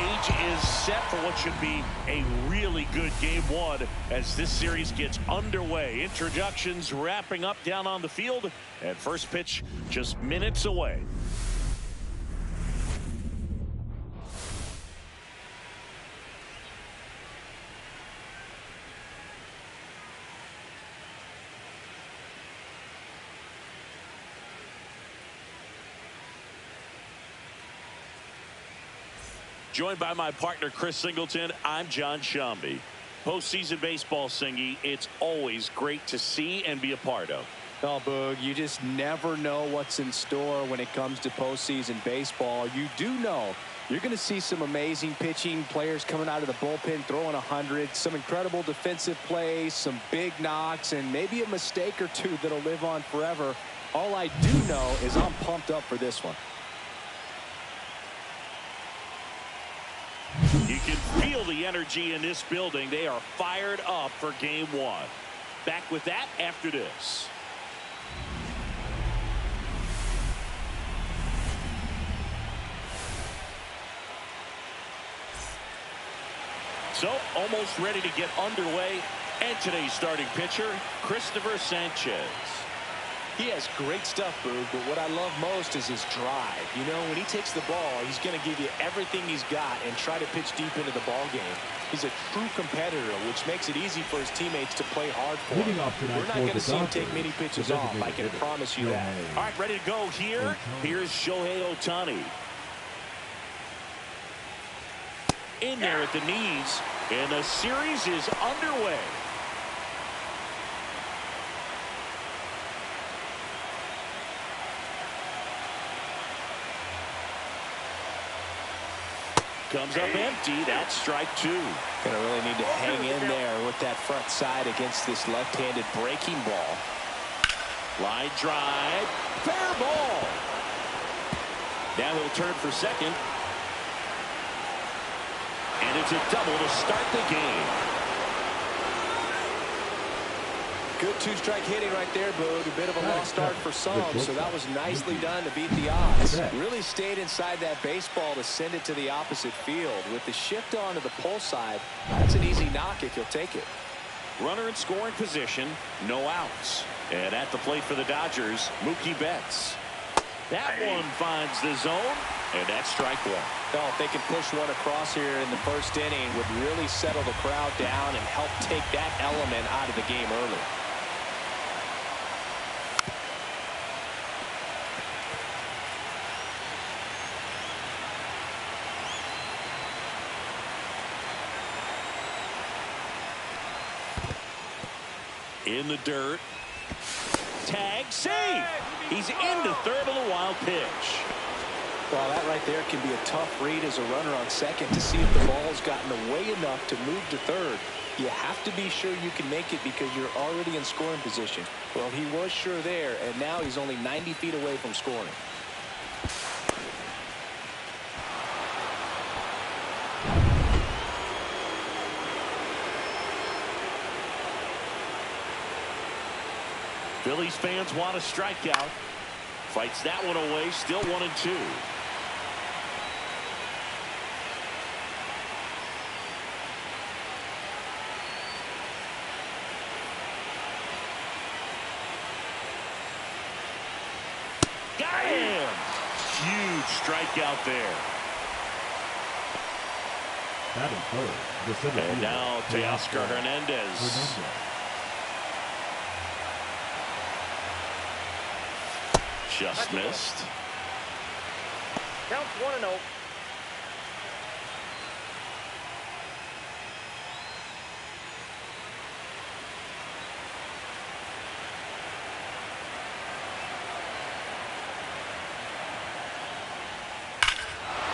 stage is set for what should be a really good game one as this series gets underway. Introductions wrapping up down on the field, and first pitch just minutes away. Joined by my partner, Chris Singleton, I'm John Shambi. Postseason baseball, Singy, it's always great to see and be a part of. Oh, Boog, you just never know what's in store when it comes to postseason baseball. You do know you're going to see some amazing pitching, players coming out of the bullpen throwing 100, some incredible defensive plays, some big knocks, and maybe a mistake or two that'll live on forever. All I do know is I'm pumped up for this one. You can feel the energy in this building. They are fired up for game one. Back with that after this. So, almost ready to get underway. And today's starting pitcher, Christopher Sanchez. He has great stuff, Boog, but what I love most is his drive. You know, when he takes the ball, he's going to give you everything he's got and try to pitch deep into the ball game. He's a true competitor, which makes it easy for his teammates to play hard for him. We're not going to see him take many pitches off, I can promise you that. All right, ready to go here. Here's Shohei Ohtani. In there at the knees, and the series is underway. Comes up empty. That's strike two. Gonna really need to hang in there with that front side against this left-handed breaking ball. Line drive. Fair ball. Now he'll turn for second. And it's a double to start the game. Good two-strike hitting right there, Boog. A bit of a lost start for some, so that was nicely done to beat the odds. Really stayed inside that baseball to send it to the opposite field. With the shift onto the pull side, that's an easy knock if you'll take it. Runner in scoring position, no outs. And at the plate for the Dodgers, Mookie Betts. That one finds the zone, and that's strike one. Oh, if they can push one across here in the first inning, would really settle the crowd down and help take that element out of the game early. In the dirt. Tag, save. He's into third on the wild pitch. Well, that right there can be a tough read as a runner on second to see if the ball's gotten away enough to move to third. You have to be sure you can make it because you're already in scoring position. Well, he was sure there, and now he's only 90 feet away from scoring. Phillies fans want a strikeout. Fights that one away, still 1-2. Got him! Huge strikeout there. And now Teoscar Hernandez. Just missed. Counts 1-0.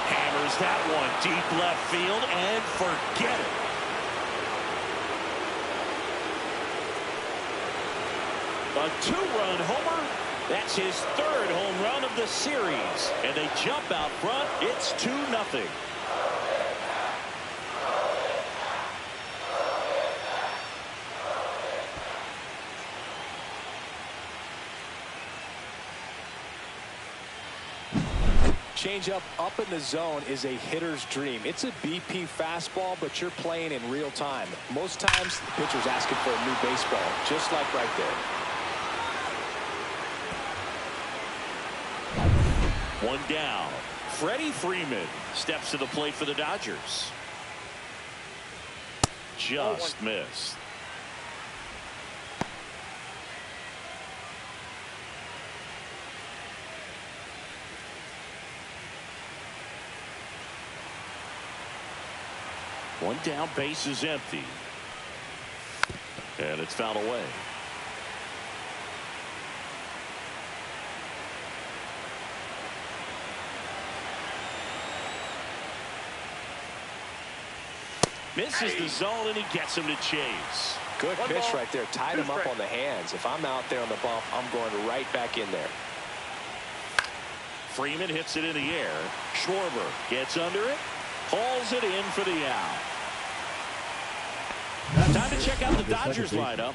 Hammers that one deep left field and forget it. A two-run homer. That's his third home run of the series. And they jump out front. It's 2-0. changeup up in the zone is a hitter's dream. It's a BP fastball, but you're playing in real time. Most times, the pitcher's asking for a new baseball, just like right there. One down. Freddie Freeman steps to the plate for the Dodgers. Just missed. One down, base is empty. And it's fouled away. Misses the zone, and he gets him to chase. Good pitch right there. Tied him up on the hands. If I'm out there on the bump, I'm going right back in there. Freeman hits it in the air. Schwarber gets under it. Hauls it in for the out. Time to check out the Dodgers lineup.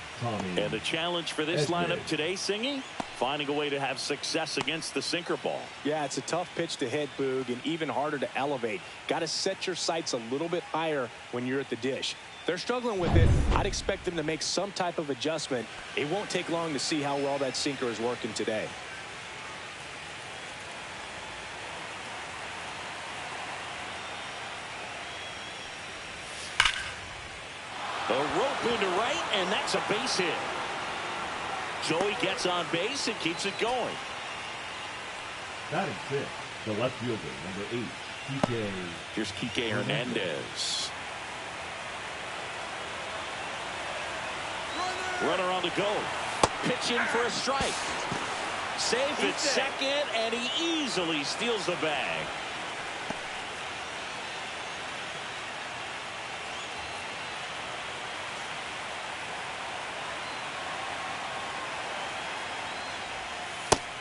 And the challenge for this lineup today, Singy, finding a way to have success against the sinker ball. Yeah, it's a tough pitch to hit, Boog, and even harder to elevate. Got to set your sights a little bit higher when you're at the dish. They're struggling with it. I'd expect them to make some type of adjustment. It won't take long to see how well that sinker is working today. A rope into right, and that's a base hit. Joey gets on base and keeps it going. Batting fifth, the left fielder, number 8, Kike. Here's Kike Hernandez. Runner on the go. Pitching for a strike. Safe at second, and he easily steals the bag.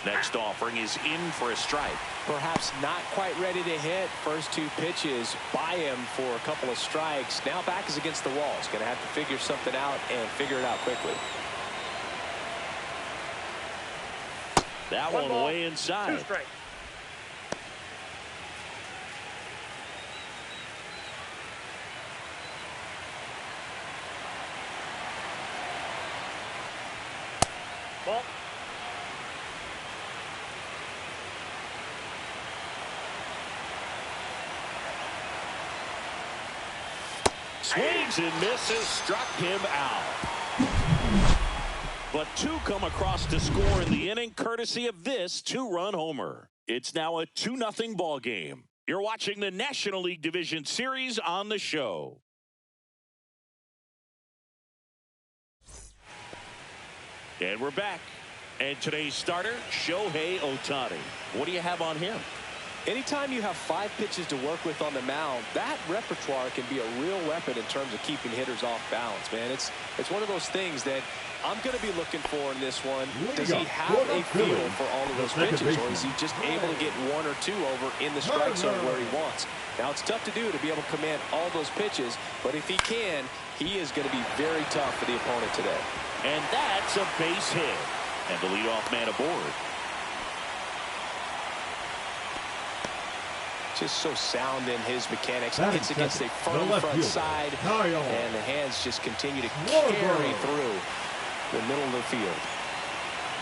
Next offering is in for a strike. Perhaps not quite ready to hit. First 2 pitches by him for a couple of strikes. Now back is against the wall. He's going to have to figure something out and figure it out quickly. That one way inside. 2 strikes. Ball. Swings and misses, struck him out. But 2 come across to score in the inning, courtesy of this 2-run homer. It's now a 2-0 ball game. You're watching the National League Division Series on the show. And we're back. And today's starter, Shohei Ohtani. What do you have on him? Anytime you have 5 pitches to work with on the mound, that repertoire can be a real weapon in terms of keeping hitters off balance, man. It's one of those things that I'm going to be looking for in this one. Does he have a feel for all of those pitches, or is he just able to get 1 or 2 over in the strike zone where he wants? Now, it's tough to do to be able to command all those pitches, but if he can, he is going to be very tough for the opponent today. And that's a base hit. And the leadoff man aboard. Just so sound in his mechanics. He hits against a firm front side, and the hands just continue to carry through the middle of the field.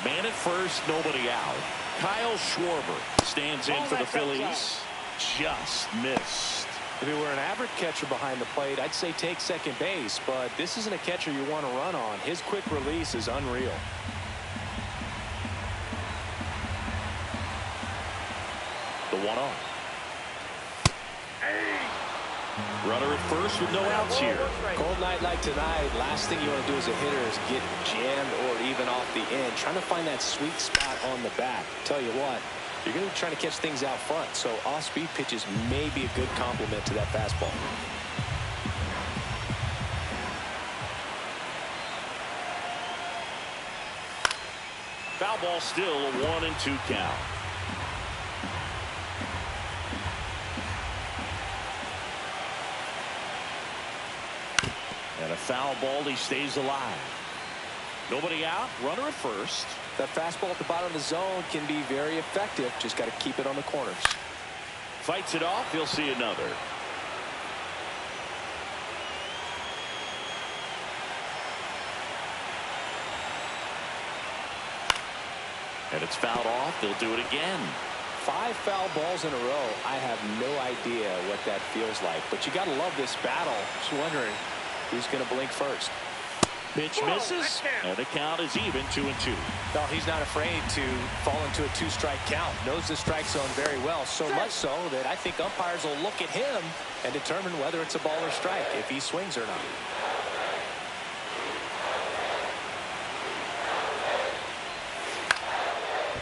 Man at first, nobody out. Kyle Schwarber stands in for the Phillies. Just missed. If he were an average catcher behind the plate, I'd say take second base, but this isn't a catcher you want to run on. His quick release is unreal. The 1-0. Runner at first with no outs here. Cold night like tonight, last thing you want to do as a hitter is get jammed or even off the end. Trying to find that sweet spot on the bat. Tell you what, you're going to be trying to catch things out front, so off-speed pitches may be a good complement to that fastball. Foul ball still, a 1-2 count. And a foul ball, he stays alive. Nobody out, runner at first. That fastball at the bottom of the zone can be very effective. Just got to keep it on the corners. Fights it off. He'll see another. And it's fouled off. They'll do it again. 5 foul balls in a row. I have no idea what that feels like. But you got to love this battle. Just wondering who's going to blink first. Pitch misses, and the count is even 2-2. No, he's not afraid to fall into a 2-strike count. Knows the strike zone very well, so much so that I think umpires will look at him and determine whether it's a ball or strike, if he swings or not.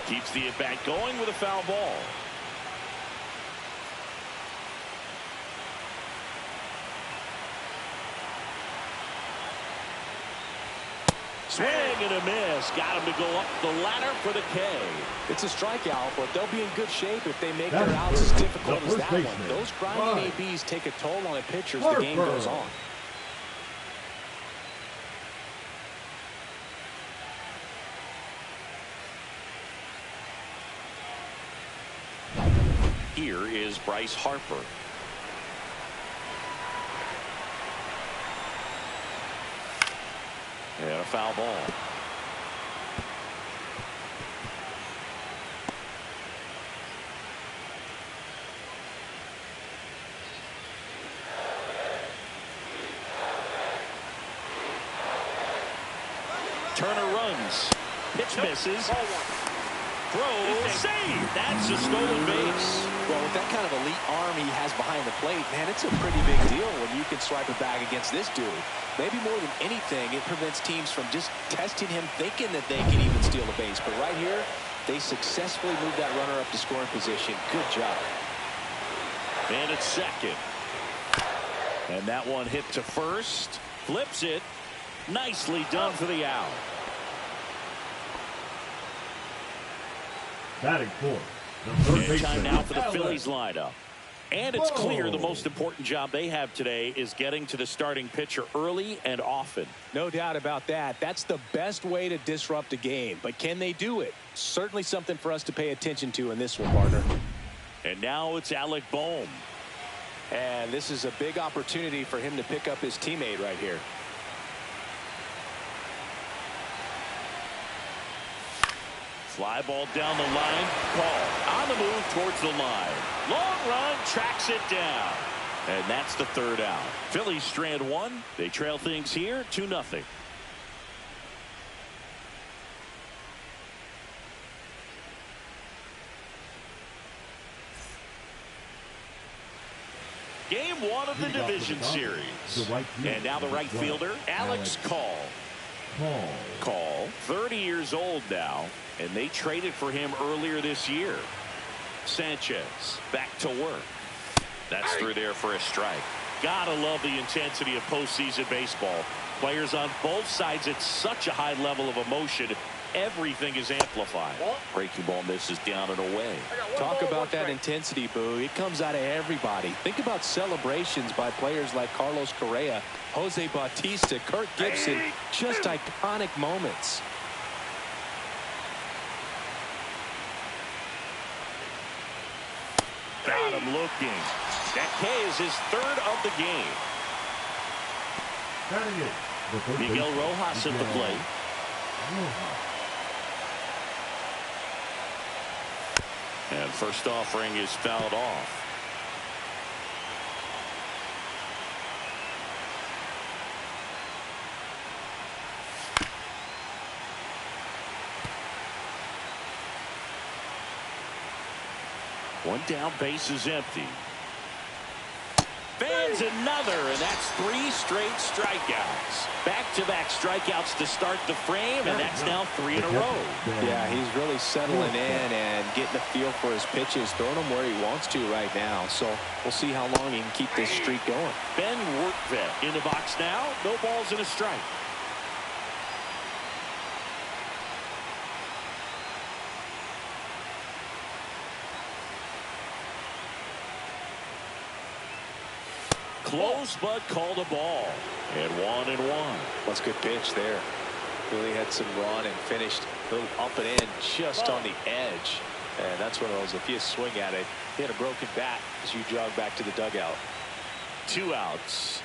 Keeps the at-bat going with a foul ball. Swing and a miss. Got him to go up the ladder for the K. It's a strikeout, but they'll be in good shape if they make their outs as difficult as that one. Those grinding ABs take a toll on a pitcher as the game goes on. Here is Bryce Harper. And a foul ball. Turner runs. Pitch misses. Throw, save. That's a stolen base. Well, with that kind of elite arm he has behind the plate, man, it's a pretty big deal when you can swipe it back against this dude. Maybe more than anything, it prevents teams from just testing him, thinking that they can even steal a base. But right here, they successfully moved that runner up to scoring position. Good job. And it's second. And that one hit to first. Flips it. Nicely done for the out. Batting fourth. And time now for the Phillies lineup. And it's clear the most important job they have today is getting to the starting pitcher early and often. No doubt about that. That's the best way to disrupt a game. But can they do it? Certainly something for us to pay attention to in this one, partner. And now it's Alec Bohm. And this is a big opportunity for him to pick up his teammate right here. Fly ball down the line. Call. On the move towards the line. Long run. Tracks it down. And that's the third out. Phillies strand one. They trail things here 2-0. Game one of the division series. And now the right fielder, Alex Call. Call, 30 years old now, and they traded for him earlier this year. Sanchez back to work. That's through there for a strike. Gotta love the intensity of postseason baseball. Players on both sides at such a high level of emotion. Everything is amplified. Breaking ball misses down and away. Talk about that intensity, Boo. It comes out of everybody. Think about celebrations by players like Carlos Correa, Jose Bautista, Kirk Gibson. Just iconic moments. Got him looking. That K is his third of the game. Miguel Rojas at the plate. And first offering is fouled off. One down, base is empty. Fans another, and that's 3 straight strikeouts. Back-to-back strikeouts to start the frame, and that's now 3 in a row. Yeah, he's really settling in and getting a feel for his pitches, throwing them where he wants to right now. So we'll see how long he can keep this streak going. Ben Workvet in the box now. No balls and a strike. Close, but called a ball. And 1-1. That's a good pitch there. Really had some run and finished a little up and in just on the edge. And that's one of those, if you swing at it, hit a broken bat as you jog back to the dugout. 2 outs.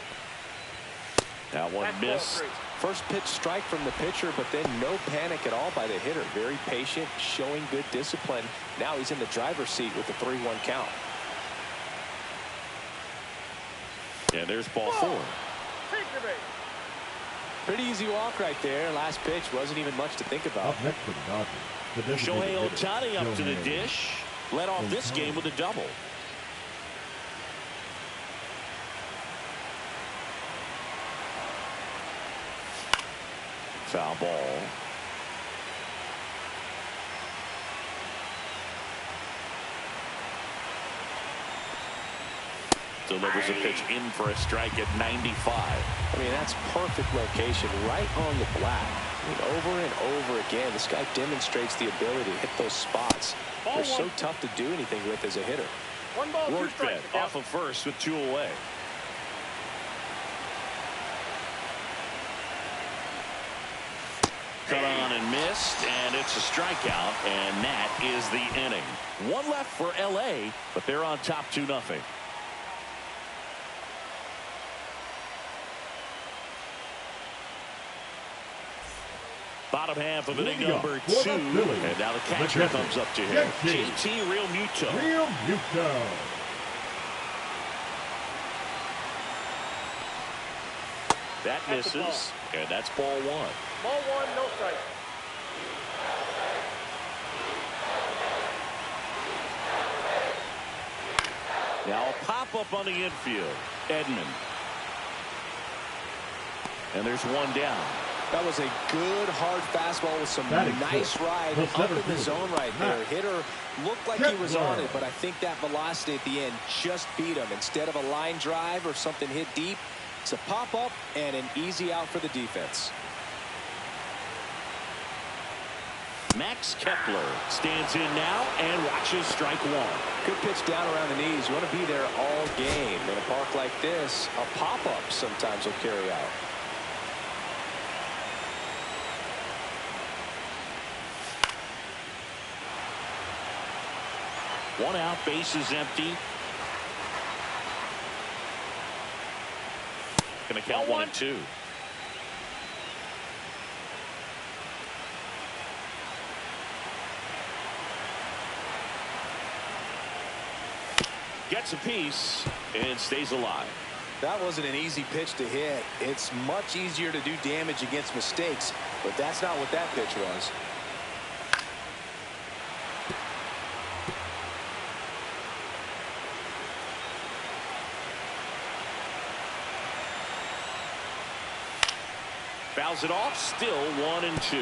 That one missed. First pitch strike from the pitcher, but then no panic at all by the hitter. Very patient, showing good discipline. Now he's in the driver's seat with the 3-1 count. And there's ball 4. Pretty easy walk right there. Last pitch wasn't even much to think about. Up next for the Dodgers, Shohei Ohtani up to the dish. Led off this game with a double. Foul ball. Delivers a pitch in for a strike at 95. I mean, that's perfect location, right on the black. I mean, over and over again, this guy demonstrates the ability to hit those spots. They're so tough to do anything with as a hitter. 1 ball, 2 strikes. Off of first with 2 away. Cut on and missed, and it's a strikeout, and that is the inning. 1 left for LA, but they're on top 2-0. Bottom half of inning number 2, and now the catcher comes up to him. JT Realmuto. That misses, and that's ball 1. Ball 1, no strike. Now a pop-up on the infield. Edman. And there's 1 down. That was a good hard fastball with some nice ride up in the zone right there. Hitter looked like he was on it, but I think that velocity at the end just beat him. Instead of a line drive or something hit deep, it's a pop-up and an easy out for the defense. Max Kepler stands in now and watches strike 1. Good pitch down around the knees. You want to be there all game. In a park like this, a pop-up sometimes will carry out. One out, bases empty. Going to count 1 and 2. Gets a piece and stays alive. That wasn't an easy pitch to hit. It's much easier to do damage against mistakes, but that's not what that pitch was. Fouls it off, still 1 and 2.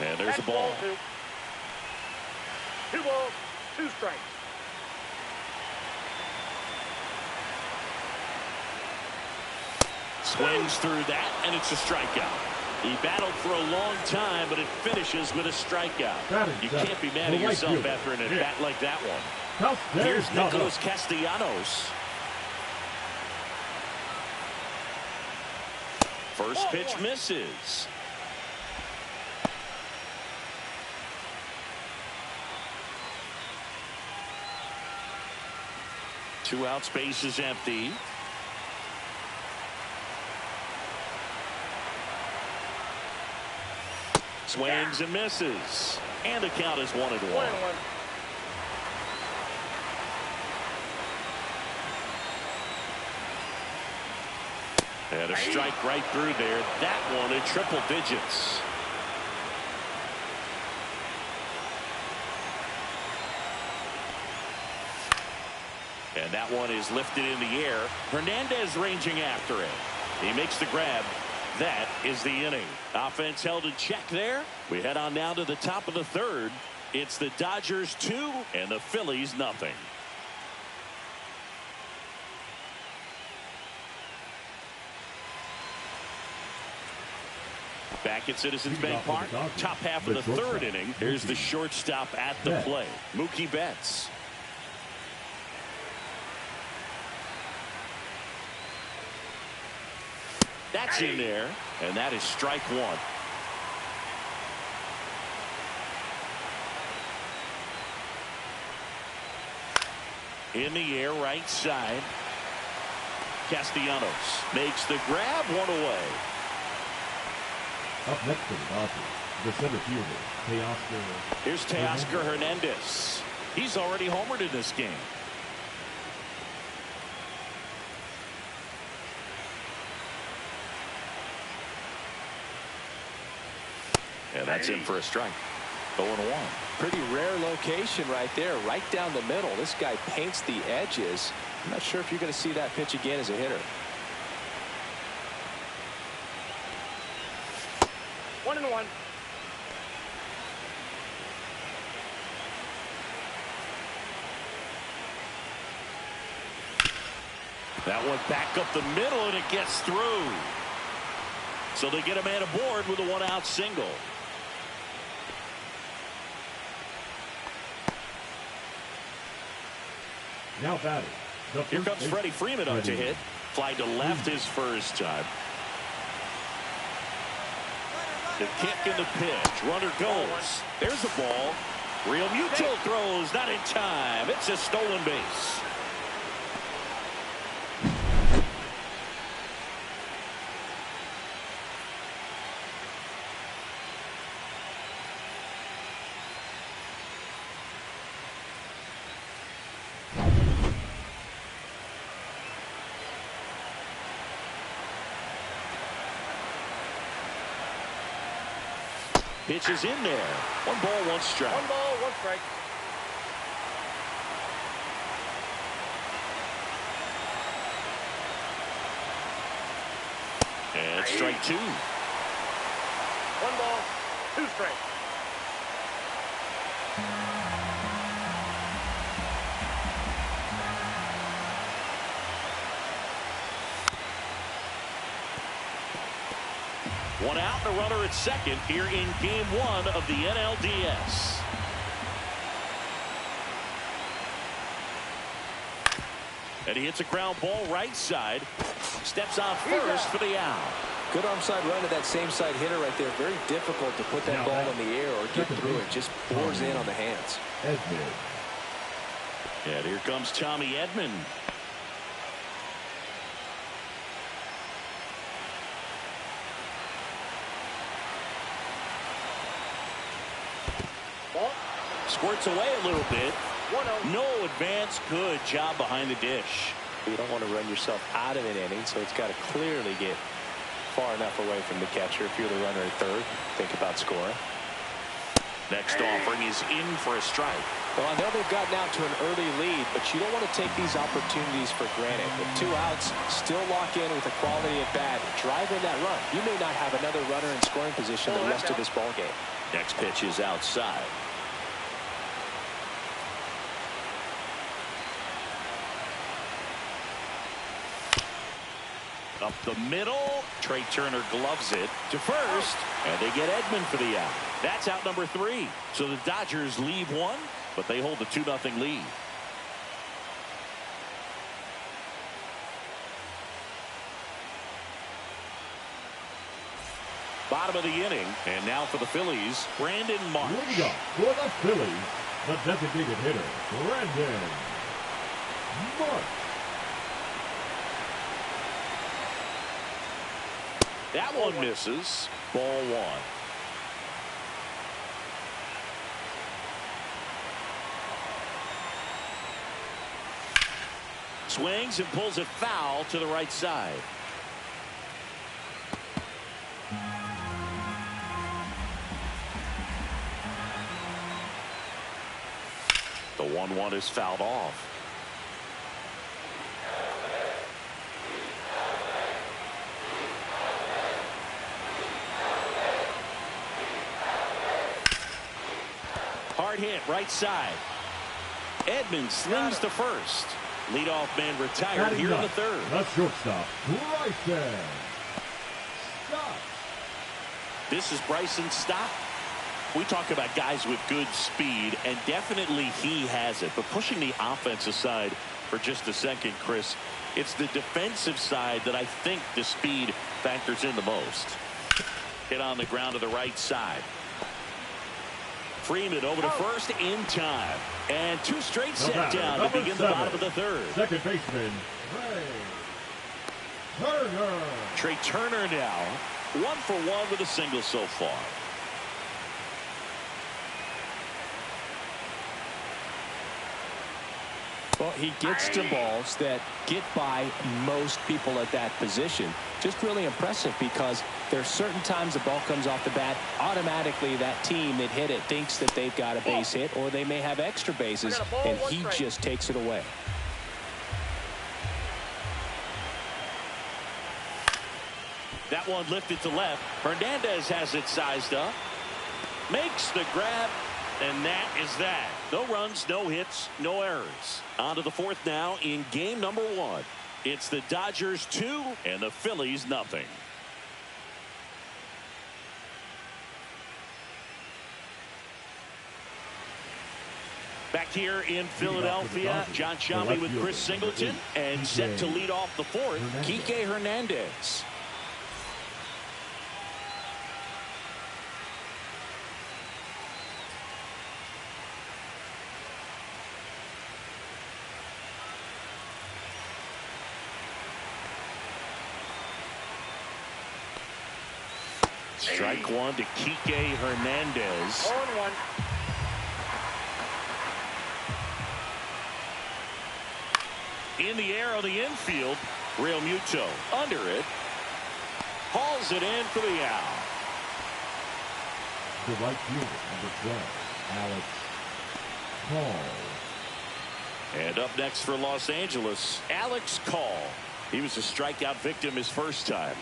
And there's a ball. 2 balls, 2 strikes. Swings through that, and it's a strikeout. He battled for a long time, but it finishes with a strikeout. You can't be mad at yourself after an at-bat like that one. Here's Nicholas Castellanos. First pitch misses. Two out, space is empty. Swings and misses. And the count is 1 and 1. And a strike right through there. That one in triple digits. And that one is lifted in the air. Hernandez ranging after it. He makes the grab. That is the inning. Offense held in check there. We head on now to the top of the 3rd. It's the Dodgers 2 and the Phillies nothing. Back at Citizens Bank Park, top half of the 3rd inning. Here's the shortstop at the plate, Mookie Betts. That's in there, and that is strike one. In the air, right side. Castellanos makes the grab, one away. Up next to the Dodgers, the center fielder, Teoscar. Here's Teoscar Hernandez. He's already homered in this game. And that's in for a strike. 0-1. Pretty rare location right there, right down the middle. This guy paints the edges. I'm not sure if you're going to see that pitch again as a hitter. 1-1. That one back up the middle, and it gets through. So they get a man aboard with a one-out single. Now batting. Here comes Freddie Freeman up to hit. Fly to left his first time. The kick and the pitch. Runner goes. There's the ball. Real Mutual throws. Not in time. It's a stolen base. Pitch is in there. 1 ball, 1 strike. 1 ball, 1 strike. And strike 2. 1 ball, 2 strikes. One out and a runner at second here in game 1 of the NLDS. And he hits a ground ball right side. Steps on first for the out. Good arm side run to that same side hitter right there. Very difficult to put that ball in the air or get through it. Just pours in on the hands. Edmund. And here comes Tommy Edman. Squirts away a little bit. 1-0. No advance. Good job behind the dish. You don't want to run yourself out of an inning, so it's got to clearly get far enough away from the catcher. If you're the runner at third, think about scoring. Next offering is in for a strike. Well, I know they've gotten out to an early lead, but you don't want to take these opportunities for granted. With 2 outs, still lock in with a quality at bat. Drive in that run. You may not have another runner in scoring position the rest of this ball game. Next pitch is outside. Up the middle. Trey Turner gloves it to first, and they get Edman for the out. That's out number 3. So the Dodgers leave 1, but they hold the 2-0 lead. Bottom of the inning, and now for the Phillies, Brandon Marsh. Leading up for the Phillies, the designated hitter, Brandon Marsh. That one misses. Ball 1. Swings and pulls it foul to the right side. The 1-1 is fouled off. Hard hit right side. Edmonds slings to first. Leadoff man retired here in the third. The shortstop, Bryson Stott. This is Bryson Stott. We talk about guys with good speed, and definitely he has it. But pushing the offense aside for just a second, Chris, it's the defensive side that I think the speed factors in the most. Hit on the ground to the right side. Freeman over to first in time. And two straight set down to begin the bottom of the third. Second baseman, Turner. Trey Turner now 1 for 1 with a single so far. Well, he gets to balls that get by most people at that position. Just really impressive because there's certain times the ball comes off the bat, automatically that team that hit it thinks that they've got a base hit or they may have extra bases, and he just takes it away. That one lifted to left. Hernandez has it sized up. Makes the grab. And that is that. No runs, no hits, no errors. On to the fourth now in game number 1. It's the Dodgers 2 and the Phillies nothing. Back here in Philadelphia, John Shelby with Chris Singleton, and set to lead off the fourth, Kike Hernandez. Strike one to Kike Hernandez. 0-1. In the air on the infield, Real Muto under it. Hauls it in for the out. The right fielder, number 12, Alex Call. And up next for Los Angeles, Alex Call. He was a strikeout victim his first time.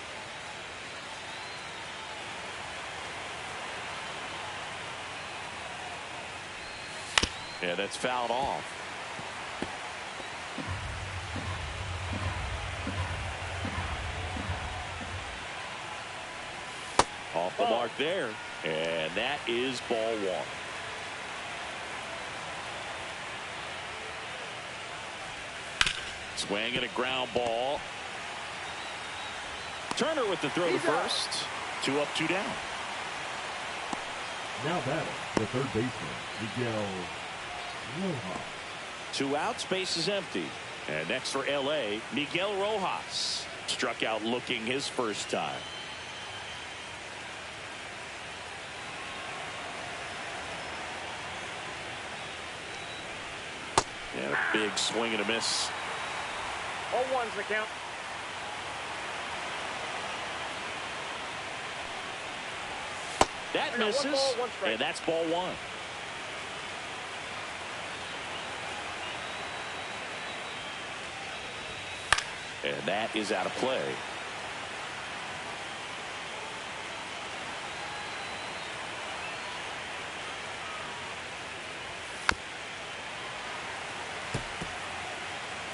Yeah, that's fouled off. Off the mark there. And that is ball 1. Swing and a ground ball. Turner with the throw to first. 2 up, 2 down. Now batting, the third baseman, Miguel Rojas. 2 outs, base is empty. And next for LA, Miguel Rojas. Struck out looking his first time. And a big swing and a miss. 0-1's the count. That misses, 1 ball, 1 strike. and that's ball 1. And that is out of play.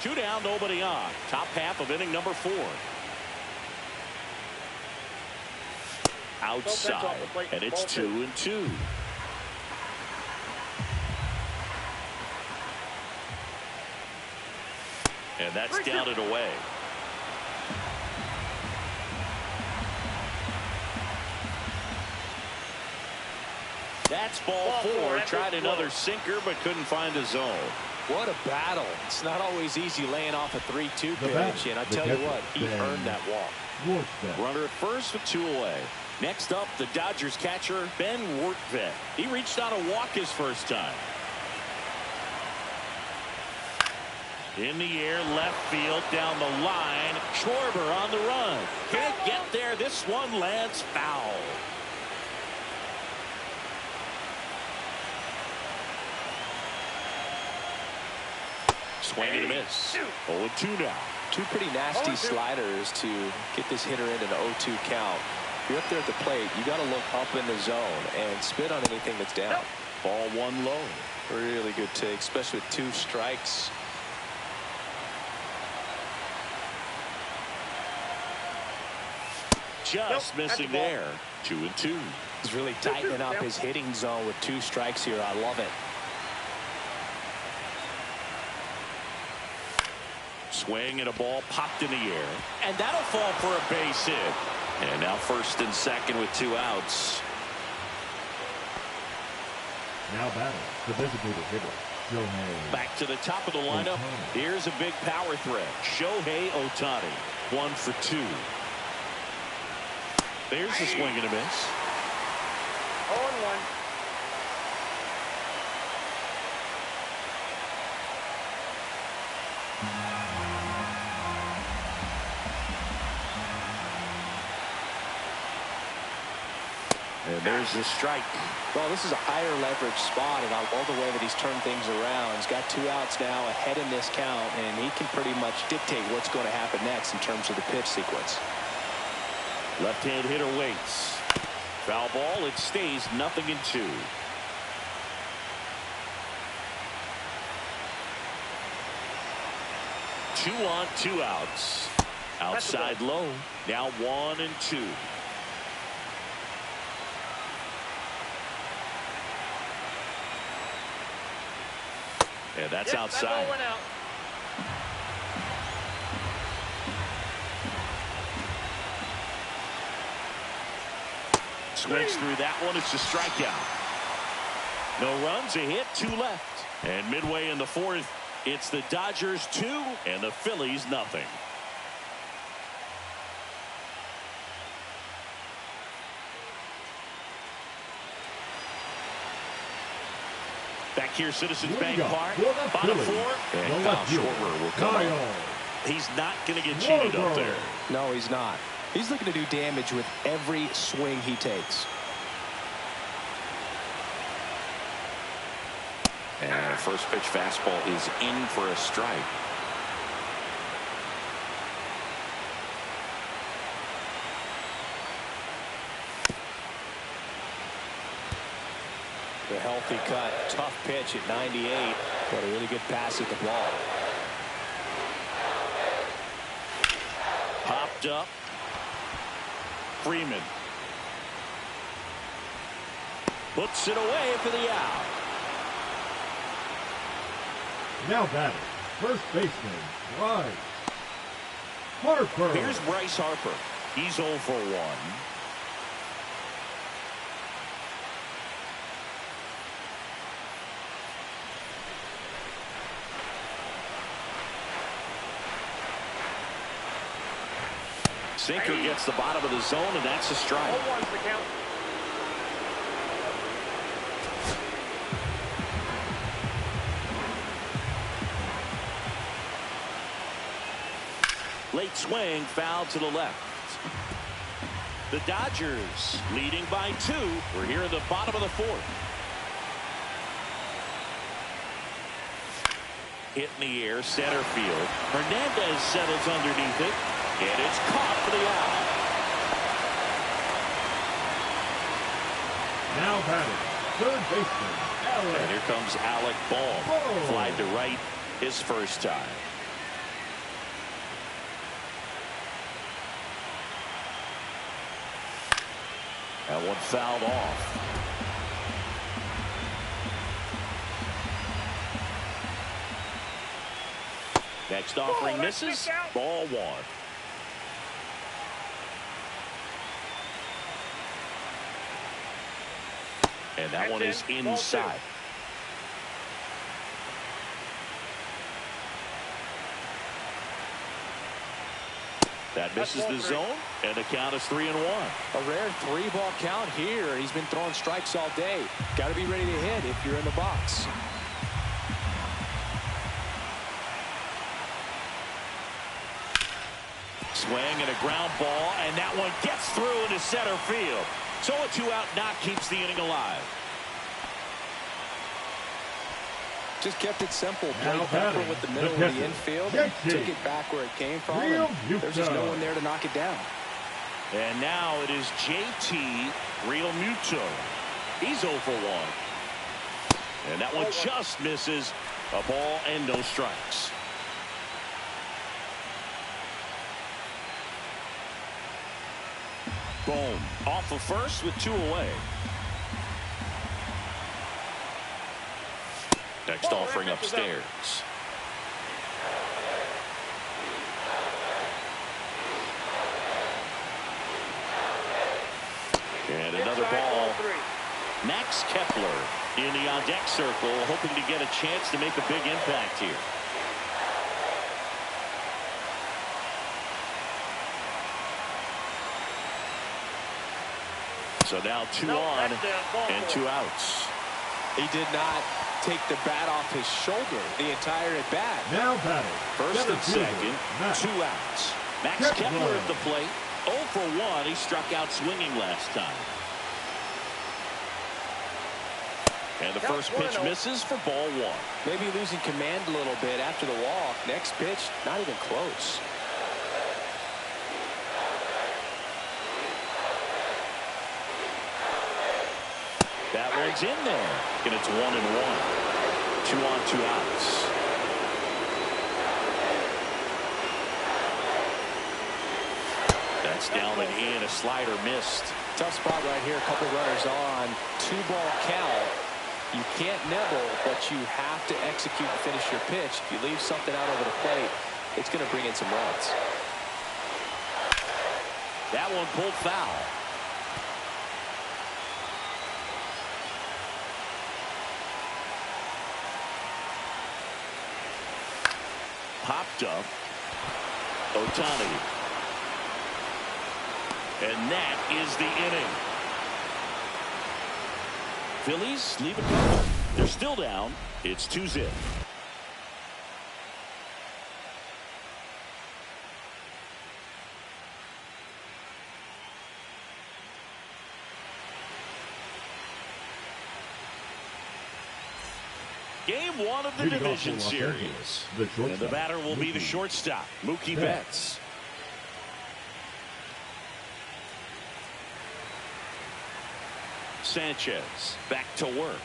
Two down, nobody on. Top half of inning number 4. Outside, and it's 2-2. And that's down and away. That's ball 4. Tried another sinker, but couldn't find a zone. What a battle. It's not always easy laying off a 3-2 pitch, and I tell you what, he earned that walk. Runner at first with 2 away. Next up, the Dodgers catcher, Ben Wortvet. He reached on a walk his first time. In the air, left field, down the line. Schwarber on the run. Can't get there. This one lands foul. Swing and a miss. 0-2 now. 2 pretty nasty sliders to get this hitter in an 0-2 count. If you're up there at the plate, you got to look up in the zone and spit on anything that's down. Ball 1 low. Really good take, especially with 2 strikes. just missing there. 2-2. He's really tightening up his hitting zone with 2 strikes here. I love it. Swing and a ball popped in the air. And that'll fall for a base hit. And now first and second with 2 outs. Now battle, the designated hitter, Shohei. Back to the top of the lineup. Here's a big power threat. Shohei Ohtani, 1 for 2. There's a swing and a miss. 0-1. And there's the strike. Well, this is a higher leverage spot, and I love the way that he's turned things around. He's got 2 outs now ahead in this count, and he can pretty much dictate what's going to happen next in terms of the pitch sequence. Left-hand hitter waits. Foul ball. It stays 0-2. Two on, 2 outs. Outside low. Now 1-2. And that's outside. That out. Swings through that one. It's a strikeout. No runs, a hit, 2 left. And midway in the 4th, it's the Dodgers 2 and the Phillies 0. Back here, Citizens Bank Park. Bottom 4. And Kyle Schwarber will come up. He's not going to get cheated up there. No, he's not. He's looking to do damage with every swing he takes. And first pitch fastball is in for a strike. The healthy cut, tough pitch at 98, but a really good pass at the ball. Popped up. Freeman puts it away for the out. Now batting, first baseman, Bryce Harper. Here's Bryce Harper. He's 0 for 1. Sinker gets the bottom of the zone, and that's a strike. 0-1's the count. Late swing, foul to the left. The Dodgers leading by 2. We're here in the bottom of the 4th. Hit in the air, center field. Hernandez settles underneath it. And it's caught for the out. Now batting, third baseman, Alec. And here comes Alec Bohm. Fly to right his first time. That one fouled off. Next offering misses. Ball 1. And that one is inside. That misses the zone, and the count is 3-1. A rare 3-ball count here. He's been throwing strikes all day. Got to be ready to hit if you're in the box. Swing and a ground ball, and that one gets through into center field. So a 2-out knock keeps the inning alive. Just kept it simple. Played pepper with the middle of the infield. And took it back where it came from. There's just no one there to knock it down. And now it is JT Realmuto. He's 0 for 1. And that one just misses. A ball and no strikes. Boom. Off of first with 2 away. Next offering upstairs. And another ball. Max Kepler in the on-deck circle, hoping to get a chance to make a big impact here. So now 2 on and 2 outs. He did not take the bat off his shoulder the entire at bat. Now batting. First and fielder, second, Max 2 outs. Max Kepler at the plate. 0 for 1. He struck out swinging last time. And the first pitch misses for ball 1. Maybe losing command a little bit after the walk. Next pitch, not even close. That one's in there. And it's 1 and 1. 2 on, 2 outs. That's down and in. A slider missed. Tough spot right here. A couple runners on. 2-ball count. You can't nibble, but you have to execute and finish your pitch. If you leave something out over the plate, it's going to bring in some runs. That one pulled foul. Popped up. Ohtani. And that is the inning. Phillies leave a couple. They're still down. It's 2-0. Game 1 of the division series. And the batter will be the shortstop, Mookie Betts. Sanchez back to work.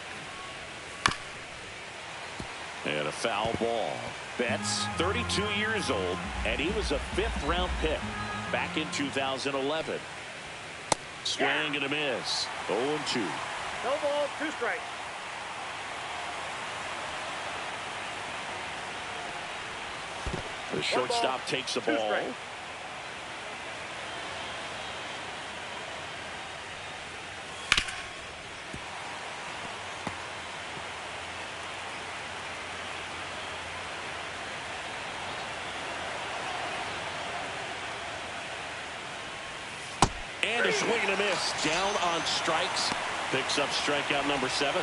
And a foul ball. Betts, 32 years old, and he was a 5th-round pick back in 2011. Swing and a miss. 0-2. No ball, 2 strikes. The shortstop takes the ball. And a swing and a miss. Down on strikes. Picks up strikeout number 7.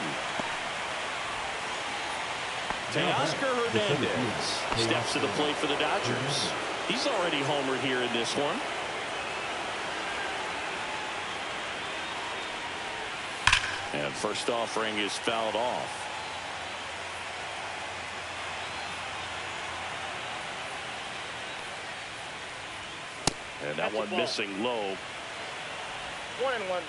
Teoscar Hernandez steps to the plate for the Dodgers. He's already homered here in this one. And first offering is fouled off. And that one missing low. 1 and 1.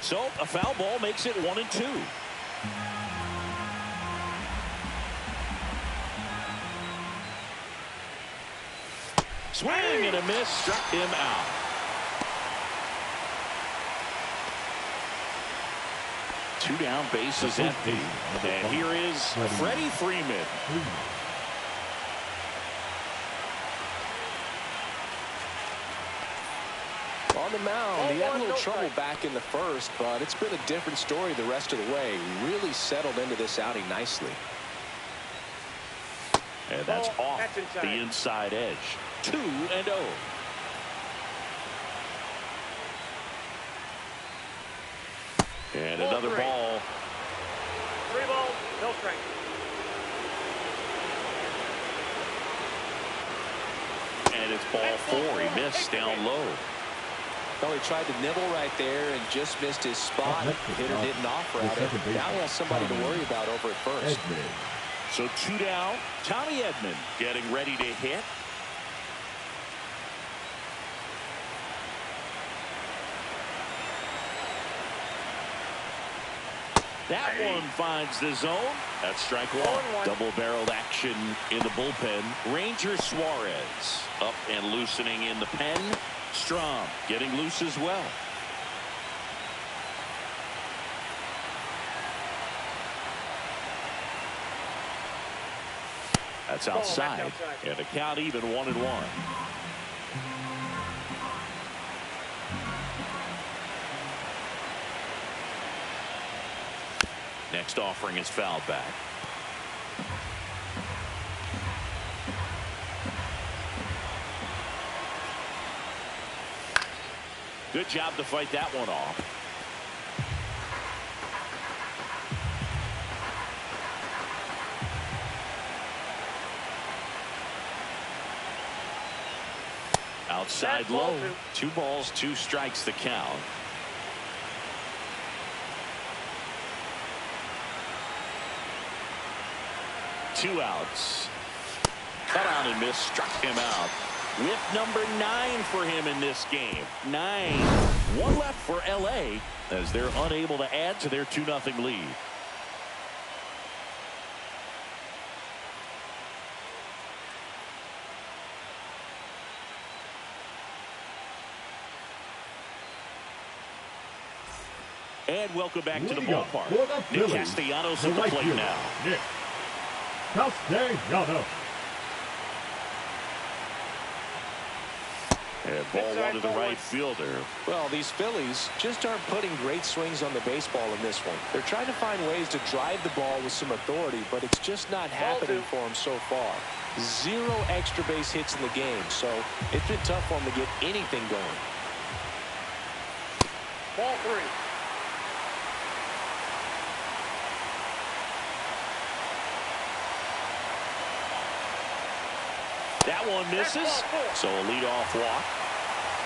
So a foul ball makes it 1-2. Swing and a miss, struck him out. Two down, base is empty. And here is Freddie Freeman. On the mound, he had a little trouble back in the first, but it's been a different story the rest of the way. Really settled into this outing nicely. And that's off the inside edge. 2-0. And another ball. 3 balls, no strike. And it's ball 4. He missed down low. Well, he tried to nibble right there and just missed his spot. Hitter didn't off route it. Now he has somebody to worry about over at first. So 2 down. Tommy Edman getting ready to hit. That one finds the zone. That's strike one. Double-barreled action in the bullpen. Ranger Suarez up and loosening in the pen. Strom getting loose as well. That's outside. And the count even 1-1. Next offering is fouled back. Good job to fight that one off. Outside low. 2 balls, 2 strikes the count. Two outs. Cut on and miss, struck him out. Whip number 9 for him in this game. 9. 1 left for LA as they're unable to add to their 2-0 lead. And welcome back to the ballpark. Nick Castellanos at the plate now. Nick Castellanos. And ball one to the right fielder. Well, these Phillies just aren't putting great swings on the baseball in this one. They're trying to find ways to drive the ball with some authority, but it's just not happening for them so far. 0 extra base hits in the game, so it's been tough for them to get anything going. Ball 3. That one misses. So a leadoff walk.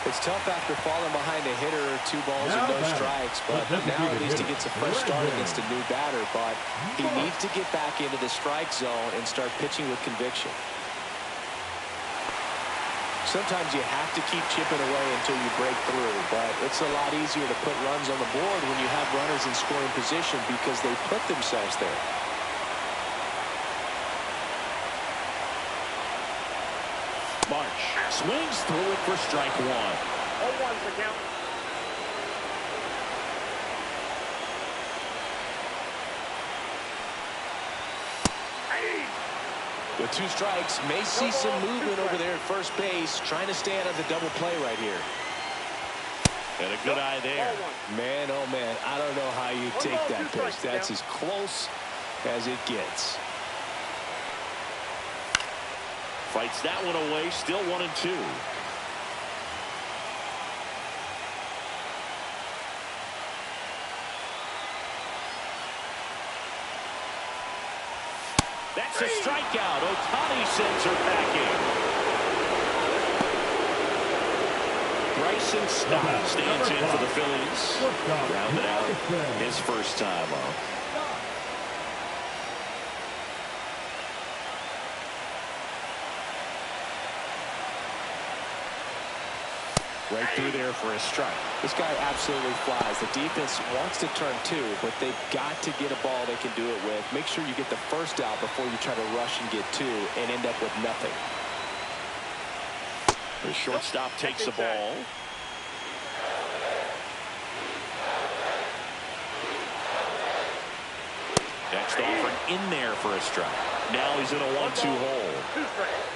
It's tough after falling behind a hitter, 2 balls and no strikes, but now at least he gets a fresh start against a new batter, but he needs to get back into the strike zone and start pitching with conviction. Sometimes you have to keep chipping away until you break through, but it's a lot easier to put runs on the board when you have runners in scoring position because they put themselves there. March swings through it for strike 1. 0-1's the count. With 2 strikes, may see some movement over there at first base, trying to stay out of the double play right here. And a good eye there. Man, oh man, I don't know how you take that pitch. That's as close as it gets. Fights that one away, still 1-2. That's a strikeout. Ohtani sends her packing. Bryson Stott stands in for the Phillies. Rounded out his first time up. Right through there for a strike. This guy absolutely flies. The defense wants to turn 2, but they've got to get a ball they can do it with. Make sure you get the first out before you try to rush and get 2 and end up with nothing. The shortstop takes the ball. Next offering in there for a strike. Now he's in a 1-2 hole. 2 strikes.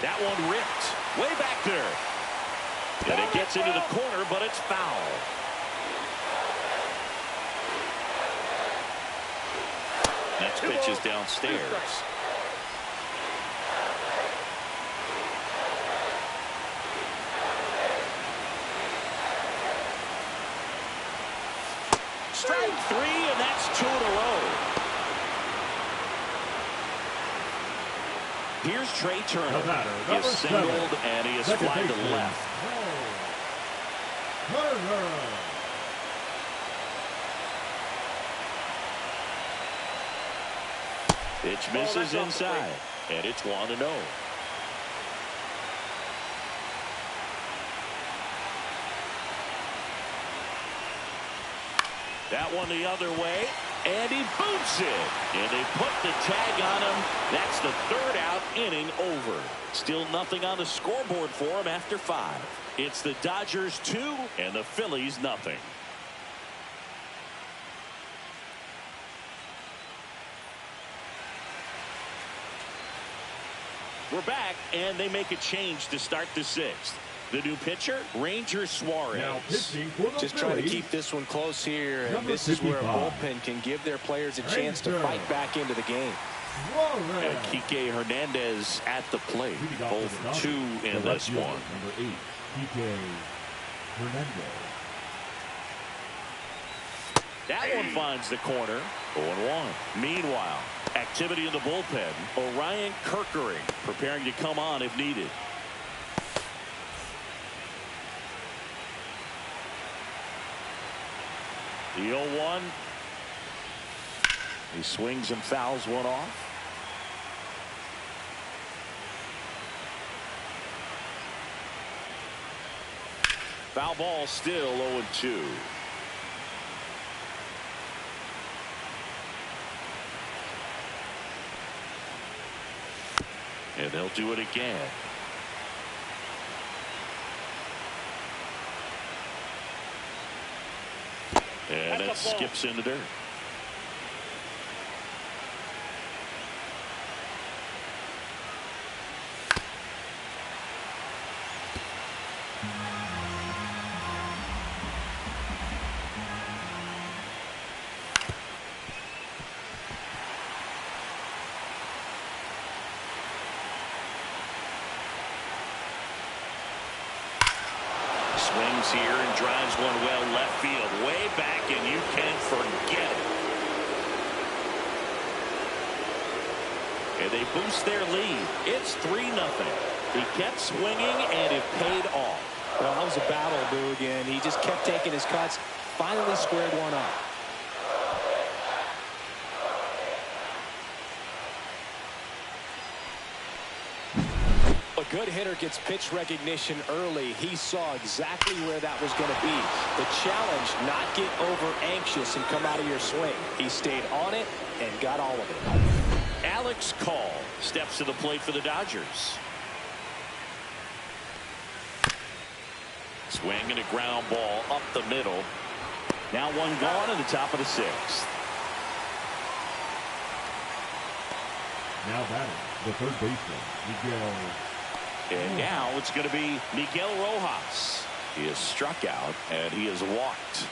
That one ripped way back there. And it gets into the corner, but it's foul. Next pitch is downstairs. Strike 3, and that's 2 in a row. Here's Trey Turner. He is singled and he is flying to left. Pitch misses inside, and it's 1-0. That one the other way, and he boots it. And they put the tag on him. That's the third out, inning over. Still nothing on the scoreboard for him after 5. It's the Dodgers 2 and the Phillies nothing. We're back, and they make a change to start the 6th. The new pitcher, Ranger Suarez. Now pitching for the Just trying to Phillies, keep this one close here, and number this is where a 55. bullpen can give their players a chance to fight back into the game. Suarez. And Kike Hernandez at the plate. Leading off Both for the Dodgers, 2 in the this left one. fielder, number 8, Kike Hernandez. That one finds the corner. 0-1. Meanwhile, activity in the bullpen. Orion Kerkering preparing to come on if needed. The 0-1. He swings and fouls one off. Foul ball, still 0-2. And they'll do it again. And it skips in the dirt. Swings here and drives one well left field, way back, and you can forget it. And they boost their lead. It's 3-0. He kept swinging, and it paid off. Well, that was a battle, Boog, and he just kept taking his cuts. Finally squared one up. A good hitter gets pitch recognition early. He saw exactly where that was going to be. The challenge, not get over anxious and come out of your swing. He stayed on it and got all of it. Alex Call steps to the plate for the Dodgers. Swing and a ground ball up the middle. Now one gone in the top of the 6th. Now batting, the third baseman, Miguel. And now it's going to be Miguel Rojas. He is struck out and he is walked.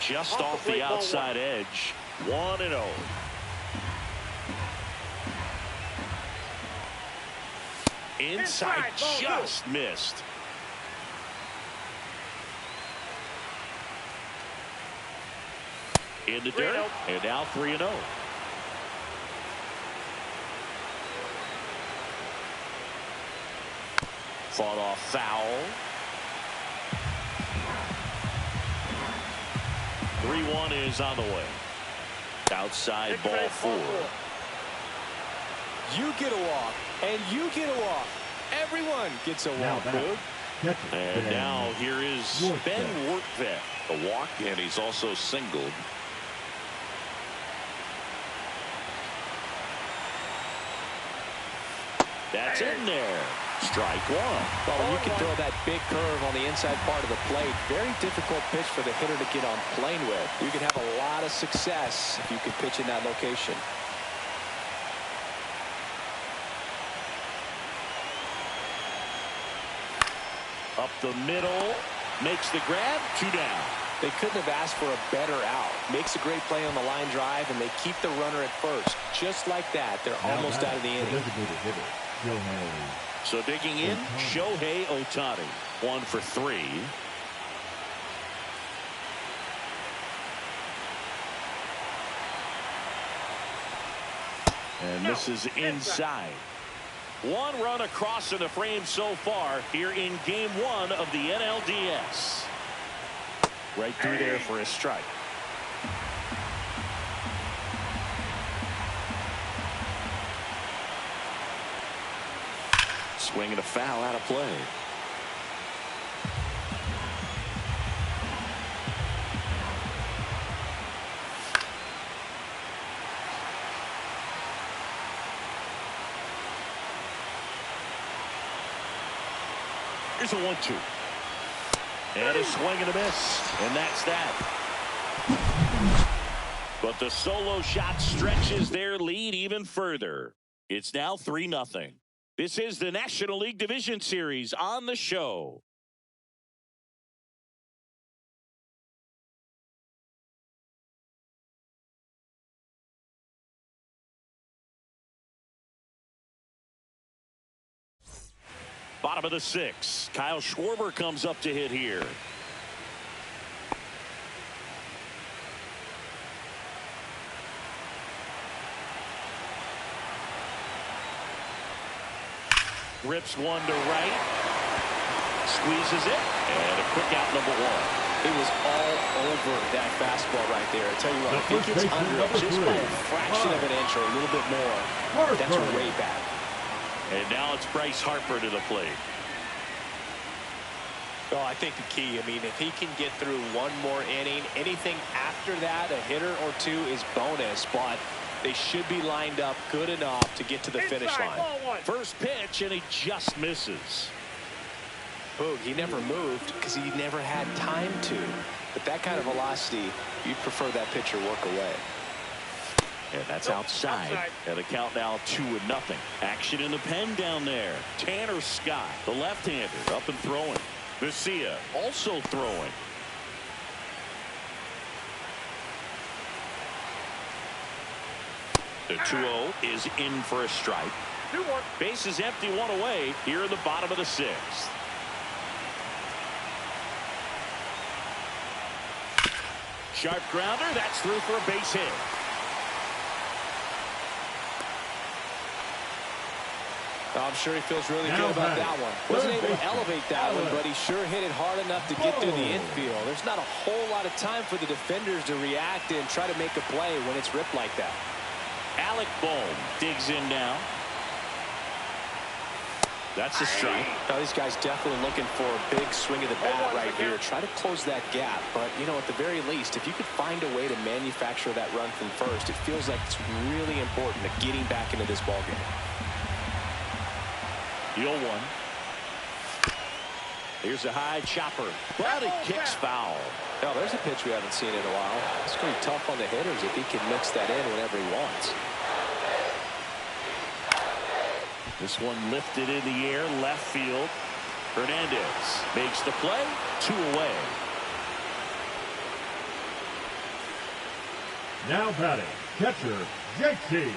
Just off the outside edge. 1-0. Inside, just missed. In the dirt, and now 3-0. Fought off foul. 3-1 is on the way. Outside ball 4. You get a walk, and you get a walk. Everyone gets a walk, Boog. And now here is Ben Wortvet. A walk, and he's also singled. That's in there. Strike 1. Well, when you can throw that big curve on the inside part of the plate, very difficult pitch for the hitter to get on plane with. You can have a lot of success if you can pitch in that location. Up the middle, makes the grab, 2 down. They couldn't have asked for a better out. Makes a great play on the line drive, and they keep the runner at first. Just like that, they're almost out of the inning. So digging in, Shohei Ohtani, 1 for 3. And this is inside. 1 run across in the frame so far here in game 1 of the NLDS. Right through there for a strike. Swing and a foul out of play. Here's a 1-2. And a swing and a miss. And that's that. But the solo shot stretches their lead even further. It's now 3-0. This is the National League Division Series on the show. Bottom of the 6th. Kyle Schwarber comes up to hit here. Rips one to right. Squeezes it. And a quick out, number 1. It was all over that fastball right there. I tell you what, if he gets under it just by a fraction of an inch or a little bit more, that's way back. And now it's Bryce Harper to the plate. Oh, I think the key, I mean, if he can get through one more inning, anything after that, a hitter or two is bonus, but they should be lined up good enough to get to the finish line. First pitch, and he just misses. Boog, he never moved because he never had time to. But that kind of velocity, you'd prefer that pitcher work away. And that's outside. And the count now 2-0. Action in the pen down there. Tanner Scott, the left-hander, up and throwing. Garcia also throwing. The 2-0 is in for a strike. Base is empty, 1 away here in the bottom of the 6th. Sharp grounder, that's through for a base hit. I'm sure he feels really good about that one. Wasn't able to elevate that one, but he sure hit it hard enough to get through the infield. There's not a whole lot of time for the defenders to react and try to make a play when it's ripped like that. Alec Bohm digs in now. That's a strike. Now, these guys definitely looking for a big swing of the bat right here. Try to close that gap. But, you know, at the very least, if you could find a way to manufacture that run from first, it feels like it's really important to getting back into this ballgame. The 0-1. Here's a high chopper. But it kicks foul. Now, there's a pitch we haven't seen in a while. It's going to be tough on the hitters if he can mix that in whenever he wants. This one lifted in the air, left field. Hernandez makes the play, 2 away. Now batting, catcher, JT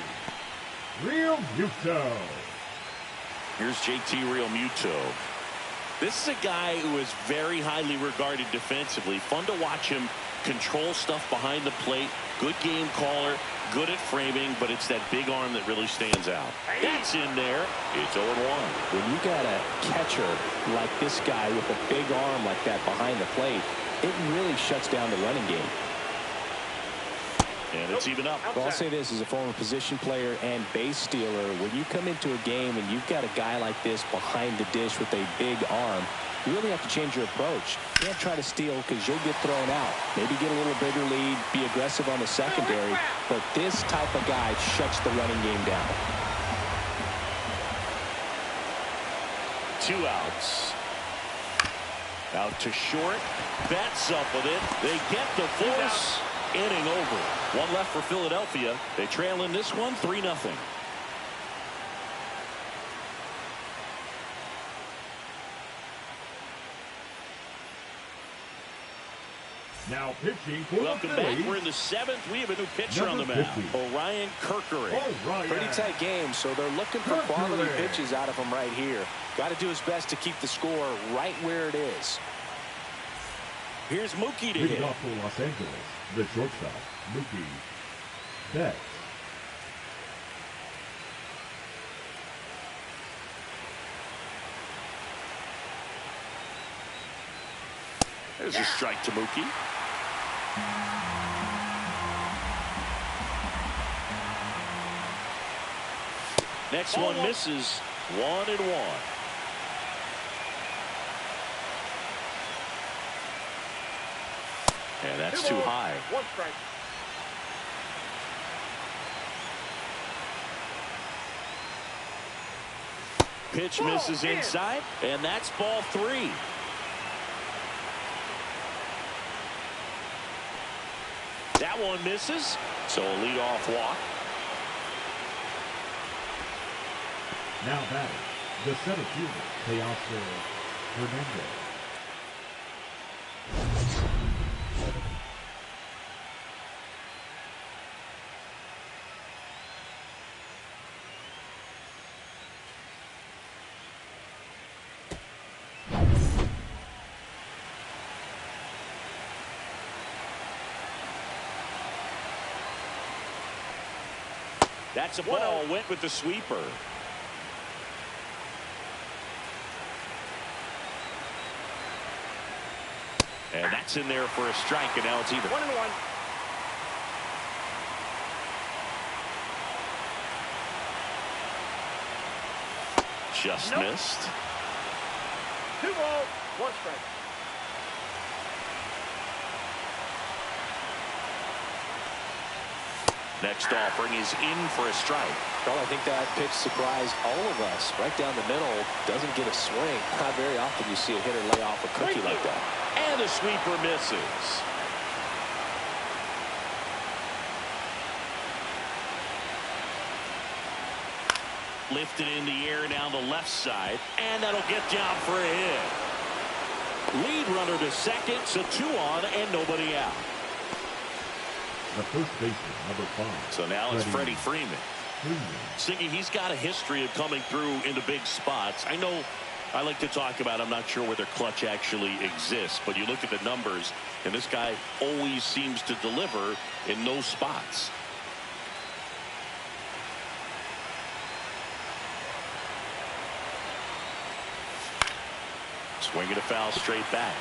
Realmuto. Here's JT Realmuto. This is a guy who is very highly regarded defensively. Fun to watch him control stuff behind the plate. Good game caller, good at framing, but it's that big arm that really stands out. That's in there. It's 0-1. When you got a catcher like this guy with a big arm like that behind the plate, it really shuts down the running game. And it's even up. Well, I'll say this as a former position player and base stealer, when you come into a game and you've got a guy like this behind the dish with a big arm, you really have to change your approach. You can't try to steal because you'll get thrown out. Maybe get a little bigger lead, be aggressive on the secondary, but this type of guy shuts the running game down. 2 outs. Out to short. Betts up with it. They get the force. Inning over. 1 left for Philadelphia. They trail in this one 3-0. Now pitching for Welcome the back. Phillies. We're in the 7th. We have a new pitcher on the mound. Orion Kerkering. Pretty tight game, so they're looking for quality pitches out of him right here. Got to do his best to keep the score right where it is. Here's Mookie to Leading hit. off for Los Angeles, the shortstop, Mookie Betts. There's a strike to Mookie. Next one misses. 1-1. And that's too high. 1 strike. Pitch misses inside, and that's ball 3. That one misses, so a leadoff walk. Now batting, the center fielder, Teoscar Hernandez. That's a ball. Went with the sweeper. And that's in there for a strike, and now it's even. 1-1. Just missed. 2 balls, 1 strike. Next offering is in for a strike. Well, I think that pitch surprised all of us. Right down the middle, doesn't get a swing. Not very often you see a hitter lay off a cookie like that. And the sweeper misses. Lifted in the air down the left side, and that'll get down for a hit. Lead runner to second, so 2 on and nobody out. The first baseman, number 5. So now it's Freddie Freeman. Siggy, he's got a history of coming through into big spots. I know I like to talk about, I'm not sure whether clutch actually exists, but you look at the numbers, and this guy always seems to deliver in those spots. Swinging a foul straight back.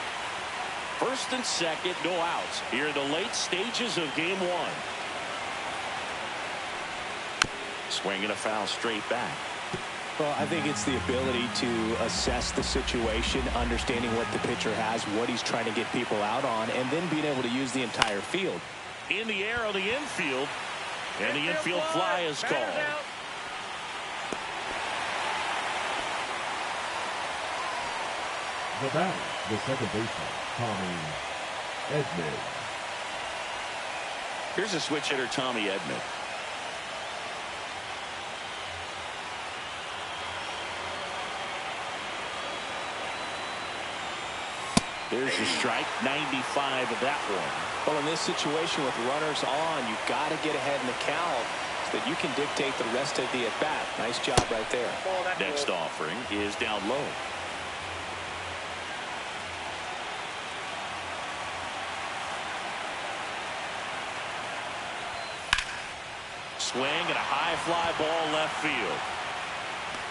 First and second, no outs here in the late stages of game 1. Swinging a foul straight back. Well, I think it's the ability to assess the situation, understanding what the pitcher has, what he's trying to get people out on, and then being able to use the entire field. In the air on the infield, and the infield fly is called. The batter, the second baseman, Tommy Edman. Here's a switch hitter, Tommy Edman. There's your strike, 95 of that one. Well, in this situation with runners on, you've got to get ahead in the count so that you can dictate the rest of the at-bat. Nice job right there. Next offering is down low. Swing and a high fly ball left field.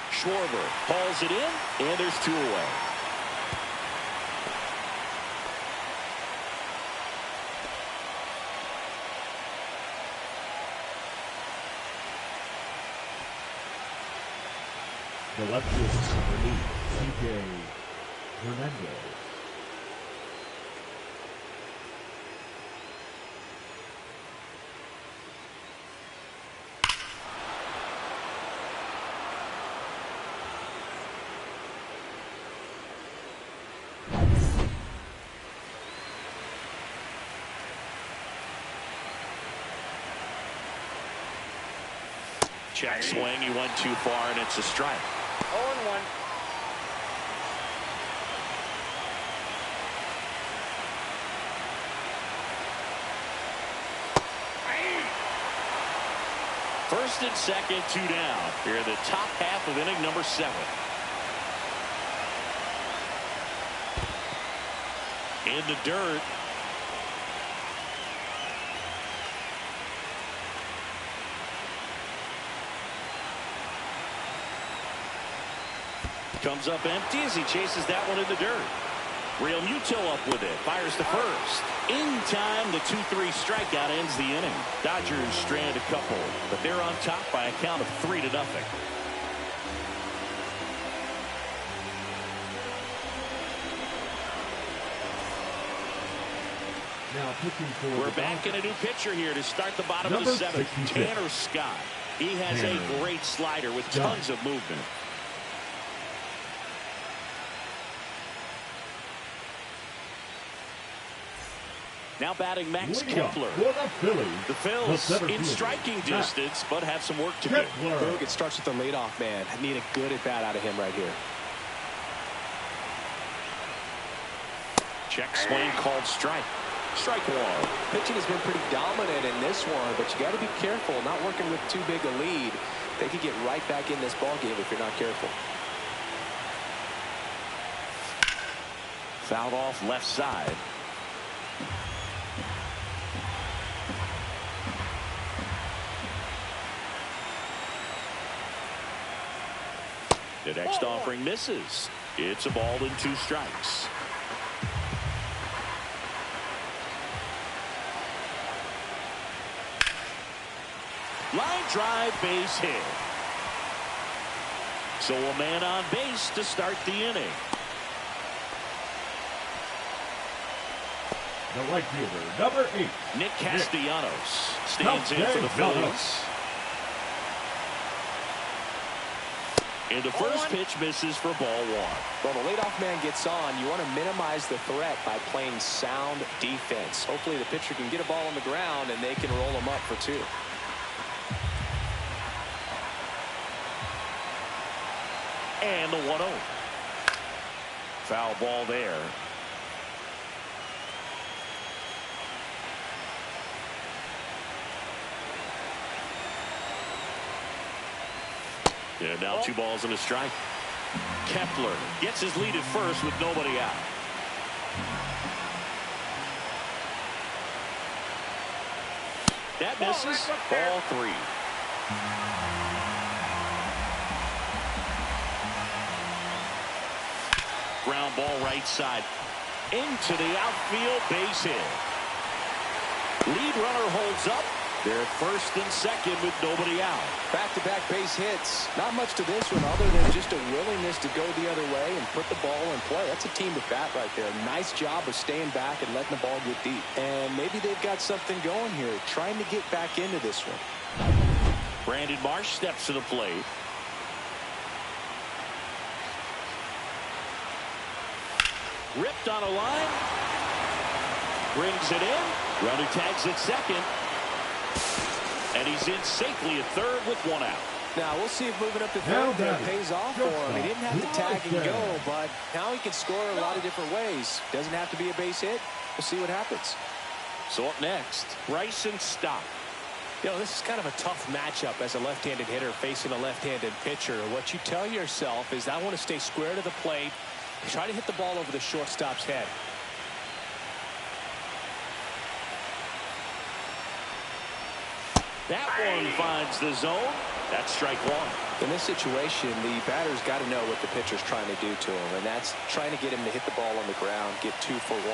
Schwarber hauls it in, and there's 2 away. The left fielder, number 8, C.J. Hernandez. Check swing, he went too far, and it's a strike. 0-1. First and second, 2 down. Here in the top half of inning number 7. In the dirt. Comes up empty as he chases that one in the dirt. Real Muto up with it. Fires to first. In time, the 2-3 strikeout ends the inning. Dodgers strand a couple, but they're on top by a count of 3-0. Now pitching for We're the back in a new pitcher here to start the bottom of Number the seventh. 66. Tanner Scott. He has a great slider with tons of movement. Now batting Max Kepler. The Phillies in striking distance, but have some work to do. Boog, it starts with the leadoff man. I need a good at-bat out of him right here. Check swing called strike. Strike one. Pitching has been pretty dominant in this one, but you got to be careful. Not working with too big a lead. They could get right back in this ball game if you're not careful. Fouled off left side. The next offering misses. It's a ball and 2 strikes. Line drive, base hit. So a man on base to start the inning. The right fielder, number 8. Nick Castellanos stands in for the Phillies. And the first pitch misses for ball 1. Well, the leadoff man gets on. You want to minimize the threat by playing sound defense. Hopefully the pitcher can get a ball on the ground and they can roll him up for 2. And the 1-0. Foul ball there. And now 2 balls and a strike. Kepler gets his lead at first with nobody out. That misses. Ball 3. Ground ball right side. Into the outfield, base hit. Lead runner holds up. They're at first and second with nobody out. Back-to-back base hits. Not much to this one other than just a willingness to go the other way and put the ball in play. That's a team at bat right there. Nice job of staying back and letting the ball get deep. And maybe they've got something going here, trying to get back into this one. Brandon Marsh steps to the plate. Ripped on a line. Brings it in. Runner tags at second. And he's in safely at third with 1 out. Now we'll see if moving up to third there pays off for him. He didn't have to tag and go, but now he can score a lot of different ways. Doesn't have to be a base hit. We'll see what happens. So up next, Bryson Stott. You know, this is kind of a tough matchup as a left-handed hitter facing a left-handed pitcher. What you tell yourself is, I want to stay square to the plate, try to hit the ball over the shortstop's head. That one finds the zone. That's strike 1. In this situation, the batter's got to know what the pitcher's trying to do to him, and that's trying to get him to hit the ball on the ground, get 2 for 1.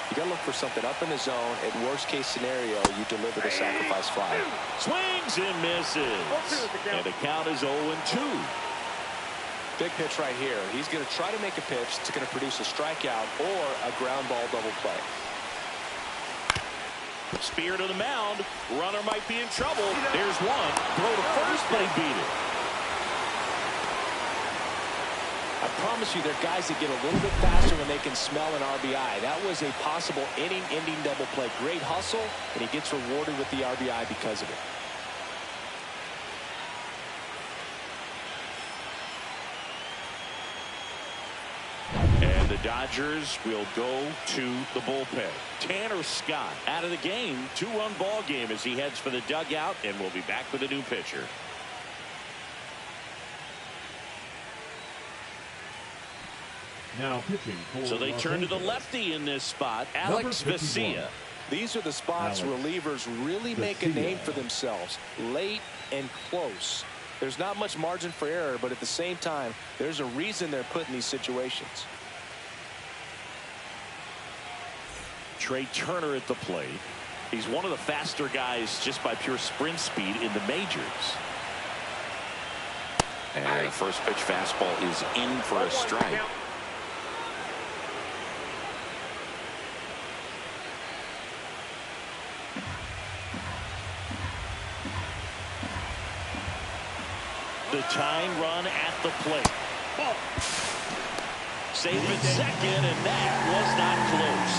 You got to look for something up in the zone. At worst case scenario, you deliver the sacrifice fly. Swings and misses. And the count is 0-2. Big pitch right here. He's going to try to make a pitch that's going to produce a strikeout or a ground ball double play. Spear to the mound. Runner might be in trouble. There's one. Throw to first, but he beat it. I promise you, there are guys that get a little bit faster when they can smell an RBI. That was a possible inning-ending double play. Great hustle, and he gets rewarded with the RBI because of it. And the Dodgers will go to the bullpen. Tanner Scott out of the game. 2-run ball game as he heads for the dugout, and we'll be back with a new pitcher. Now pitching for So they turn to the lefty in this spot, Alex Vesia. These are the spots relievers really make a name for themselves. Late and close. There's not much margin for error, but at the same time, there's a reason they're put in these situations. Trey Turner at the plate. He's one of the faster guys just by pure sprint speed in the majors. And the first pitch fastball is in for a strike. tying run at the plate. Oh. Safe at second, and that was not close.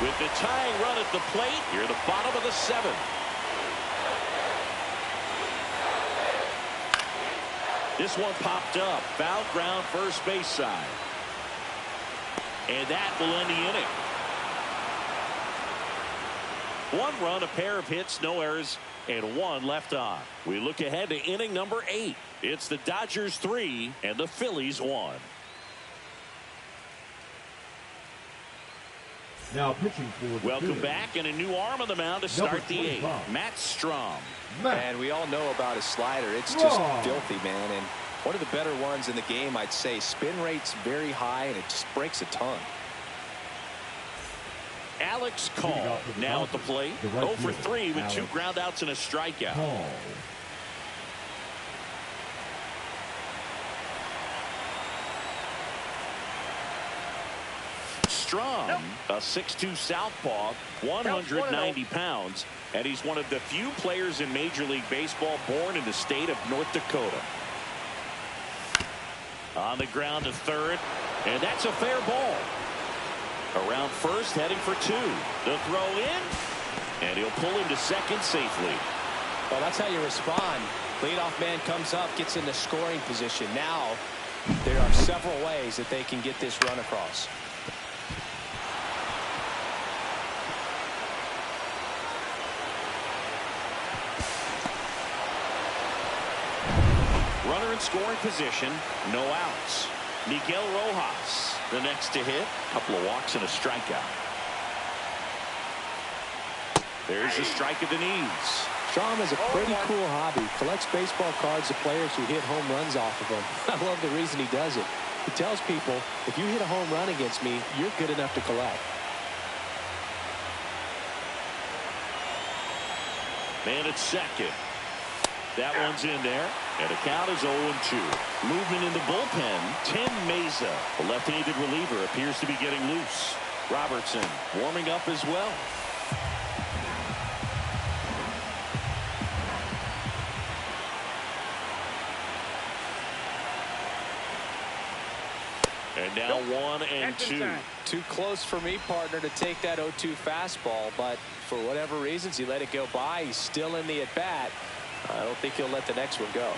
With the tying run at the plate, you're the bottom of the seventh. This one popped up. Foul ground, first base side. And that will end the inning. One run, a pair of hits, no errors, and one left on. We look ahead to inning number 8. It's the Dodgers 3 and the Phillies 1. Now pitching for the Welcome Phillies. back, and a new arm on the mound to start the 8th. Matt Strom. And we all know about his slider. It's just filthy, man. And one of the better ones in the game, I'd say. Spin rate's very high, and it just breaks a ton. Alex Call now at the plate. 0 for 3 with 2 groundouts and a strikeout. Call. Strom, a 6'2 southpaw, 190 pounds, and he's one of the few players in Major League Baseball born in the state of North Dakota. On the ground to third, and that's a fair ball. Around first, heading for 2. The throw in, and he'll pull him to second safely. Well, that's how you respond. Leadoff man comes up, gets in the scoring position. Now, there are several ways that they can get this run across. Runner in scoring position, no outs. Miguel Rojas, the next to hit. Couple of walks and a strikeout. There's a strike at the knees. Strom has a pretty cool hobby. Collects baseball cards of players who hit home runs off of him. I love the reason he does it. He tells people, if you hit a home run against me, you're good enough to collect. Man at second. That one's in there, and the count is 0-2. Movement in the bullpen. Tim Meza, the left-handed reliever, appears to be getting loose. Robertson warming up as well. And now 1-2. Too close for me, partner, to take that 0-2 fastball, but for whatever reasons, he let it go by. He's still in the at-bat. I don't think he'll let the next one go.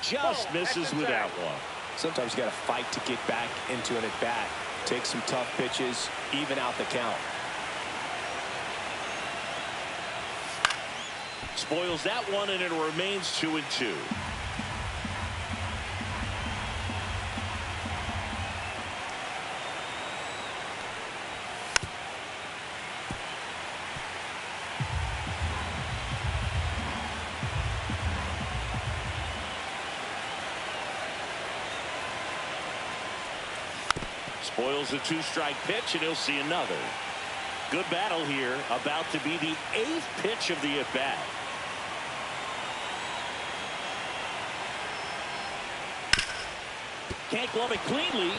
Just misses with that one. Sometimes you got to fight to get back into an at-bat. Take some tough pitches, even out the count. Spoils that one, and it remains 2-2. Spoils a 2-strike pitch, and he'll see another. Good battle here. About to be the 8th pitch of the at-bat. Can't glove it cleanly.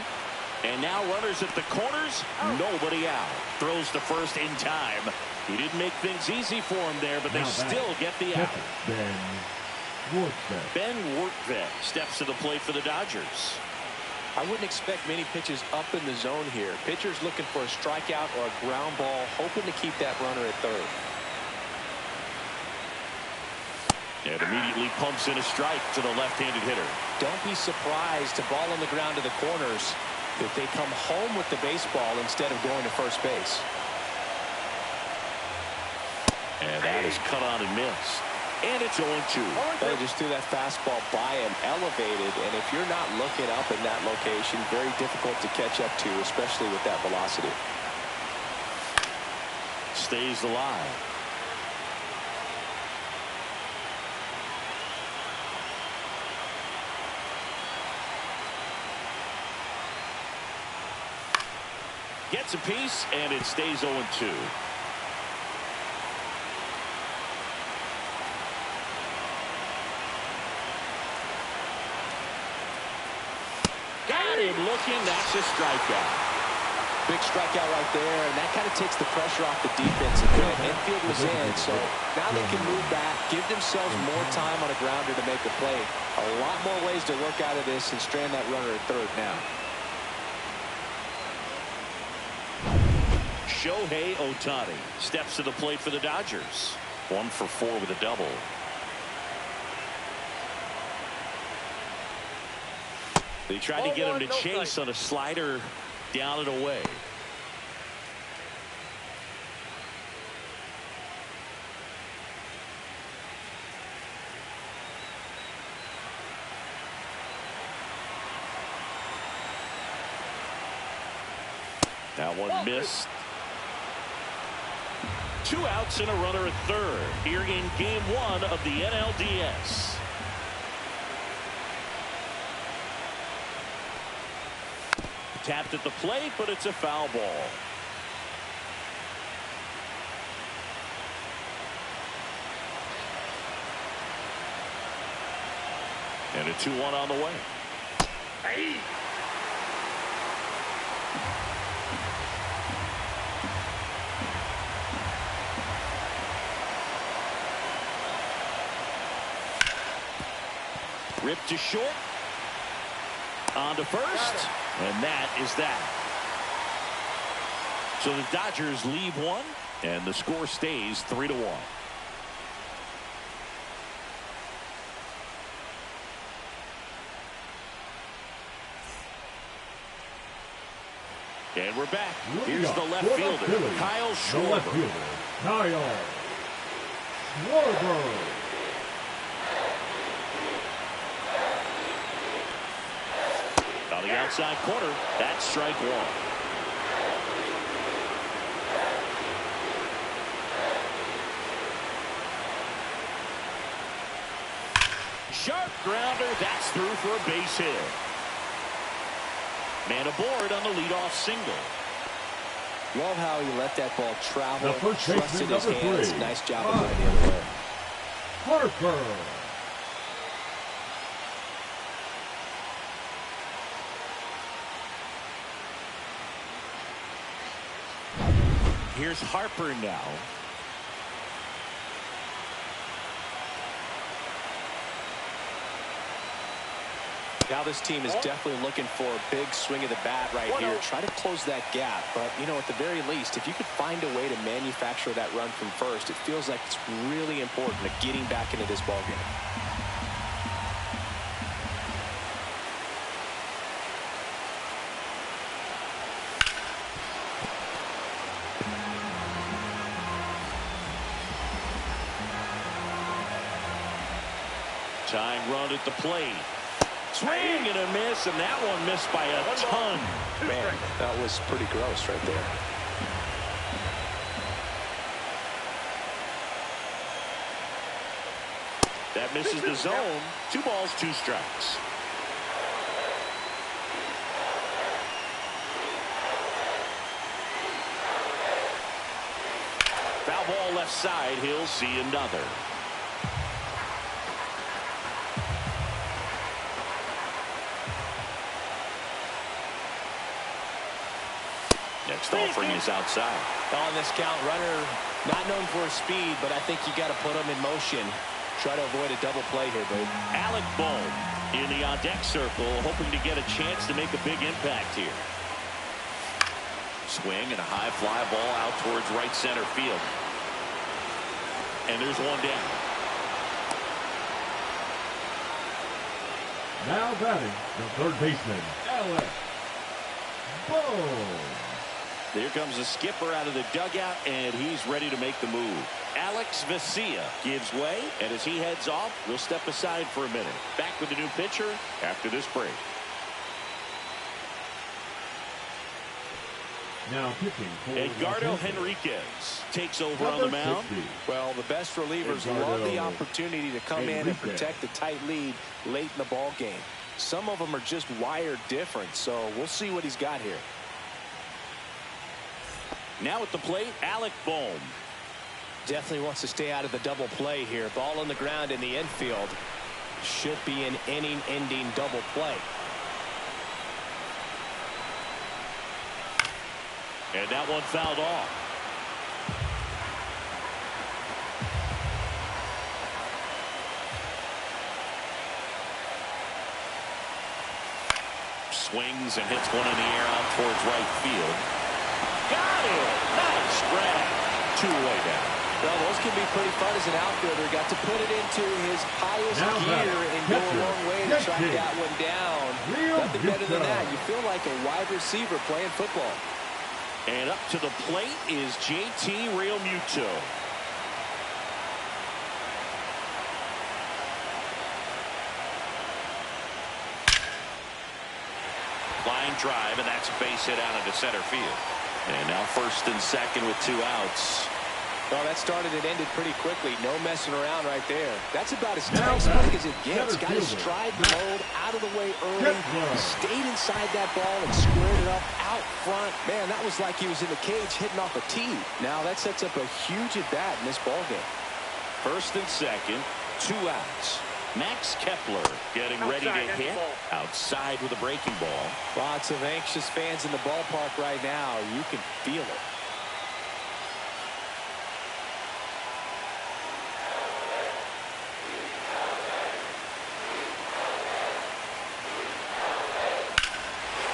And now runners at the corners. Nobody out. Throws to first in time. He didn't make things easy for him there, but they still get the out. Ben Wortvet steps to the plate for the Dodgers. I wouldn't expect many pitches up in the zone here. Pitcher's looking for a strikeout or a ground ball, hoping to keep that runner at third. And immediately pumps in a strike to the left-handed hitter. Don't be surprised to ball on the ground to the corners if they come home with the baseball instead of going to first base. And that is cut on and missed. And it's 0-2. They just threw that fastball by him, elevated, and if you're not looking up in that location, very difficult to catch up to, especially with that velocity. Stays alive. Gets a piece, and it stays 0-2. got him looking. That's a strikeout. Big strikeout right there, and that kind of takes the pressure off the defense a bit. Infield was in, so now they can move back, give themselves more time on a grounder to make a play. A lot more ways to work out of this and strand that runner at third now. Shohei Ohtani steps to the plate for the Dodgers. 1 for 4 with a double. They tried to get him to chase on a slider down and away. That one missed. 2 outs and a runner at third here in game 1 of the NLDS. Tapped at the plate, but it's a foul ball. And a 2-1 on the way. Hey. Ripped to short. On to first. And that is that. So the Dodgers leave 1, and the score stays 3-1. And we're back. Here's the left fielder, Kyle Schwarber. Kyle Schwarber. On the outside corner, that's strike 1. Sharp grounder, that's through for a base hit. Man aboard on the leadoff single. Love how he let that ball travel, trusted his number hands. 3. Nice job of going the other way. Harper. Here's Harper now. Now this team is definitely looking for a big swing of the bat right here. Try to close that gap. But, you know, at the very least, if you could find a way to manufacture that run from first, it feels like it's really important to getting back into this ballgame. Tying run at the plate. Swing and a miss, and that one missed by a ton. Man, that was pretty gross right there. That misses the zone. 2 balls, 2 strikes. Foul ball left side. He'll see another. Next offering is outside. On this count, runner not known for his speed, but I think you got to put him in motion. Try to avoid a double play here, babe. Alec Bohm in the on-deck circle, hoping to get a chance to make a big impact here. Swing and a high fly ball out towards right center field. And there's one down. Now batting, the third baseman, Alec Bohm. There comes the skipper out of the dugout, and he's ready to make the move. Alex Vesia gives way, and as he heads off, we'll step aside for a minute. Back with the new pitcher after this break. Now pitching for Edgardo Henriquez takes over on the mound. 60. Well, the best relievers love the opportunity to come in and protect a tight lead late in the ball game. Some of them are just wired different, so we'll see what he's got here. Now at the plate, Alec Bohm. Definitely wants to stay out of the double play here. Ball on the ground in the infield. Should be an inning-ending double play. And that one fouled off. Swings and hits one in the air out towards right field. Got it! Nice grab. Two-way down. Well, those can be pretty fun as an outfielder. Got to put it into his highest gear and go a long way to track that one down. Nothing better than that. You feel like a wide receiver playing football. And up to the plate is JT Realmuto. Line drive, and that's a base hit out into center field. And now first and second with 2 outs. Well, that started and ended pretty quickly. No messing around right there. That's about as textbook as it gets. Got his stride load out of the way early. He stayed inside that ball and squared it up out front. Man, that was like he was in the cage hitting off a tee. Now that sets up a huge at-bat in this ball game. First and second, 2 outs. Max Kepler getting ready to hit. Outside with a breaking ball. Lots of anxious fans in the ballpark right now. You can feel it.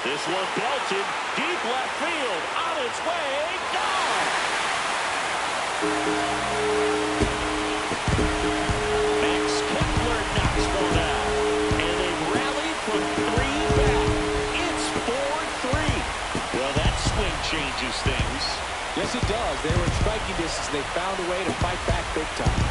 This one belted deep left field. On its way. Gone! Max Kepler knocks one out. And they've rallied from 3 back. It's 4-3. Well, that swing changes things. Yes, it does. They were in striking distance. They found a way to fight back big time.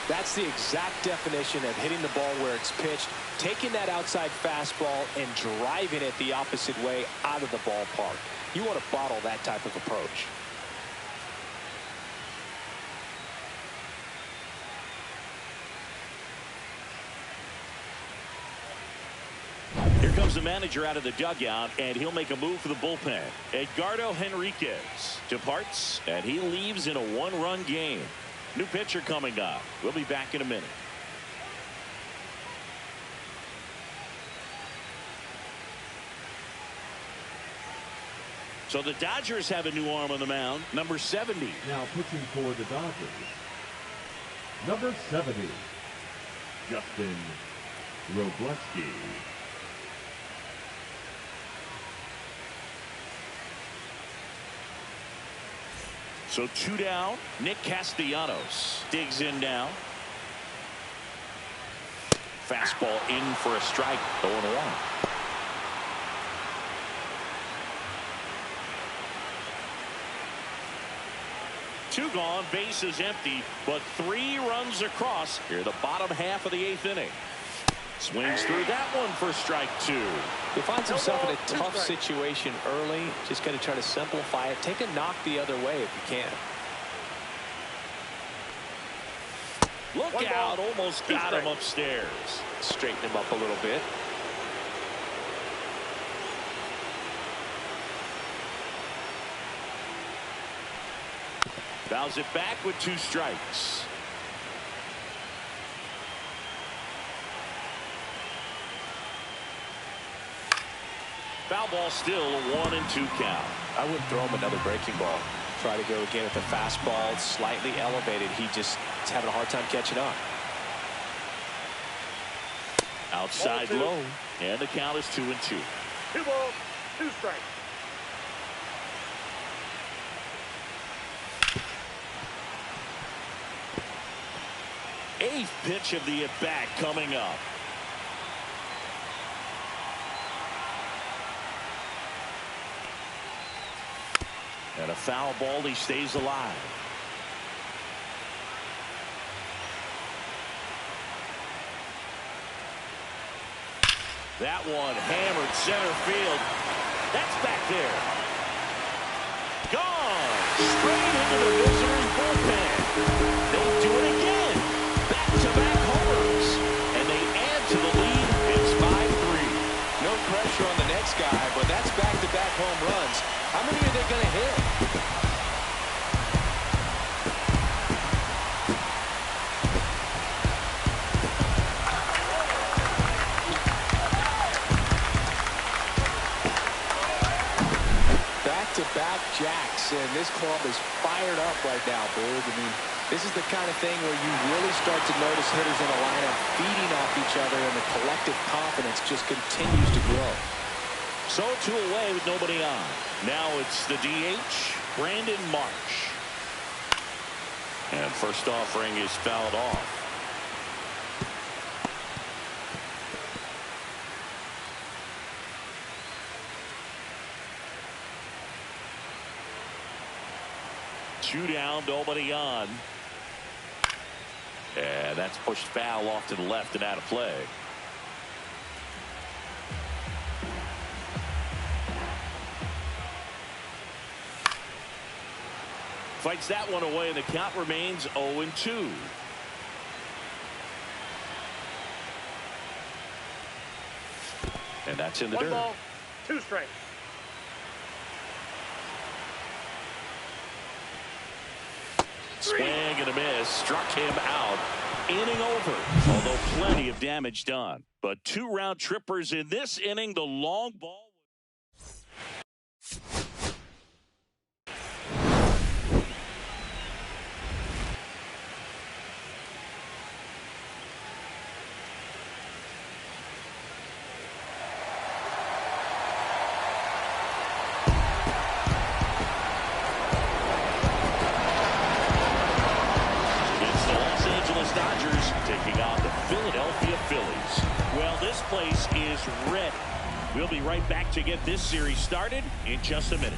That's the exact definition of hitting the ball where it's pitched, taking that outside fastball and driving it the opposite way out of the ballpark. You want to bottle that type of approach. Here comes the manager out of the dugout, and he'll make a move for the bullpen. Edgardo Henriquez departs, and he leaves in a 1-run game. New pitcher coming up. We'll be back in a minute. So the Dodgers have a new arm on the mound, number 70. Now pitching for the Dodgers, number 70, Justin Robleski. So 2 down. Nick Castellanos digs in now. Fastball in for a strike. 0-1. Two gone, base is empty, but 3 runs across here the bottom half of the 8th inning. Swings through that one for strike 2. He finds himself in a tough situation early. Just got to try to simplify it. Take a knock the other way if you can. Look out, almost got him upstairs. Straighten him up a little bit. Fouls it back with 2 strikes. Foul ball still, a 1-2 count. I wouldn't throw him another breaking ball. Try to go again at the fastball, slightly elevated. He just is having a hard time catching up. Outside low, and the count is 2-2. 2 balls, 2 strikes. Eighth pitch of the at-bat coming up. And a foul ball, he stays alive. That one hammered center field. That's back there. Gone. Straight into the visitor's bullpen. They do it again. Back-to-back homers. And they add to the lead. It's jacks, and this club is fired up right now, Boog. I mean, this is the kind of thing where you really start to notice hitters in a lineup feeding off each other, and the collective confidence just continues to grow. So 2 away with nobody on. Now it's the DH, Brandon Marsh. And first offering is fouled off. Two down, nobody on. And that's pushed foul off to the left and out of play. Fights that one away, and the count remains 0-2. And that's in the dirt. 1 ball, 2 strikes. Swing and a miss. Struck him out. Inning over. Although plenty of damage done. But 2 round trippers in this inning. The long ball. Phillies. Well, this place is ready. We'll be right back to get this series started in just a minute.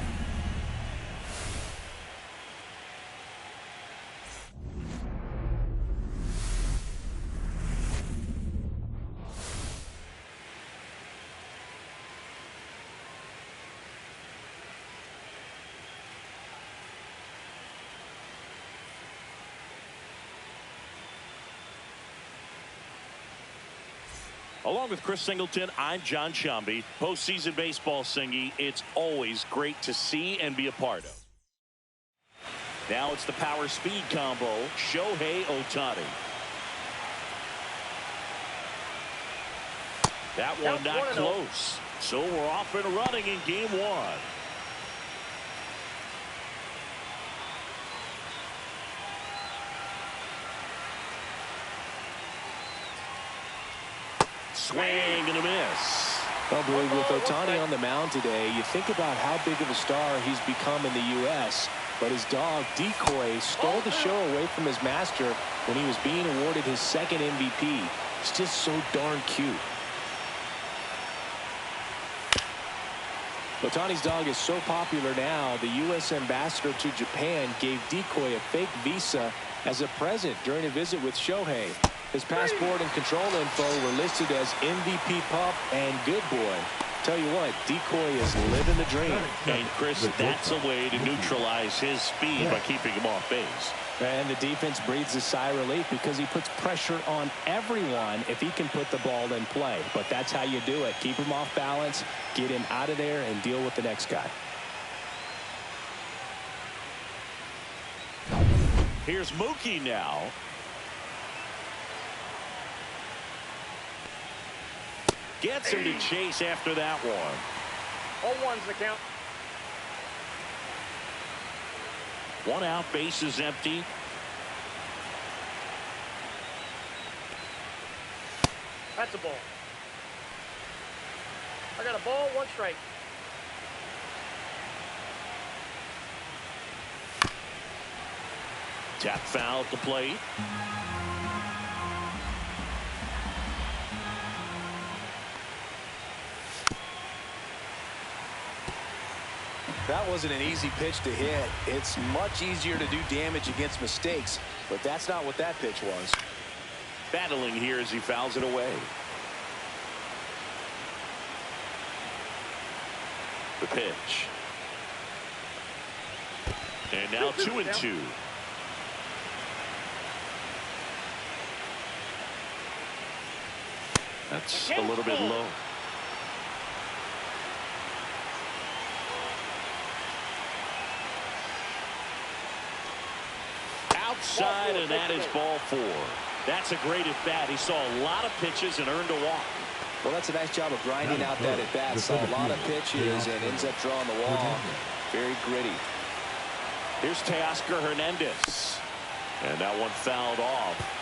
Along with Chris Singleton, I'm John Shambi. Postseason baseball, Singy, it's always great to see and be a part of. Now it's the power speed combo, Shohei Ohtani. That one not close. So we're off and running in game 1. Swing and a miss. Well, Boog, with Ohtani on the mound today, you think about how big of a star he's become in the U.S., but his dog, Decoy, stole the show away from his master when he was being awarded his 2nd MVP. It's just so darn cute. Ohtani's dog is so popular now, the U.S. ambassador to Japan gave Decoy a fake visa as a present during a visit with Shohei. His passport and control info were listed as MVP Pup and Good Boy. Tell you what, Decoy is living the dream. And Chris, that's a way to neutralize his speed by keeping him off base. And the defense breathes a sigh of relief because he puts pressure on everyone if he can put the ball in play. But that's how you do it. Keep him off balance, get him out of there, and deal with the next guy. Here's Mookie now. Gets him to chase after that one. 0-1's the count. 1 out, base is empty. That's a ball. I got a ball, 1 strike. Tap foul at the plate. That wasn't an easy pitch to hit. It's much easier to do damage against mistakes, but that's not what that pitch was. Battling here as he fouls it away. The pitch. And now 2-2. That's a little bit low. Outside, and that is ball 4. That's a great at bat. He saw a lot of pitches and earned a walk. Well, that's a nice job of grinding out that at bat. Saw a lot of pitches and ends up drawing the walk. Very gritty. Here's Teoscar Hernandez. And that one fouled off.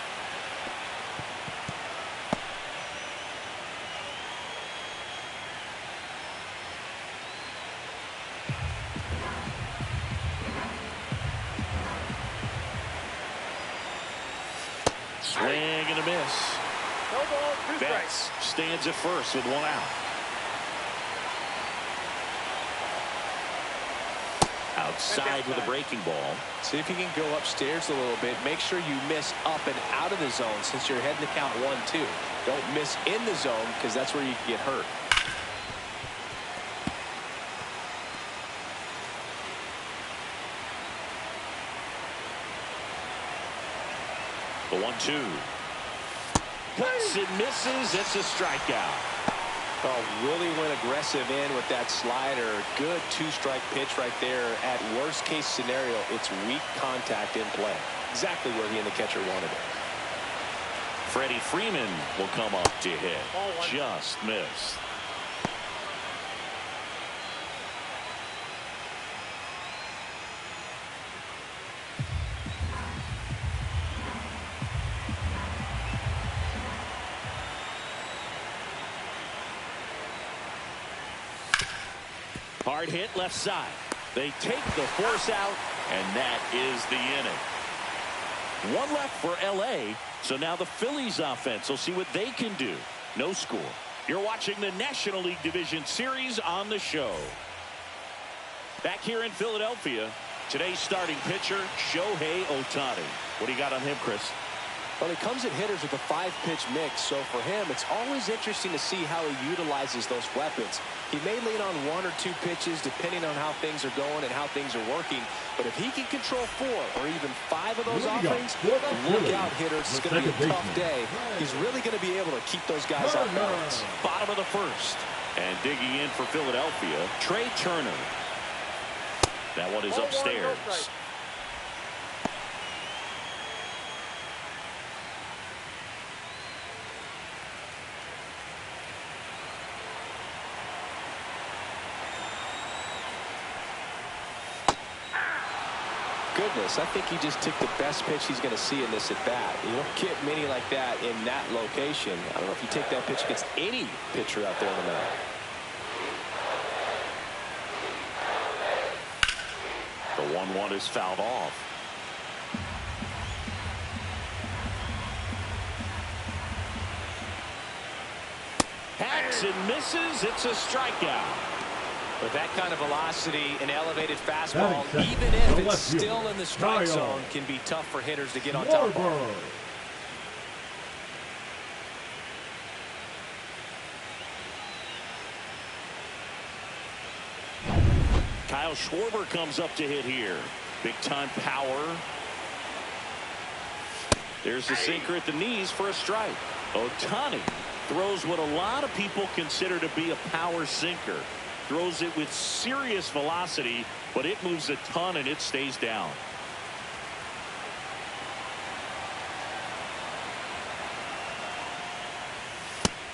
Swing and a miss. No ball, 2 strikes. Betts stands at first with 1 out. Outside with a breaking ball. See if you can go upstairs a little bit. Make sure you miss up and out of the zone since you're heading to count 1-2. Don't miss in the zone because that's where you can get hurt. The 1-2. Cuts and misses. It's a strikeout. Oh, really went aggressive in with that slider. Good 2-strike pitch right there. At worst case scenario, it's weak contact in play. Exactly where he and the catcher wanted it. Freddie Freeman will come up to hit. Ball 1. Just missed. Hard hit left side. They take the force out, and that is the inning. 1 left for L.A., so now the Phillies offense will see what they can do. No score. You're watching the National League Division Series on the show. Back here in Philadelphia, today's starting pitcher, Shohei Ohtani. What do you got on him, Chris? Well, he comes at hitters with a 5-pitch mix, so for him, it's always interesting to see how he utilizes those weapons. He may lean on 1 or 2 pitches depending on how things are going and how things are working, but if he can control 4 or even 5 of those offerings, look out, hitters. It's going to be a tough day. He's really going to be able to keep those guys off balance. Bottom of the first. And digging in for Philadelphia, Trey Turner. That one is upstairs. Goodness, I think he just took the best pitch he's going to see in this at bat. You don't get many like that in that location. I don't know if you take that pitch against any pitcher out there in the mound. The 1-1 is fouled off. Hacks and misses. It's a strikeout. With that kind of velocity, an elevated fastball, even if it's still in the strike zone, can be tough for hitters to get on top of. Kyle Schwarber comes up to hit here. Big time power. There's the sinker at the knees for a strike. Ohtani throws what a lot of people consider to be a power sinker. Throws it with serious velocity, but it moves a ton and it stays down.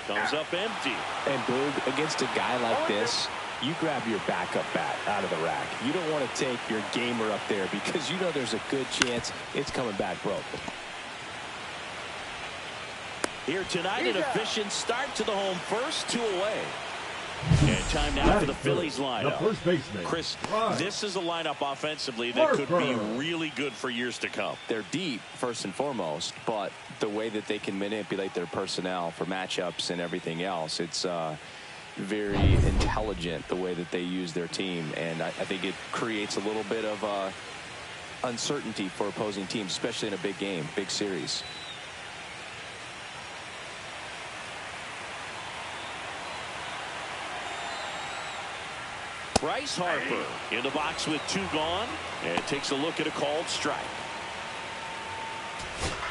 Comes up empty. And Boog, against a guy like this, you grab your backup bat out of the rack. You don't want to take your gamer up there because you know there's a good chance it's coming back broken. Here tonight, an efficient start to the home first, 2 away. And time now for the Phillies lineup. First baseman, Chris, this is a lineup offensively that could be really good for years to come. They're deep, first and foremost, but the way that they can manipulate their personnel for matchups and everything else, it's very intelligent the way that they use their team. And I think it creates a little bit of uncertainty for opposing teams, especially in a big game, big series. Bryce Harper in the box with 2 gone, and takes a look at a called strike.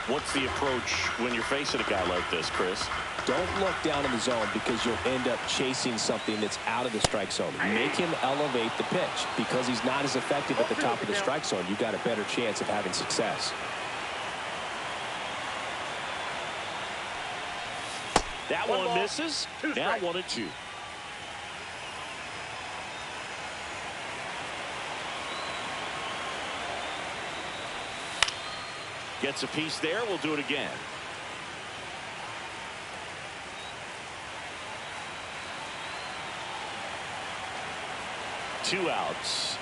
What's the approach when you're facing a guy like this, Chris? Don't look down in the zone because you'll end up chasing something that's out of the strike zone. Make him elevate the pitch because he's not as effective at the top of the strike zone. You've got a better chance of having success. That one misses. Now 1-2. Gets a piece there. We'll do it again. Two outs.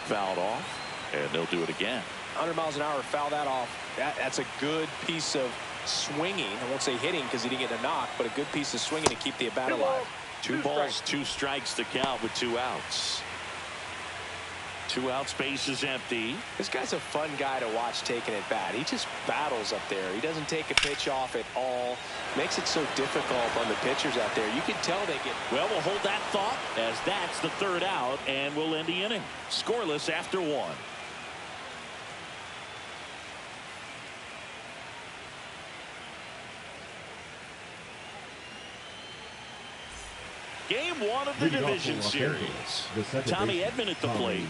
Fouled off, and they'll do it again. 100 miles an hour, foul that off. That's a good piece of swinging. I won't say hitting because he didn't get a knock, but a good piece of swinging to keep the at bat alive. Two balls, two strikes to count with two outs. 2 outs, base is empty. This guy's a fun guy to watch taking at bat. He just battles up there. He doesn't take a pitch off at all. Makes it so difficult on the pitchers out there. You can tell they get. Well, we'll hold that thought as that's the 3rd out, and we'll end the inning. Scoreless after 1. Game 1 of the division series. Tommy Edman at the plate.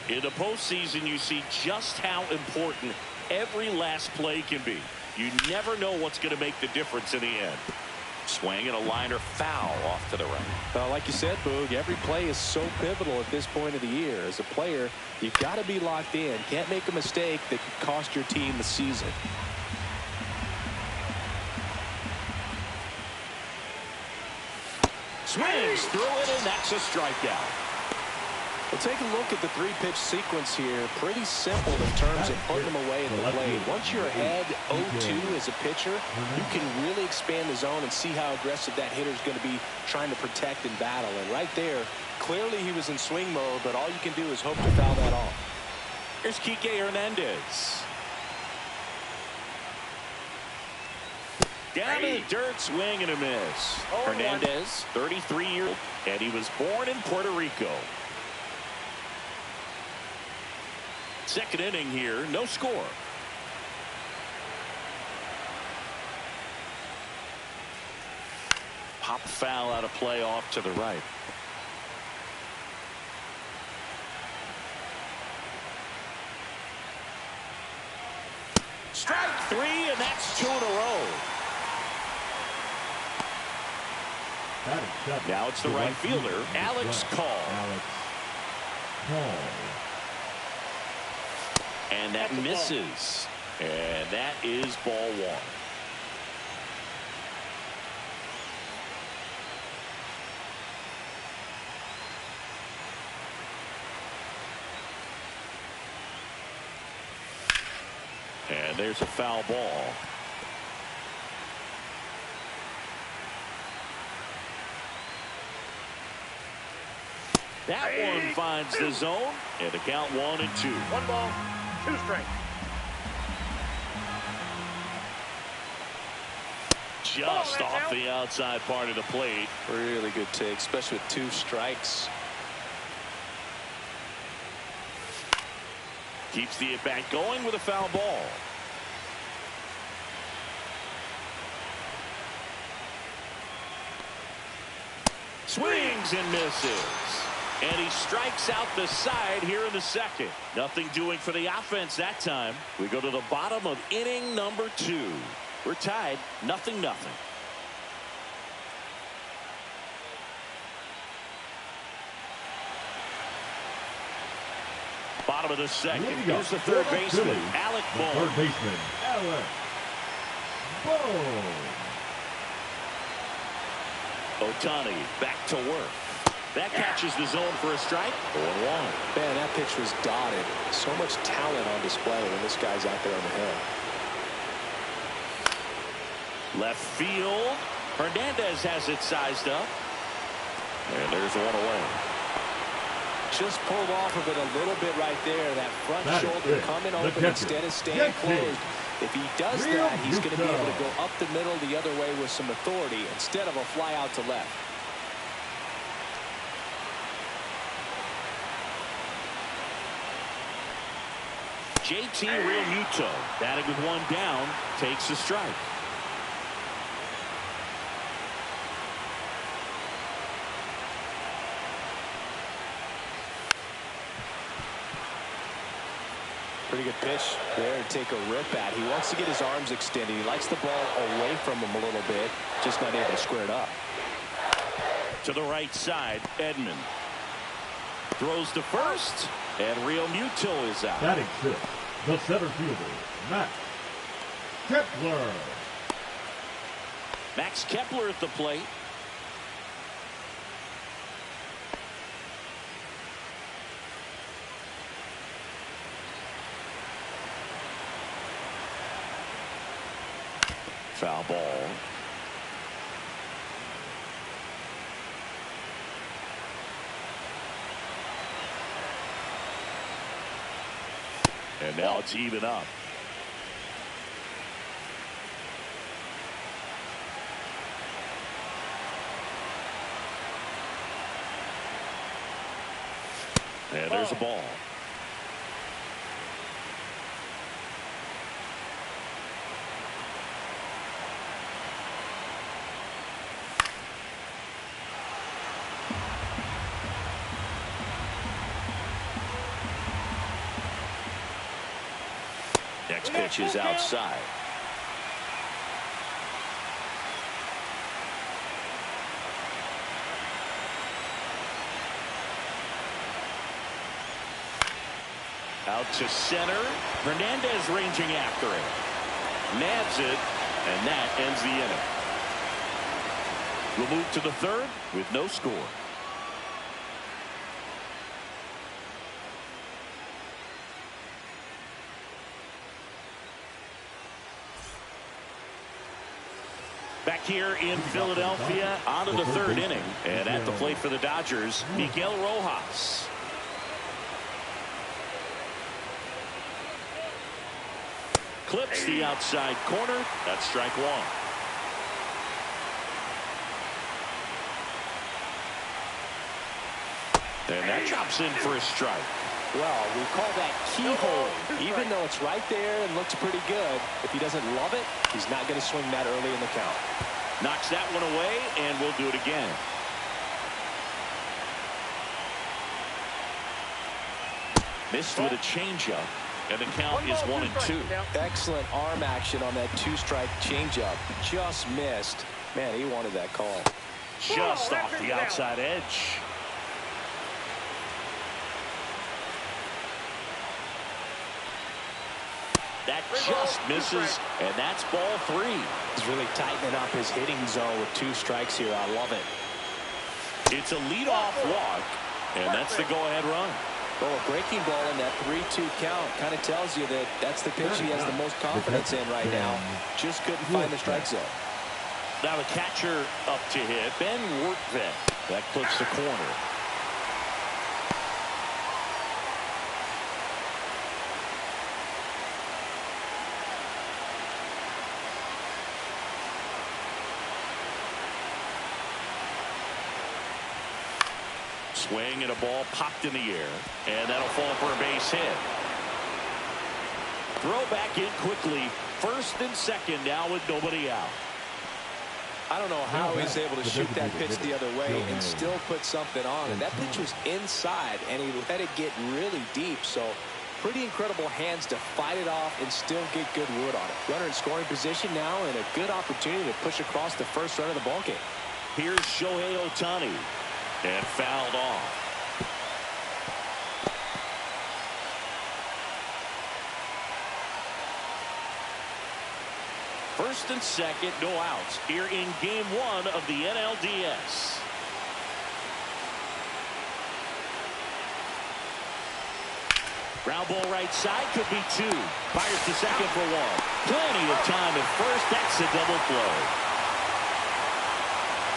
In the postseason, you see just how important every last play can be. You never know what's going to make the difference in the end. Swing and a liner foul off to the right. Like you said, Boog, every play is so pivotal at this point of the year. As a player, you've got to be locked in. Can't make a mistake that could cost your team the season. Swings through it, and that's a strikeout. We'll take a look at the 3-pitch sequence here. Pretty simple in terms of putting them away at the plate. Once you're ahead 0-2 as a pitcher, you can really expand the zone and see how aggressive that hitter is going to be trying to protect and battle. And right there, clearly he was in swing mode, but all you can do is hope to foul that off. Here's Kike Hernandez. Down in the dirt, swing and a miss. Hernandez, 33 years old, and he was born in Puerto Rico. Second inning here, no score. Pop foul out of play off to the right. Strike 3, and that's 2 in a row. Now it's the right fielder, Alex Call. And that misses. And that is ball 1. And there's a foul ball. That one finds the zone, and the count 1-2. 1 ball, 2 strikes. Just off the outside part of the plate. Really good take, especially with 2 strikes. Keeps the at-bat going with a foul ball. Swings and misses. And he strikes out the side here in the second. Nothing doing for the offense that time. We go to the bottom of inning number 2. We're tied 0-0. Bottom of the second. Here's the third baseman, Alec Bohm. Third baseman, Alec Bohm. Ohtani back to work. That catches the zone for a strike. 0-1. Man, that pitch was dotted. So much talent on display when this guy's out there on the hill. Left field. Hernandez has it sized up. And there's 1 away. Just pulled off of it a little bit right there. That front shoulder coming open instead of staying closed. If he does that, he's going to be able to go up the middle the other way with some authority instead of a fly out to left. JT Realmuto batting with 1 down, takes a strike. Pretty good pitch there to take a rip at. He wants to get his arms extended. He likes the ball away from him a little bit, just not able to square it up. To the right side, Edman throws to first, and Realmuto is out. That is good. The center fielder, Max Kepler. Max Kepler at the plate. Foul ball. And now it's even up. And there's a ball. Next pitch is outside. Out to center. Hernandez ranging after it. Nabs it, and that ends the inning. We'll move to the third with no score. Back here in Philadelphia, on to the third inning. And at the plate for the Dodgers, Miguel Rojas. Clips the outside corner. That's strike one. And that drops in for a strike. Well, we call that keyhole. Even though it's right there and looks pretty good, if he doesn't love it, he's not going to swing that early in the count. Knocks that one away, and we'll do it again. Missed with a changeup, and the count is 1-2. Excellent arm action on that two-strike changeup. Just missed. Man, he wanted that call. Just off the outside edge. That just misses, and that's ball three. He's really tightening up his hitting zone with two strikes here. I love it. It's a leadoff walk, and that's the go-ahead run. Well, a breaking ball in that 3-2 count kind of tells you that that's the pitch he has the most confidence in right now. Just couldn't find the strike zone. Now the catcher up to hit. Ben Workvet. That clips the corner. Swing and a ball popped in the air, and that'll fall for a base hit. Throw back in quickly. First and second now with nobody out. I don't know how he's able to shoot that pitch the other way and still put something on it. That pitch was inside, and he let it get really deep. So pretty incredible hands to fight it off and still get good wood on it. Runner in scoring position now, and a good opportunity to push across the first run of the ballgame. Here's Shohei Ohtani. And fouled off. First and second, no outs here in game one of the NLDS. Ground ball right side, could be two. Fires to second for one. Plenty of time at first. That's a double play.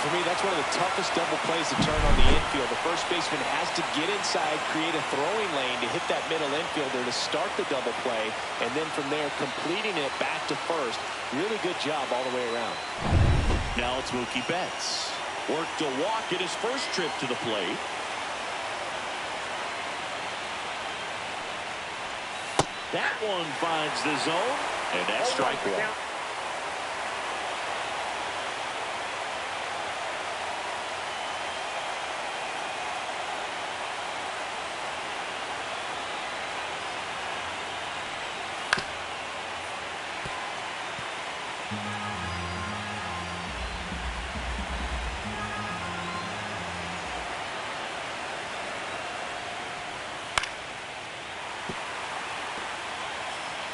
For me, that's one of the toughest double plays to turn on the infield. The first baseman has to get inside, create a throwing lane to hit that middle infielder to start the double play, and then from there completing it back to first. Really good job all the way around. Now it's Mookie Betts. Worked a walk in his first trip to the plate. That one finds the zone, and that's strike one.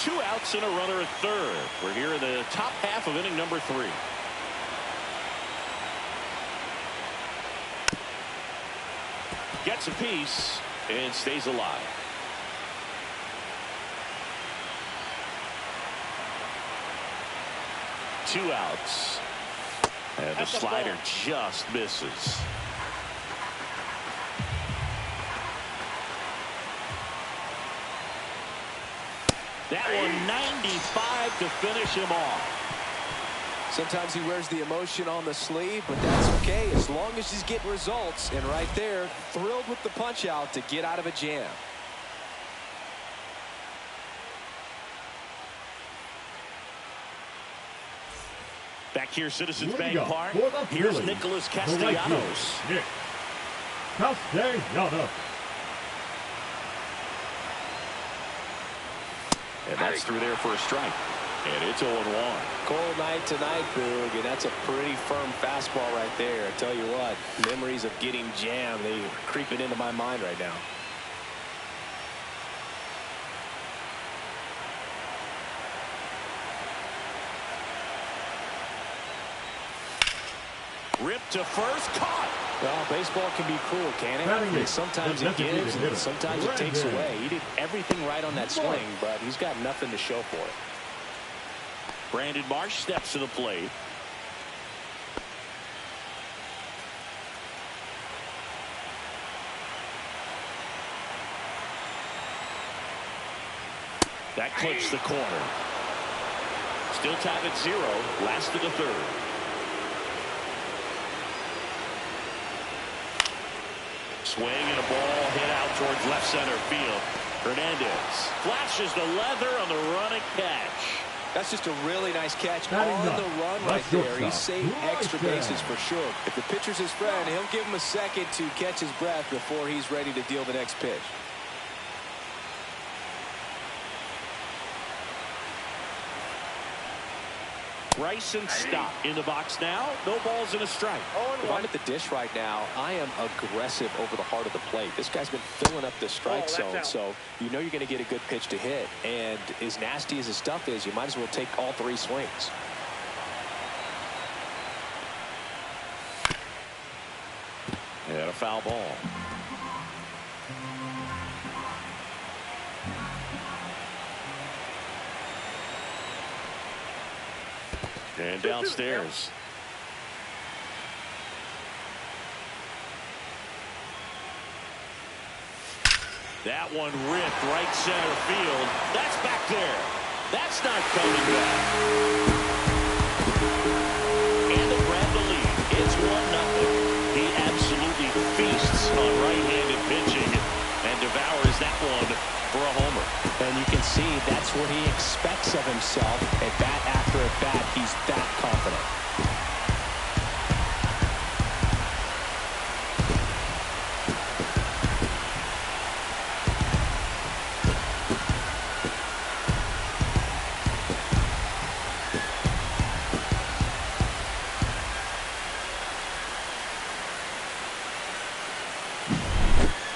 2 outs and a runner at third. We're here in the top half of inning number 3. Gets a piece and stays alive. Two outs. And the slider just misses. That one 95 to finish him off. Sometimes he wears the emotion on the sleeve, but that's okay as long as he's getting results. And right there, thrilled with the punch out to get out of a jam. Back here, Citizens Bank Leadoff Park. for the Here's Phillies, Nicholas the right Castellanos. fielder, Nick Castellanos. And that's through there for a strike. And it's 0-1. Cold night tonight, Boog, and that's a pretty firm fastball right there. I tell you what, memories of getting jammed, they are creeping into my mind right now. Ripped to first, caught. Well, baseball can be cruel, can it? Batting And sometimes it gives, and sometimes it takes away. He did everything right on that swing, but he's got nothing to show for it. Brandon Marsh steps to the plate. That clips the corner. Still tied at 0. Last of the third. Swing and a ball hit out towards left center field. Hernandez flashes the leather on the running catch. That's just a really nice catch Batting on up. the run right That's there. shortstop. He saved Right extra there. bases for sure. If the pitcher's his friend, he'll give him a second to catch his breath before he's ready to deal the next pitch. Bryson Stott in the box now. No balls and a strike. If I'm at the dish right now, I am aggressive over the heart of the plate. This guy's been filling up the strike zone, so you know you're going to get a good pitch to hit. And as nasty as his stuff is, you might as well take all 3 swings. And a foul ball. And downstairs. That one ripped right center field. That's back there. That's not coming back. And they grab the lead. It's 1-0. He absolutely feasts on right-handed pitching and devours that one for a homer. And you can see that's what he expects of himself. At bat after at bat, he's that confident.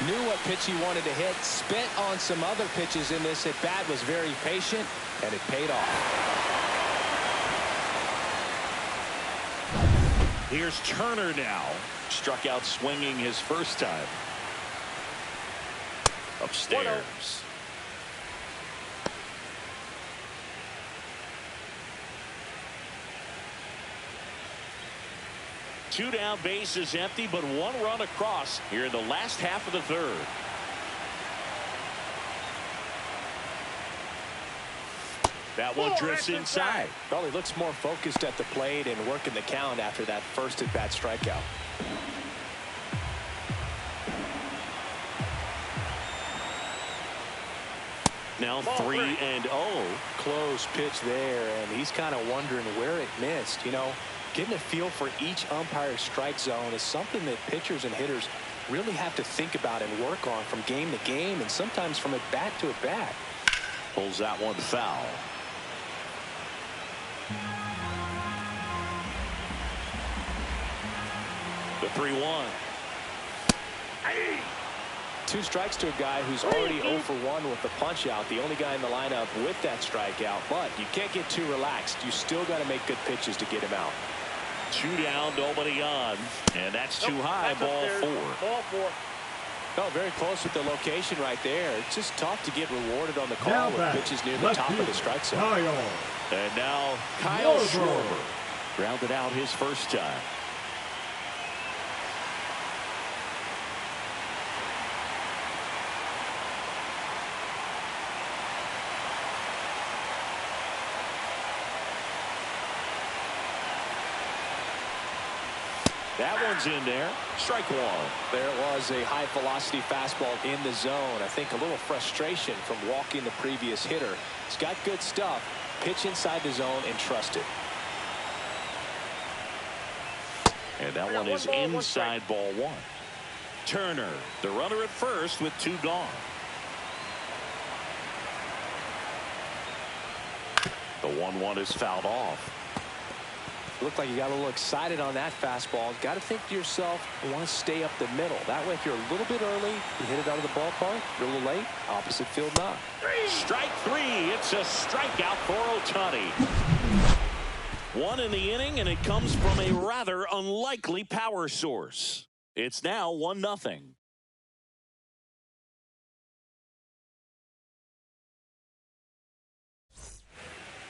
Knew what pitch he wanted to hit, spent on some other pitches in this at bat, was very patient, and it paid off. Here's Turner now. Struck out swinging his first time. Upstairs. Two down, bases empty, but 1 run across here in the last half of the third. That one drifts inside. Well, he looks more focused at the plate and working the count after that first at-bat strikeout. Now 3-0. Close pitch there, and he's kind of wondering where it missed. You know, getting a feel for each umpire's strike zone is something that pitchers and hitters really have to think about and work on from game to game, and sometimes from at-bat to at-bat. Pulls that one foul. The 3-1. 2 strikes to a guy who's already 0 for 1 with the punch out. The only guy in the lineup with that strikeout. But you can't get too relaxed. You still got to make good pitches to get him out. 2 down, nobody on. And that's too high. Ball 4. Ball 4. No, very close with the location right there. It's just tough to get rewarded on the call with pitches near the top of the strike zone. And now Kyle Schwarber grounded out his first time. That one's in there. Strike 1. There was a high velocity fastball in the zone. I think a little frustration from walking the previous hitter. He's got good stuff. Pitch inside the zone and trust it. And that one is inside, ball 1. Turner, the runner at first with 2 gone. The 1-1 is fouled off. Looked like you got a little excited on that fastball. Got to think to yourself, you want to stay up the middle. That way, if you're a little bit early, you hit it out of the ballpark. You're a little late, opposite field knock. Strike 3. It's a strikeout for Ohtani. 1 in the inning, and it comes from a rather unlikely power source. It's now 1-0.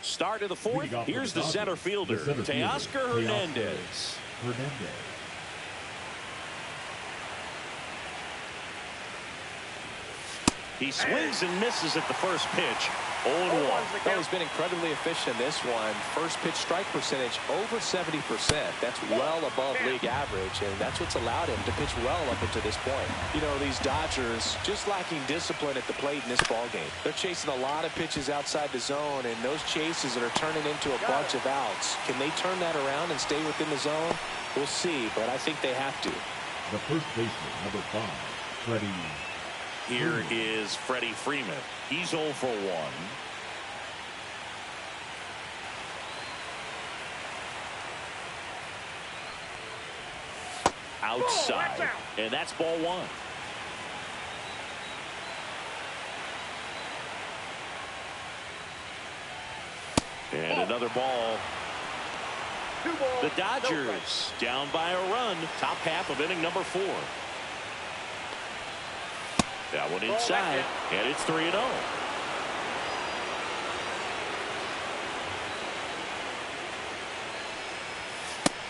Start of the 4th. Here's the center fielder, Teoscar Hernandez. He swings and misses at the first pitch. 0-1. Well, he's been incredibly efficient in this one. First pitch strike percentage over 70%. That's well above league average, and that's what's allowed him to pitch well up until this point. You know, these Dodgers just lacking discipline at the plate in this ballgame. They're chasing a lot of pitches outside the zone, and those chases that are turning into a bunch of outs. Can they turn that around and stay within the zone? We'll see, but I think they have to. The first baseman, number 5, Freddie. Here is Freddie Freeman. He's 0 for 1. Outside. And that's ball 1. And another ball. The Dodgers down by a run. Top half of inning number 4. That one inside, and it's 3-0.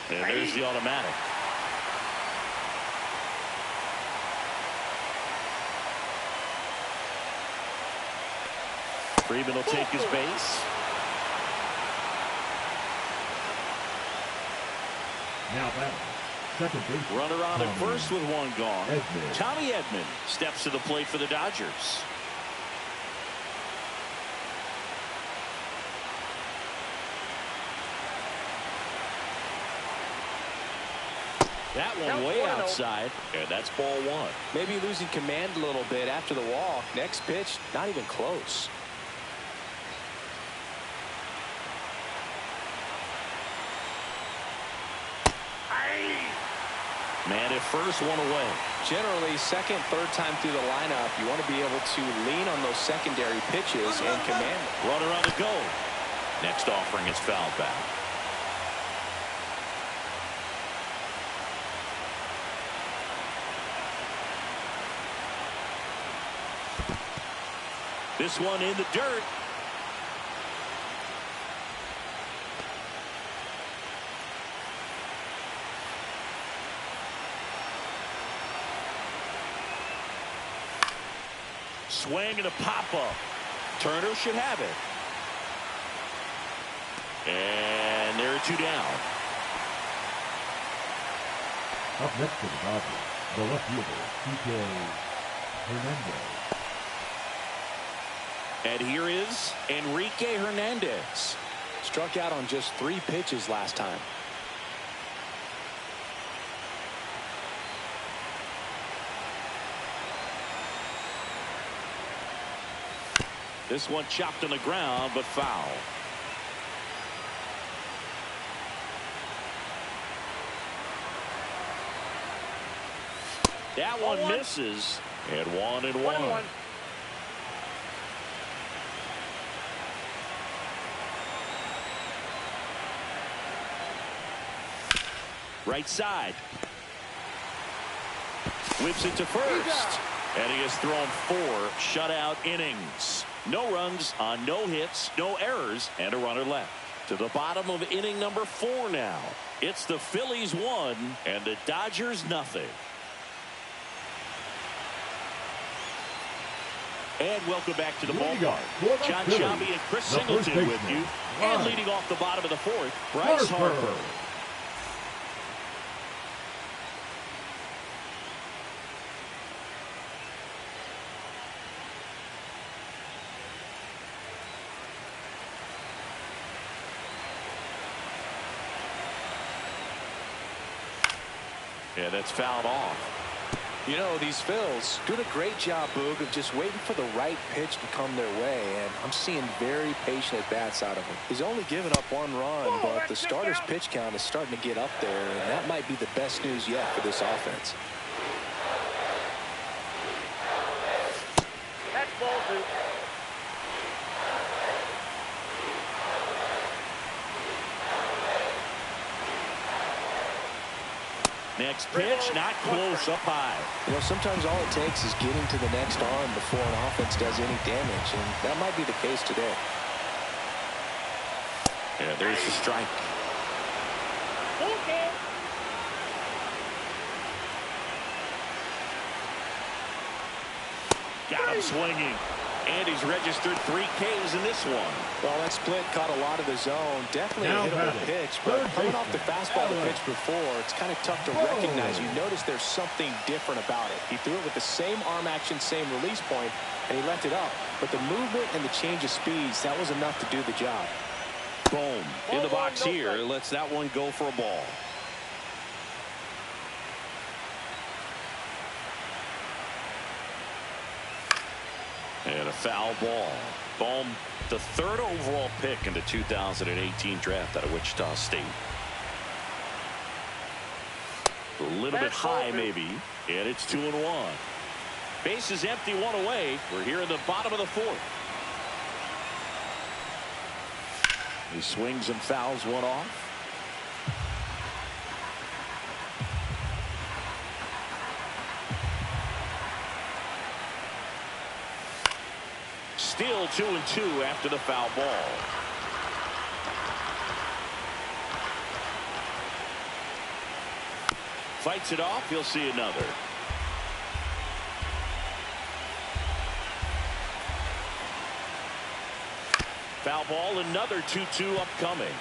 And there's the automatic. Freeman will take his base. Now batting. Second base. Runner on at first with 1 gone. Edman. Tommy Edman steps to the plate for the Dodgers. That one way outside, and that's ball 1. Maybe losing command a little bit after the walk. Next pitch, not even close. Man at first, 1 away. Generally, second, third time through the lineup, you want to be able to lean on those secondary pitches and command. Runner on the go. Next offering is fouled back. This one in the dirt. Swing and a pop-up. Turner should have it. And there are 2 down. Up next to the Dodgers, the left fielder, Enrique Hernandez. And here is Enrique Hernandez. Struck out on just 3 pitches last time. This one chopped on the ground, but foul. That one misses. And 1-1. Right side. Whips it to first. And he has thrown 4 shutout innings. No runs on no hits, no errors, and a runner left. To the bottom of inning number 4 now. It's the Phillies 1 and the Dodgers nothing. And welcome back to the ballpark. John Shabby and Chris Singleton with you. And leading off the bottom of the 4th, Bryce Harper. Yeah, that's fouled off. You know, these Phils doing a great job, Boog, of just waiting for the right pitch to come their way, and I'm seeing very patient at-bats out of him. He's only given up 1 run, but the starter's pitch count is starting to get up there, and that might be the best news yet for this offense. That's ball 2. Next pitch, not close, up high. You know, sometimes all it takes is getting to the next arm before an offense does any damage, and that might be the case today. Yeah, there's the strike. Okay. Got him swinging. And he's registered 3 Ks in this one. Well, that split caught a lot of the zone. Definitely a hittable pitch, but coming off the fastball the pitch before, it's kind of tough to recognize. You notice there's something different about it. He threw it with the same arm action, same release point, and he left it up. But the movement and the change of speeds, that was enough to do the job. Boom. In the box here, lets that one go for a ball. And a foul ball. Bohm, the 3rd overall pick in the 2018 draft out of Wichita State. A little bit high, maybe. And it's 2-1. Base is empty, 1 away. We're here in the bottom of the 4th. He swings and fouls one off. Still 2-2 after the foul ball. Fights it off. He'll see another. Foul ball, another 2-2 upcoming.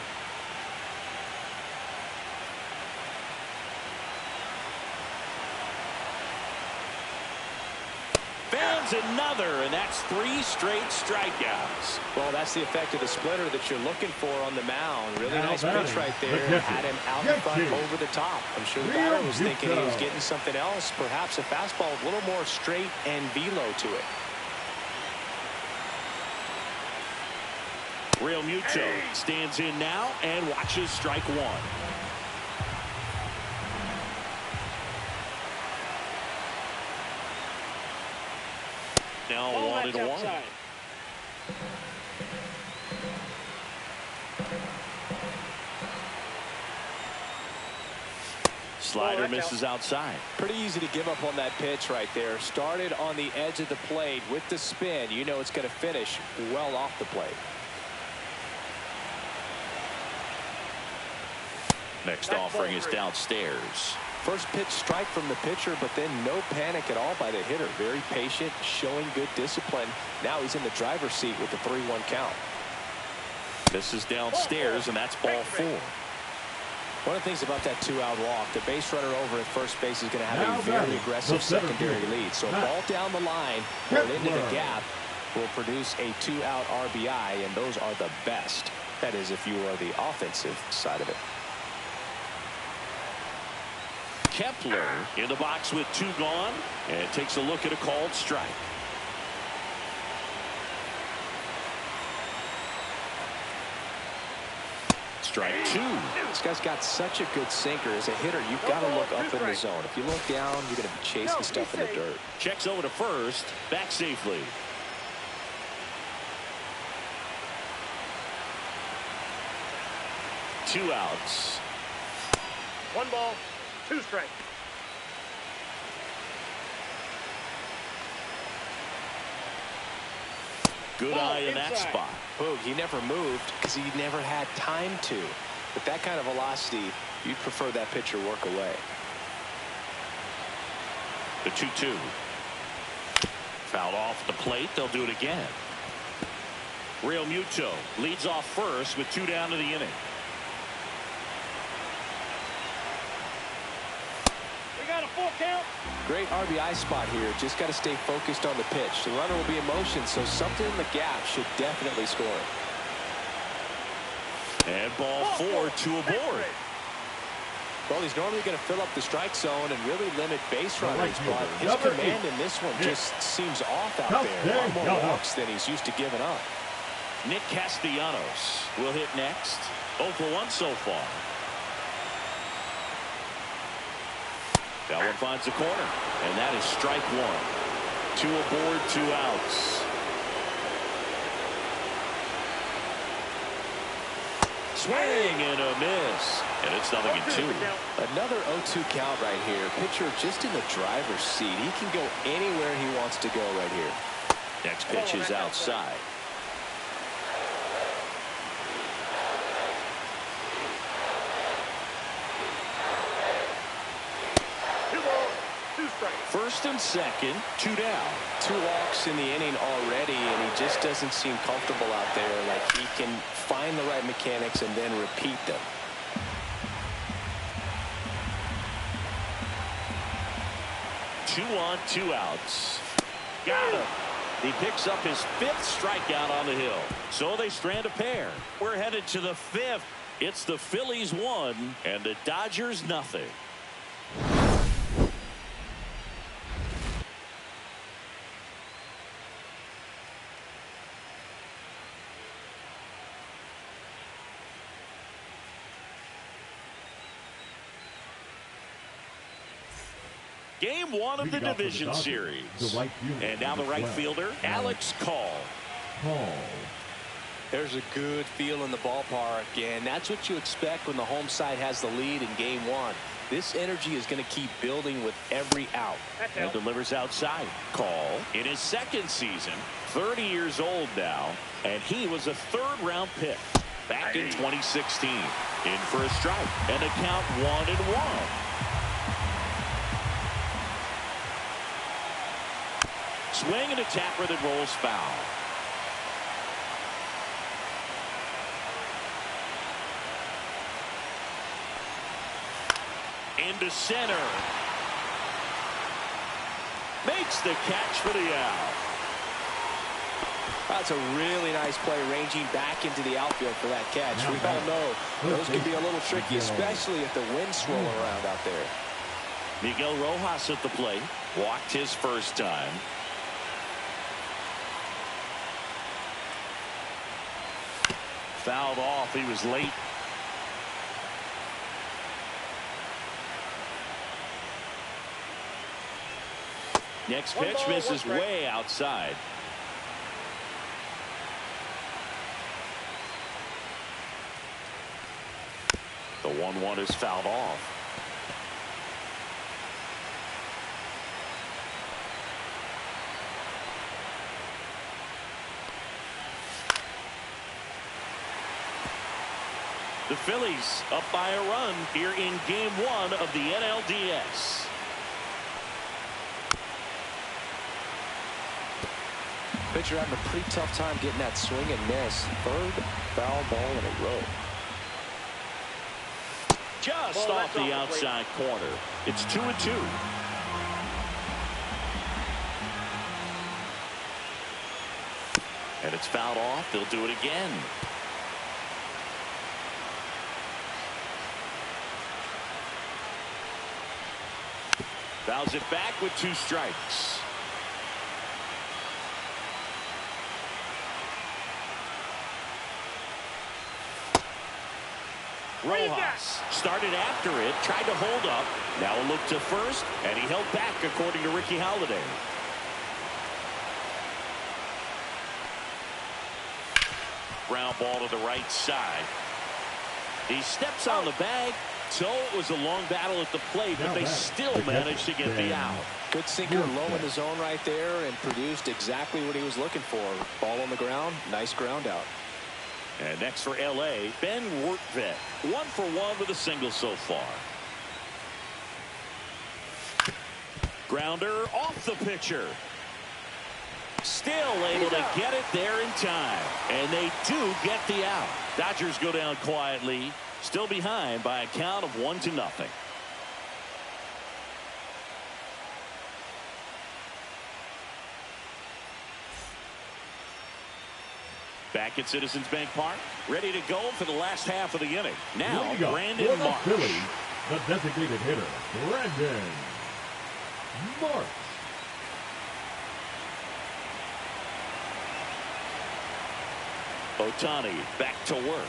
Fans another, and that's 3 straight strikeouts. Well, that's the effect of the splitter that you're looking for on the mound. Really nice pitch right there. Had him out in front over the top. I'm sure the batter was thinking he was getting something else. Perhaps a fastball with a little more straight and velo to it. Real Muto stands in now and watches strike 1. Now 1-1. Slider misses outside. Pretty easy to give up on that pitch right there. Started on the edge of the plate with the spin. You know it's going to finish well off the plate. Next offering is downstairs. First pitch strike from the pitcher, but then no panic at all by the hitter. Very patient, showing good discipline. Now he's in the driver's seat with the 3-1 count. This is downstairs, and that's ball 4. One of the things about that 2-out walk, the base runner over at first base is going to have a very aggressive secondary lead. So a ball down the line or into the gap will produce a 2-out RBI, and those are the best. That is, if you are the offensive side of it. Kepler in the box with 2 gone and takes a look at a called strike. Strike two. This guy's got such a good sinker. As a hitter, you've got to look up in the zone. If you look down, you're going to be chasing stuff in the dirt. Checks over to first. Back safely. Two outs. 1 ball, 2 strikes. Good eye in that spot. Boog, he never moved because he never had time to. With that kind of velocity, you'd prefer that pitcher work away. The 2-2. Fouled off the plate. They'll do it again. Real Muto leads off first with 2 down to the inning. We got a full count. Great RBI spot here. Just got to stay focused on the pitch. The runner will be in motion, so something in the gap should definitely score. And ball 4, 2 aboard. Well, he's normally going to fill up the strike zone and really limit base runners, but his Number command 8. in this one just seems off out there. A lot more walks than he's used to giving up. Nick Castellanos will hit next. 0 for 1 so far. That one finds the corner, and that is strike 1. 2 aboard, 2 outs. Swing and a miss, and it's 0-2. Another 0-2 count right here. Pitcher just in the driver's seat. He can go anywhere he wants to go right here. Next pitch is outside. First and second, 2 down. 2 walks in the inning already, and he just doesn't seem comfortable out there. Like he can find the right mechanics and then repeat them. Two on, 2 outs. Got him. He picks up his 5th strikeout on the hill. So they strand a pair. We're headed to the 5th. It's the Phillies 1 and the Dodgers nothing. Game 1 of the division series. And now the right fielder, Alex Call. There's a good feel in the ballpark, and that's what you expect when the home side has the lead in game 1. This energy is going to keep building with every out. And delivers outside. Call in his 2nd season, 30 years old now, and he was a 3rd-round pick back in 2016. In for a strike, and a count 1-1. Swing and a tapper that rolls foul. Into center. Makes the catch for the out. That's a really nice play, ranging back into the outfield for that catch. We all know those can be a little tricky, especially if the wind's swirling around out there. Miguel Rojas at the plate. Walked his first time. Fouled off. He was late. Next pitch misses way outside. The 1-1 is fouled off. The Phillies up by a run here in game 1 of the NLDS. Pitcher having a pretty tough time getting that swing and miss. 3rd foul ball in a row. Just off the outside corner. It's 2-2. And it's fouled off. They'll do it again. Fouls it back with 2 strikes. Rojas started after it, tried to hold up. Now a look to first, and he held back, according to Ricky Holiday. Ground ball to the right side. He steps on the bag. So it was a long battle at the plate, but they still managed to get the out. Good sinker low in the zone right there and produced exactly what he was looking for. Ball on the ground, nice ground out. And next for L.A., Ben Wertvet. 1 for 1 with a single so far. Grounder off the pitcher. Still able to get it there in time. And they do get the out. Dodgers go down quietly. Still behind by a count of 1-0. Back at Citizens Bank Park, ready to go for the last half of the inning. Now, Brandon Marsh. Phillies, the designated hitter, Brandon Marsh. Ohtani back to work.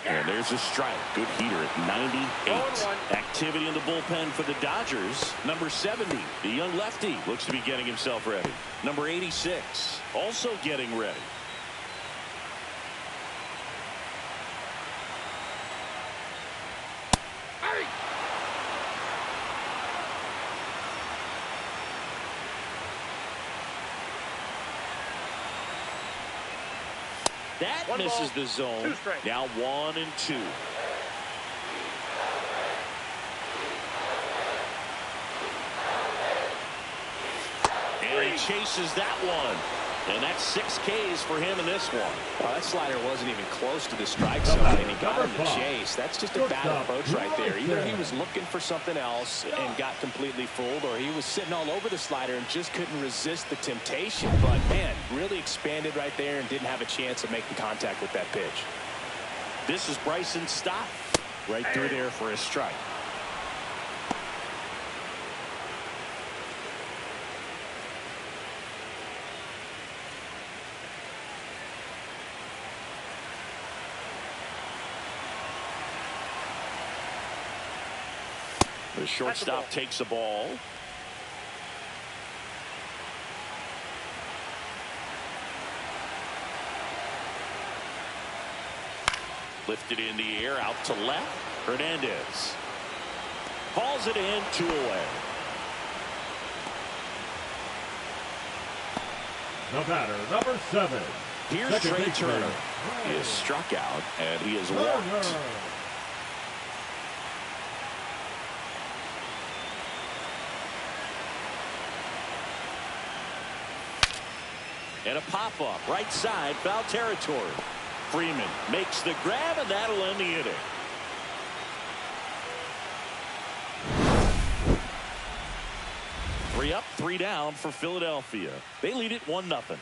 And there's a strike. Good heater at 98. Activity in the bullpen for the Dodgers. Number 70, the young lefty, looks to be getting himself ready. Number 86, also getting ready. That misses the zone. Now 1-2. And he chases that one. And that's 6 Ks for him in this one. Well, that slider wasn't even close to the strike zone, and he got him to chase. That's just a bad approach right there. Either he was looking for something else and got completely fooled, or he was sitting all over the slider and just couldn't resist the temptation. But, man, really expanded right there and didn't have a chance of making contact with that pitch. This is Bryson Stott right through there for a strike. The shortstop takes the ball. Lifted in the air, out to left. Hernandez hauls it in, 2 away. The batter, number 7. Here's Trey Turner. He is struck out, and he is walked. And a pop-up, right side, foul territory. Freeman makes the grab, and that'll end the inning. Three up, 3 down for Philadelphia. They lead it 1-0.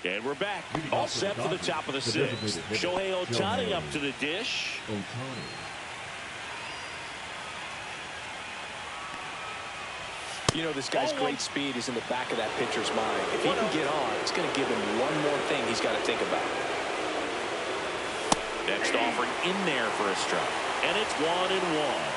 And we're back. All set for the top of the 6th. Shohei Ohtani up to the dish. You know, this guy's great speed is in the back of that pitcher's mind. If he can get on, it's going to give him one more thing he's got to think about. Next offering in there for a strike. And it's 1-1.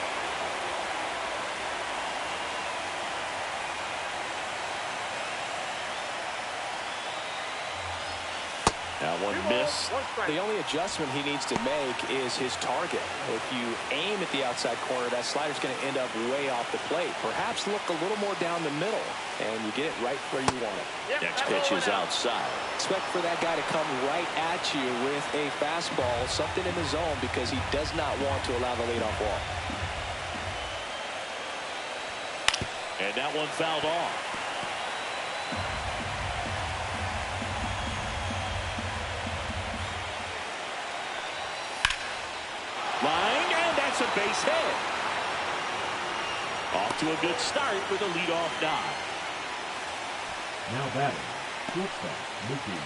That one missed. The only adjustment he needs to make is his target. If you aim at the outside corner, that slider's going to end up way off the plate. Perhaps look a little more down the middle, and you get it right where you want it. Next pitch is outside. Expect for that guy to come right at you with a fastball, something in the zone, because he does not want to allow the leadoff walk. And that one fouled off. Line, and that's a base hit. Off to a good start with a leadoff dive. Now batting, shortstop, Mookie.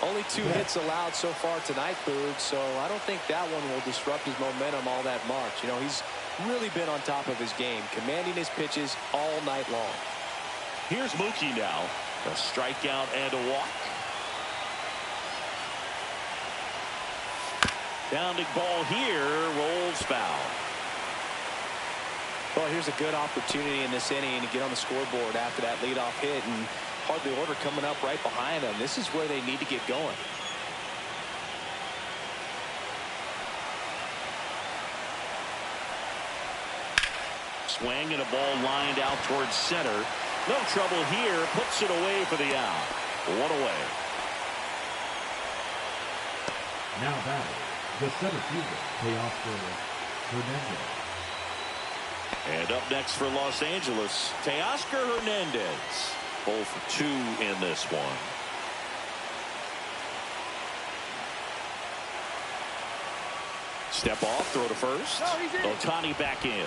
Only 2 hits allowed so far tonight, Boog, so I don't think that one will disrupt his momentum all that much. You know, he's really been on top of his game, commanding his pitches all night long. Here's Mookie now. A strikeout and a walk. Bounding ball here, rolls foul. Well, here's a good opportunity in this inning to get on the scoreboard after that leadoff hit, and hardly order coming up right behind them. This is where they need to get going. Swing and a ball lined out towards center. No trouble here. Puts it away for the out. One away. Now batting, the center fielder, Teoscar Hernandez. And up next for Los Angeles, Teoscar Hernandez. 0 for 2 in this one. Step off, throw to first. Ohtani back in.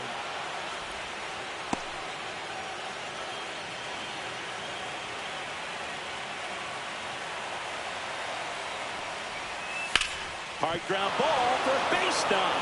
Hard ground ball for a base knock.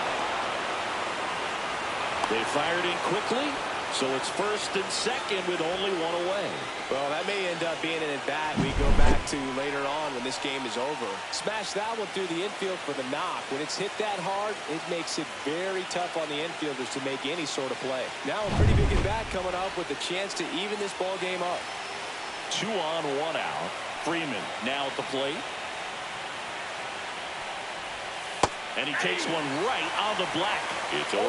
They fired in quickly, so it's first and second with only one away. Well, that may end up being an at-bat we go back to later on when this game is over. Smash that one through the infield for the knock. When it's hit that hard, it makes it very tough on the infielders to make any sort of play. Now a pretty big at-bat coming up with a chance to even this ball game up. 2 on, 1 out. Freeman now at the plate. And he takes one right on the black. It's 0-1.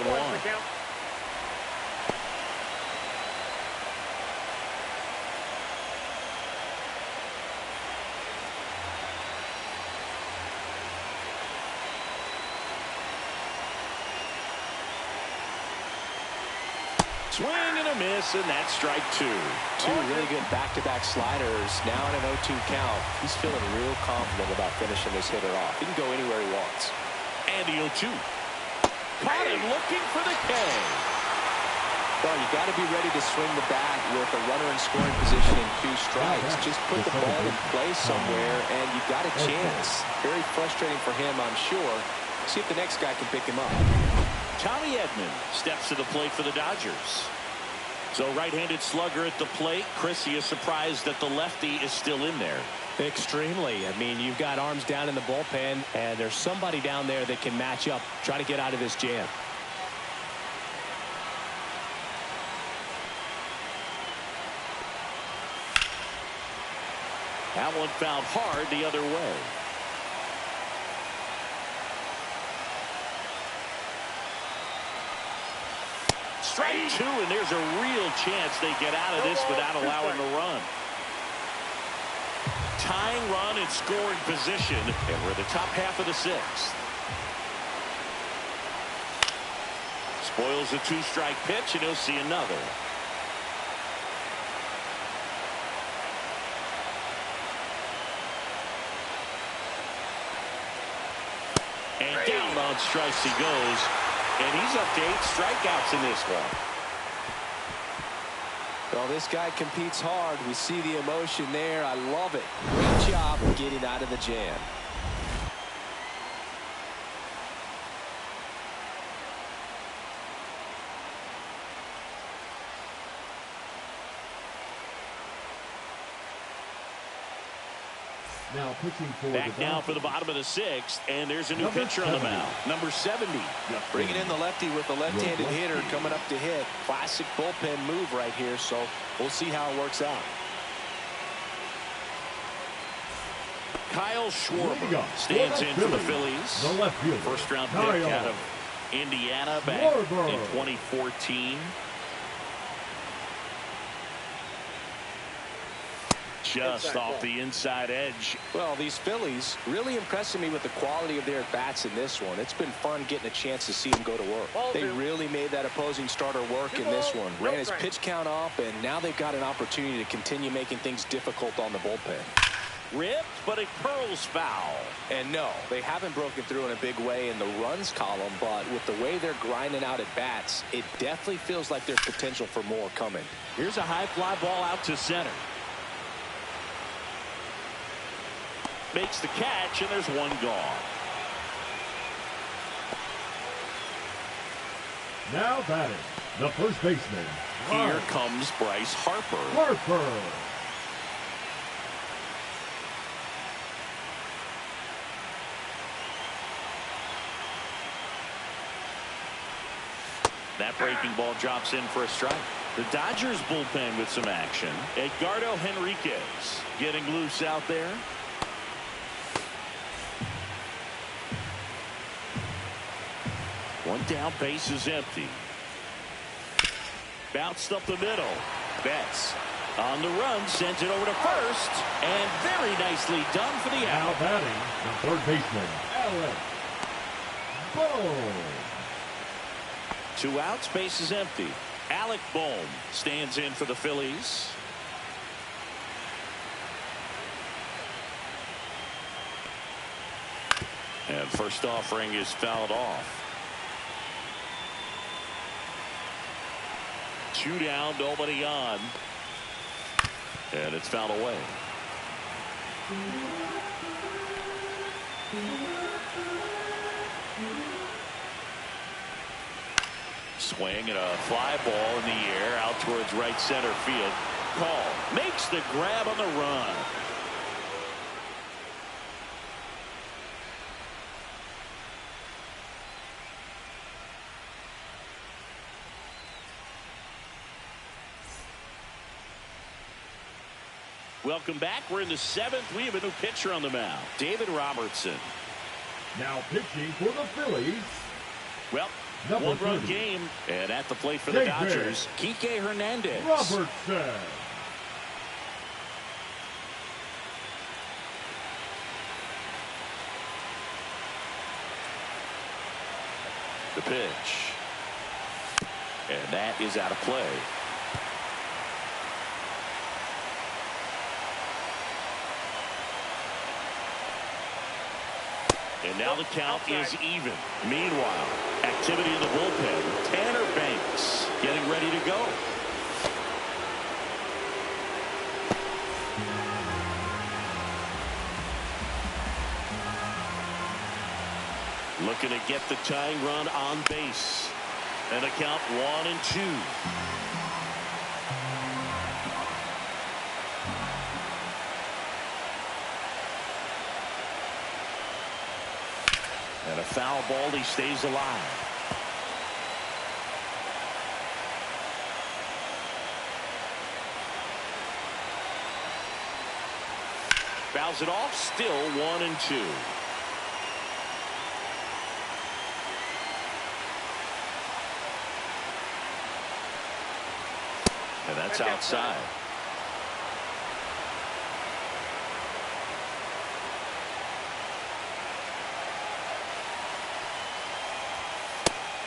Swing and a miss, and that's strike 2. 2 really good back-to-back sliders. Now in an 0-2 count. He's feeling real confident about finishing this hitter off. He can go anywhere he wants. And the 0-2. Caught him looking for the K. Well, you got to be ready to swing the bat with a runner in scoring position and 2 strikes. Just put the ball in play somewhere, and you got a chance. Very frustrating for him, I'm sure. See if the next guy can pick him up. Tommy Edman steps to the plate for the Dodgers. So right-handed slugger at the plate. Chrissy is surprised that the lefty is still in there. Extremely. I mean, you've got arms down in the bullpen, and there's somebody down there that can match up, try to get out of this jam. That one fouled hard the other way. Strike 2, and there's a real chance they get out of this without allowing a run. Tying run in scoring position, and we're in the top half of the 6th. Spoils a 2-strike pitch, and he'll see another. And down on strikes he goes. And he's up to 8 strikeouts in this one. Well, this guy competes hard. We see the emotion there. I love it. Great job of getting out of the jam. Now pitching for back now for the bottom of the 6th, and there's a new pitcher on the mound. Number 70. Bringing in the lefty with the left-handed hitter coming up to hit. Classic bullpen move right here, so we'll see how it works out. Kyle Schwarber stands in for the Phillies. The left fielder, first-round pick out of Indiana back in 2014. Just off the inside edge. Well, these Phillies really impressing me with the quality of their bats in this one. It's been fun getting a chance to see them go to work. They really made that opposing starter work in this one. Ran his pitch count up, and now they've got an opportunity to continue making things difficult on the bullpen. Ripped, but it curls foul. And no, they haven't broken through in a big way in the runs column, but with the way they're grinding out at bats, it definitely feels like there's potential for more coming. Here's a high fly ball out to center. Makes the catch, and there's one gone. Now batting, The first baseman. Here comes Bryce Harper. Harper. That breaking ball drops in for a strike. The Dodgers bullpen with some action. Edgardo Henriquez getting loose out there. One down, base is empty. Bounced up the middle. Betts on the run, sends it over to first, and very nicely done for the Now out. batting, the third baseman, Alex Bohm. 2 outs, base is empty. Alec Bohm stands in for the Phillies. And first offering is fouled off. 2 down, nobody on. And it's fouled away. Swing and a fly ball in the air out towards right center field. Call makes the grab on the run. Welcome back. We're in the 7th. We have a new pitcher on the mound, David Robertson. Now pitching for the Phillies. Well, Number one-run 30. game, and at the plate for the Dodgers, Kike Hernandez. Robertson. The pitch. And that is out of play. And now the count is even. Meanwhile, activity in the bullpen. Tanner Banks getting ready to go. Looking to get the tying run on base. And a count 1-2. And a foul ball, he stays alive. Fouls it off, still 1-2. And that's outside.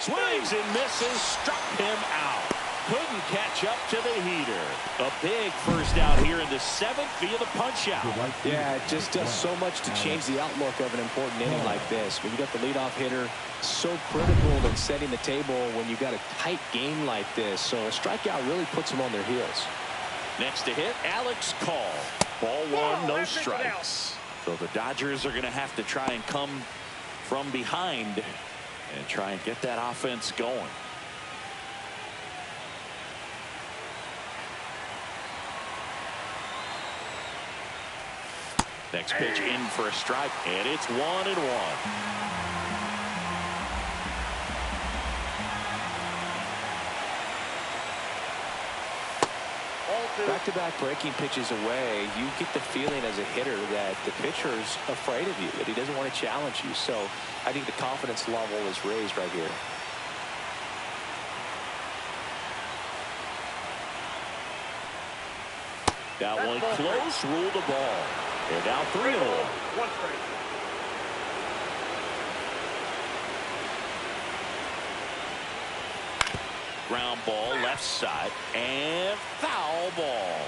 Swings and misses, struck him out. Couldn't catch up to the heater. A big first out here in the 7th via the punch out. Yeah, it just does so much to change the outlook of an important inning like this. When you got the leadoff hitter, so critical in setting the table when you got a tight game like this. So a strikeout really puts them on their heels. Next to hit, Alex Call. Ball 1, no strikes. So the Dodgers are going to have to try and come from behind and try and get that offense going. Next pitch in for a strike, and it's 1-1. Back-to-back breaking pitches away, you get the feeling as a hitter that the pitcher's afraid of you, that he doesn't want to challenge you. So I think the confidence level is raised right here. That one close, ruled the ball. And now 3-1. 1 strike. Ground ball left side and foul ball.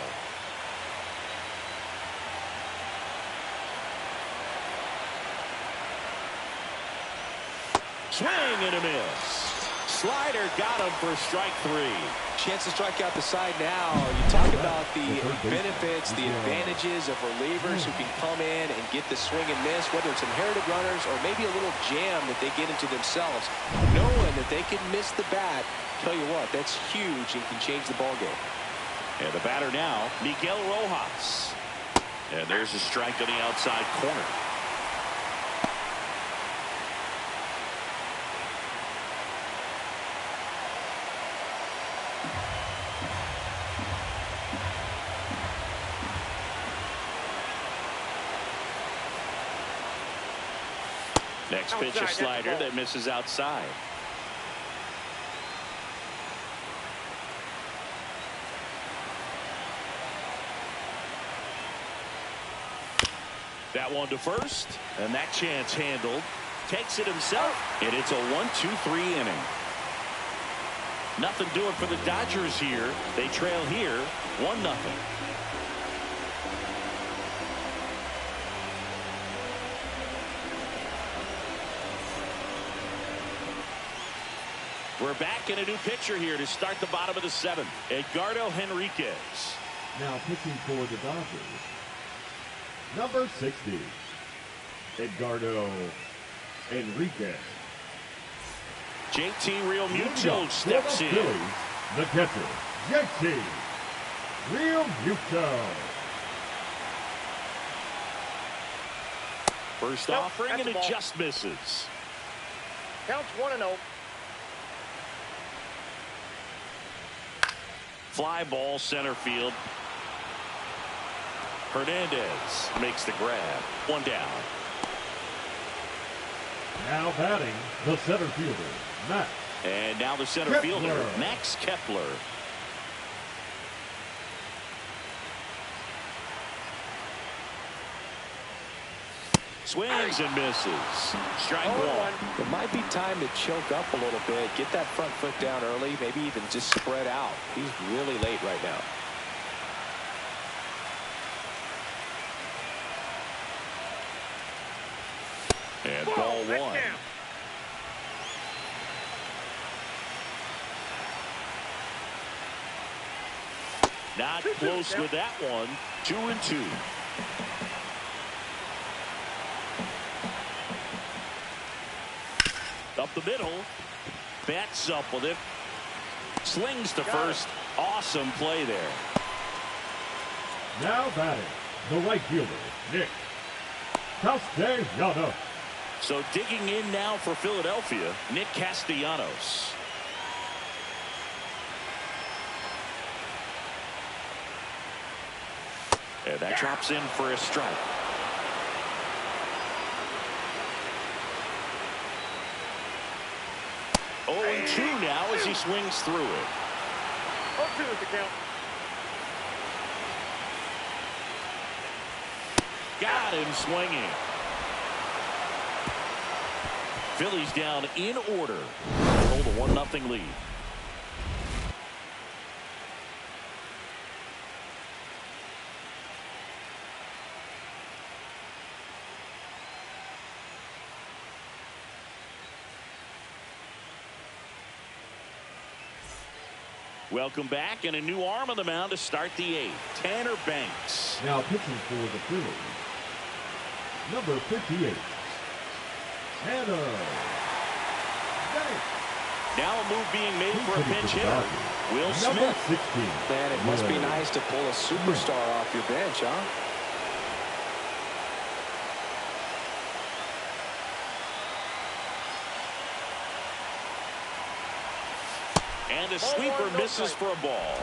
Swing and a miss. slider got him for strike 3. Chance to strike out the side now. You talk about the benefits, the advantages of relievers who can come in and get the swing and miss, whether it's inherited runners or maybe a little jam that they get into themselves. Knowing that they can miss the bat, tell you what, that's huge and can change the ball game. And the batter now, Miguel Rojas. And there's a strike on the outside corner. Next pitch, a slider that misses outside. That one to first, and that chance handled. Takes it himself, and it's a 1-2-3 inning. Nothing doing for the Dodgers here. They trail here, 1-0. We're back in a new pitcher here to start the bottom of the 7th. Edgardo Henriquez. Now pitching for the Dodgers, number 60, Edgardo Henriquez. JT Real Muto steps in. Phillies, the catcher, JT Real Muto. First offering, and it just misses. Counts 1-0. Fly ball center field. Hernandez makes the grab. 1 down. Now batting, the center fielder, Max. And now the center fielder, Max Kepler. Swings and misses. Strike 1. It might be time to choke up a little bit, get that front foot down early, maybe even just spread out. He's really late right now. And ball 1. Not close with that one. 2-2. Up the middle. Bats up with it. Slings to first. Awesome play there. Now batting, the right fielder, Nick Castellanos. So digging in now for Philadelphia, Nick Castellanos. And that drops in for a strike. 0-2 now as he swings through it. 0-2 is the count. Got him swinging. Phillies down in order. Hold a 1-0 lead. Welcome back, and a new arm on the mound to start the 8th. Tanner Banks. Now pitching for the Phillies, number 58, Tanner Banks. Now a move being made for a pinch hitter. Will Number Smith. 16. Man, it must be nice to pull a superstar off your bench, huh? And a sweeper misses for a ball.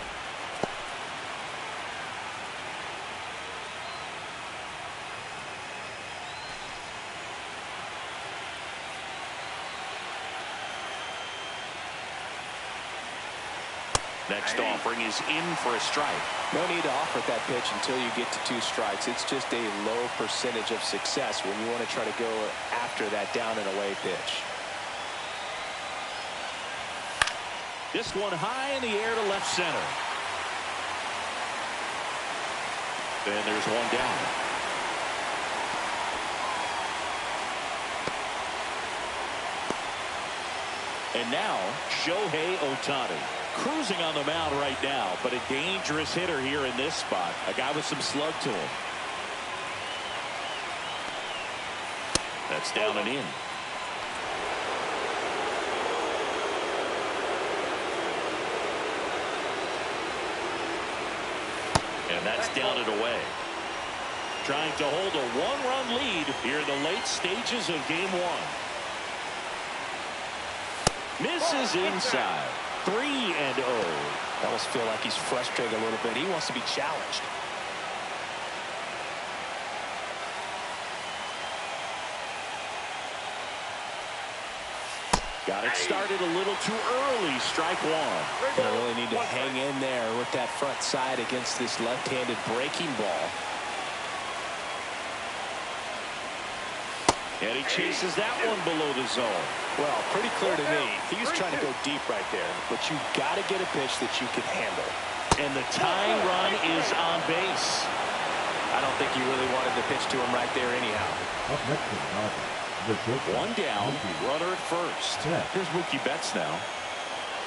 Next offering is in for a strike. No need to offer that pitch until you get to 2 strikes. It's just a low percentage of success when you want to try to go after that down and away pitch. This one high in the air to left center. And there's one down. And now, Shohei Ohtani. Cruising on the mound right now, but a dangerous hitter here in this spot. A guy with some slug to him. That's down and in. And that's down and away. Trying to hold a one-run lead here in the late stages of game one. Misses inside. 3-0. I almost feel like he's frustrated a little bit. He wants to be challenged. Got it started a little too early. Strike one. They really need to hang in there with that front side against this left-handed breaking ball. And he chases that one below the zone. Well, pretty clear to me. He was trying to go deep right there, but you got to get a pitch that you can handle. And the tying run is on base. I don't think you really wanted to pitch to him right there anyhow. Up next is the shortstop. One down, runner at first. Here's Mookie Betts now.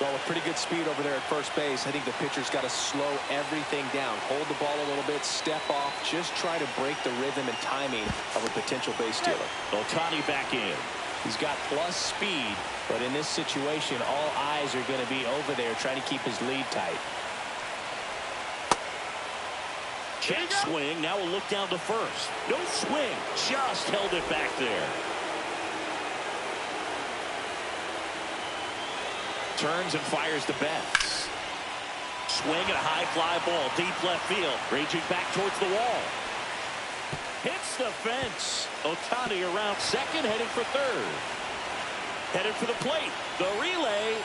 Well, with pretty good speed over there at first base, I think the pitcher's got to slow everything down. Hold the ball a little bit, step off, just try to break the rhythm and timing of a potential base stealer. Ohtani back in. He's got plus speed, but in this situation, all eyes are going to be over there trying to keep his lead tight. Check swing. Now we'll look down to first. No swing. Just held it back there. Turns and fires to Betts. Swing and a high fly ball. Deep left field. Raging back towards the wall. Hits the fence. Ohtani around second, heading for third. Headed for the plate. The relay.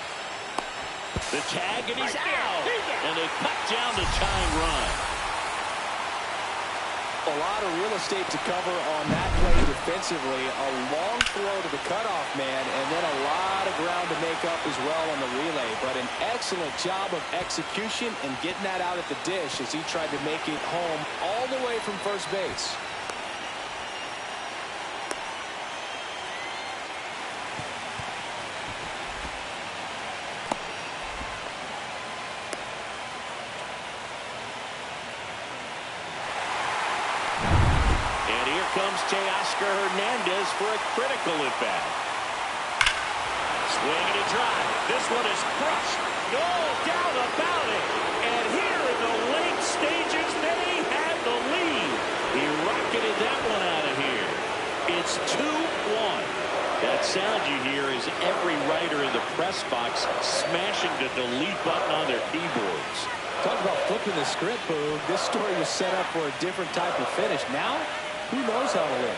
The tag, and he's out. And they cut down the tying run. A lot of real estate to cover on that play defensively. A long throw to the cutoff man, and then a lot of ground to make up as well on the relay. But an excellent job of execution and getting that out at the dish as he tried to make it home all the way from first base. Comes Teoscar Hernandez for a critical at-bat. Swing and a drive. This one is crushed. No doubt about it. And here in the late stages, they had the lead. He rocketed that one out of here. It's 2-1. That sound you hear is every writer in the press box smashing the delete button on their keyboards. Talk about flipping the script, Boog. This story was set up for a different type of finish. Now, who knows how to win?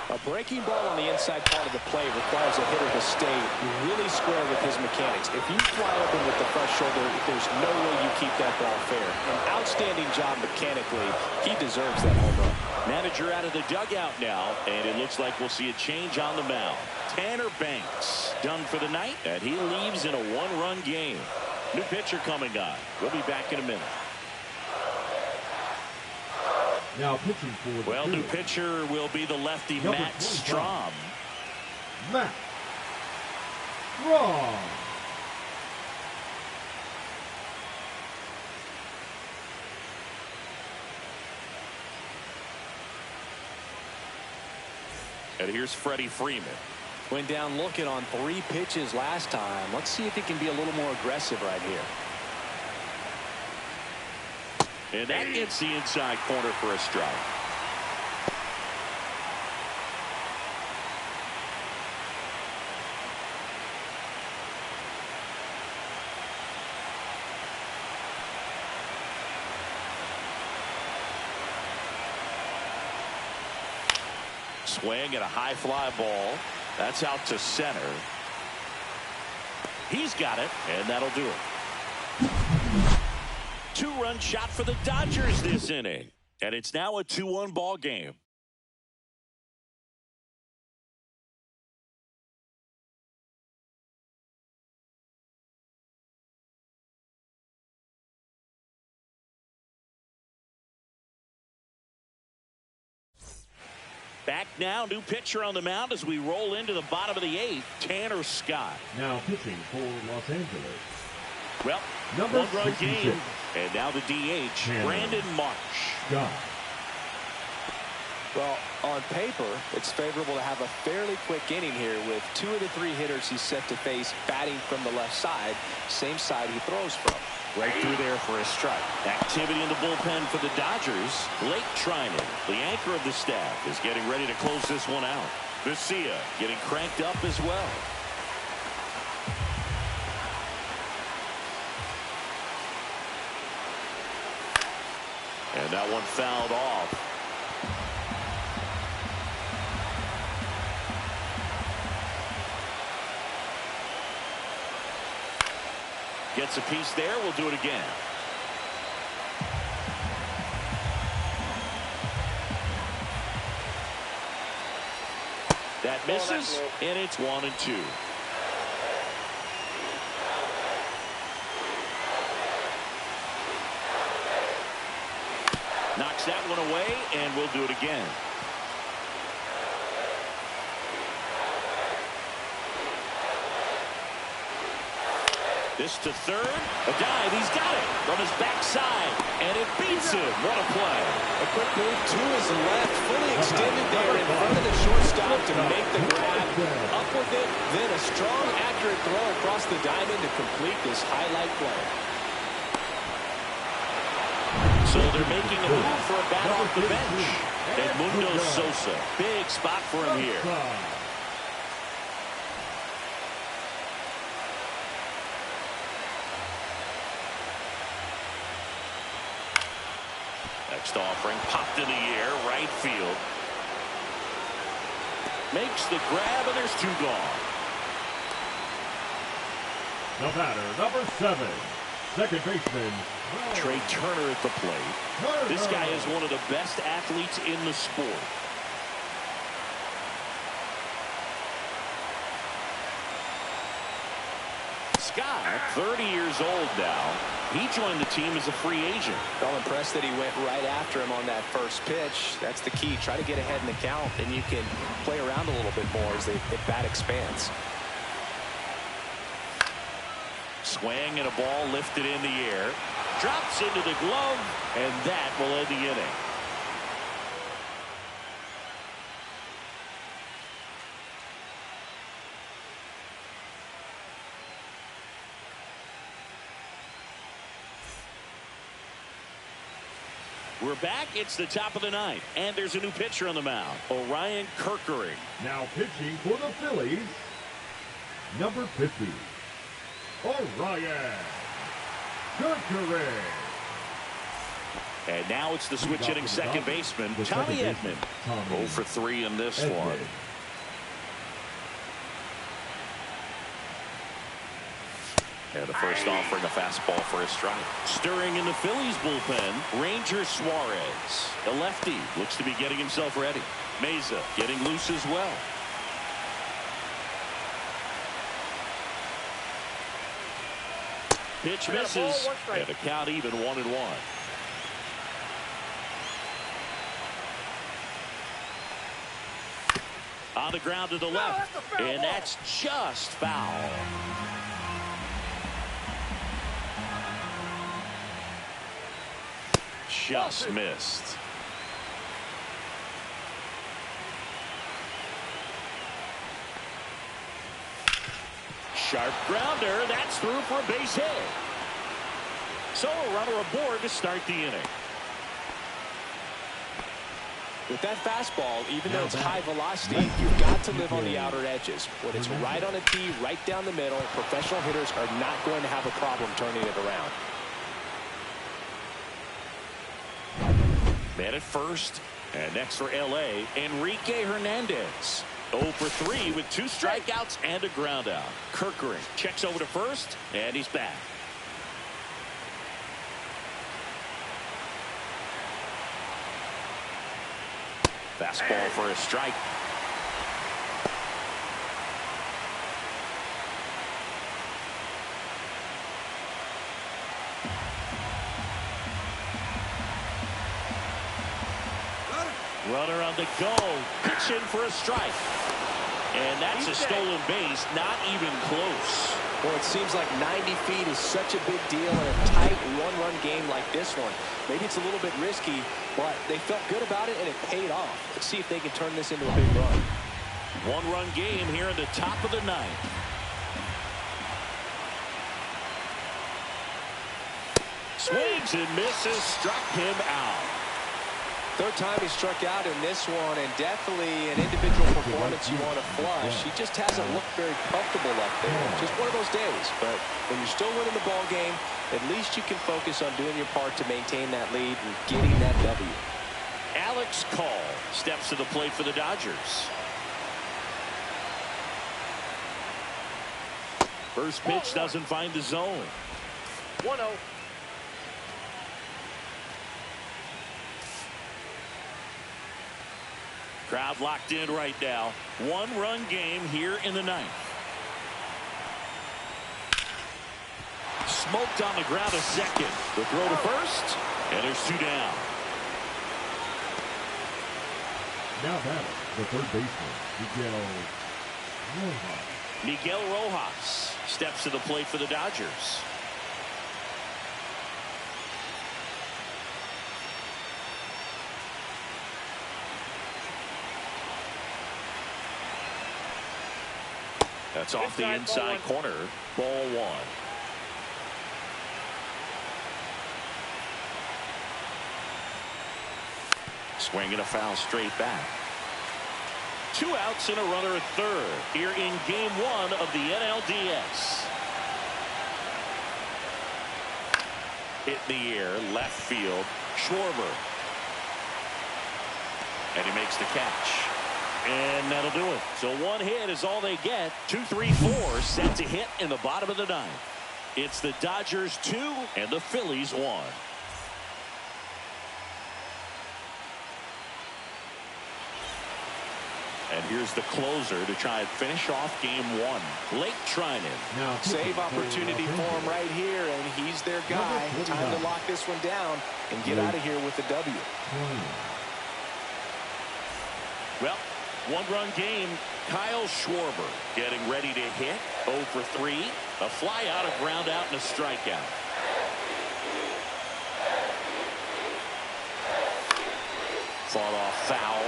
A breaking ball on the inside part of the plate requires a hitter to stay really square with his mechanics. If you fly open with the front shoulder, there's no way you keep that ball fair. An outstanding job mechanically. He deserves that home run. Manager out of the dugout now, and it looks like we'll see a change on the mound. Tanner Banks done for the night, and he leaves in a one-run game. New pitcher coming on. We'll be back in a minute. Now pitching for the Well, new Phillies. pitcher will be the lefty Number Matt 25. Strom. Matt Strom. And here's Freddie Freeman. Went down looking on 3 pitches last time. Let's see if he can be a little more aggressive right here. And that gets the inside corner for a strike. Swing and a high fly ball. That's out to center. He's got it, and that'll do it. 2-run shot for the Dodgers this inning. And it's now a 2-1 ball game. Back now, new pitcher on the mound as we roll into the bottom of the 8th, Tanner Scott. Now pitching for Los Angeles. Well, one-run game, and now the DH, Brandon Marsh. Scott. Well, on paper, it's favorable to have a fairly quick inning here with 2 of the 3 hitters he's set to face batting from the left side, same side he throws from. Right through there for a strike. Activity in the bullpen for the Dodgers. Blake Trinan, the anchor of the staff, is getting ready to close this one out. Vesia getting cranked up as well. And that one fouled off. Gets a piece there. We'll do it again. That misses, and it's 1-2. Knocks that one away, and we'll do it again. This to third. A dive. He's got it from his backside. And it beats him. What a play. A quick move to his left. Fully extended there in front of the shortstop to make the grab. Up with it. Then a strong, accurate throw across the diamond to complete this highlight play. So they're making a move for a bat off the bench. Edmundo Sosa. Big spot for him here. Next offering popped in the air, right field. Makes the grab, and there's 2 gone. The batter, number 7, second baseman, Trey Turner at the plate. This guy is one of the best athletes in the sport. Scott, 30 years old now. He joined the team as a free agent. I'm impressed that he went right after him on that first pitch. That's the key. Try to get ahead in the count, and you can play around a little bit more as the bat expands. Swing and a ball lifted in the air. Drops into the glove, and that will end the inning. We're back. It's the top of the 9th, and there's a new pitcher on the mound, Orion Kerkering. Now pitching for the Phillies, number 50, Orion Kerkering. And now it's the switch hitting second baseman, Tommy Edman. 0 for 3 in this one. And the first offering a fastball for a strike. Stirring in the Phillies bullpen, Ranger Suarez. The lefty looks to be getting himself ready. Meza getting loose as well. Pitch misses, and the count even 1-1. On the ground to the left, and that's just foul. Just missed. Sharp grounder. That's through for a base hit. So a runner aboard to start the inning. With that fastball, even though it's high velocity, you've got to live on the outer edges. When it's right on a tee, right down the middle, professional hitters are not going to have a problem turning it around. Man at first, and next for L.A., Enrique Hernandez. 0 for 3 with 2 strikeouts and a ground out. Kerkering checks over to first, and he's back. Fastball for a strike. Runner on the go. Pitch in for a strike. And that's a stolen base. Not even close. Well, it seems like 90 feet is such a big deal in a tight one-run game like this one. Maybe it's a little bit risky, but they felt good about it, and it paid off. Let's see if they can turn this into a big run. One-run game here in the top of the ninth. Swings and misses. Struck him out. Third time he struck out in this one, and definitely an individual performance you want to flush. He just hasn't looked very comfortable up there. Just one of those days. But when you're still winning the ball game, at least you can focus on doing your part to maintain that lead and getting that W. Alex Call steps to the plate for the Dodgers. First pitch doesn't find the zone. 1-0. Crowd locked in right now. One-run game here in the ninth. Smoked on the ground a second. The throw to first, and there's two down. Now batting, the third baseman, Rojas. Miguel Rojas steps to the plate for the Dodgers. That's off the inside corner. Ball one. Swing and a foul straight back. 2 outs and a runner at third here in game one of the NLDS. Hit in the air, left field. Schwarber. And he makes the catch. And that'll do it. So one hit is all they get. 2, 3, 4 set to hit in the bottom of the ninth. It's the Dodgers 2 and the Phillies 1. And here's the closer to try and finish off game one. Blake Trinan. Now Save opportunity for him right here, and he's their guy. Time to lock this one down and get out of here with the W. Well, one-run game. Kyle Schwarber getting ready to hit. 0 for 3. A fly out, a ground out, and a strikeout. Fought off foul.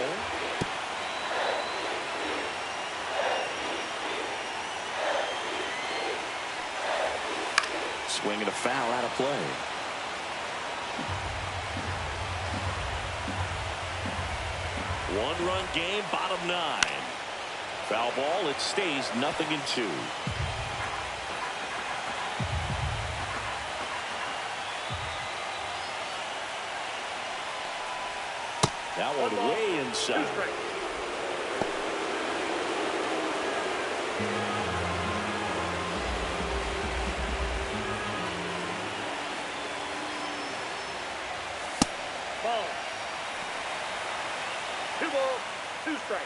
Swing and a foul out of play. One-run game, bottom 9. Foul ball, it stays 0-2. That one way inside. Ball. 2 balls, 2 strikes.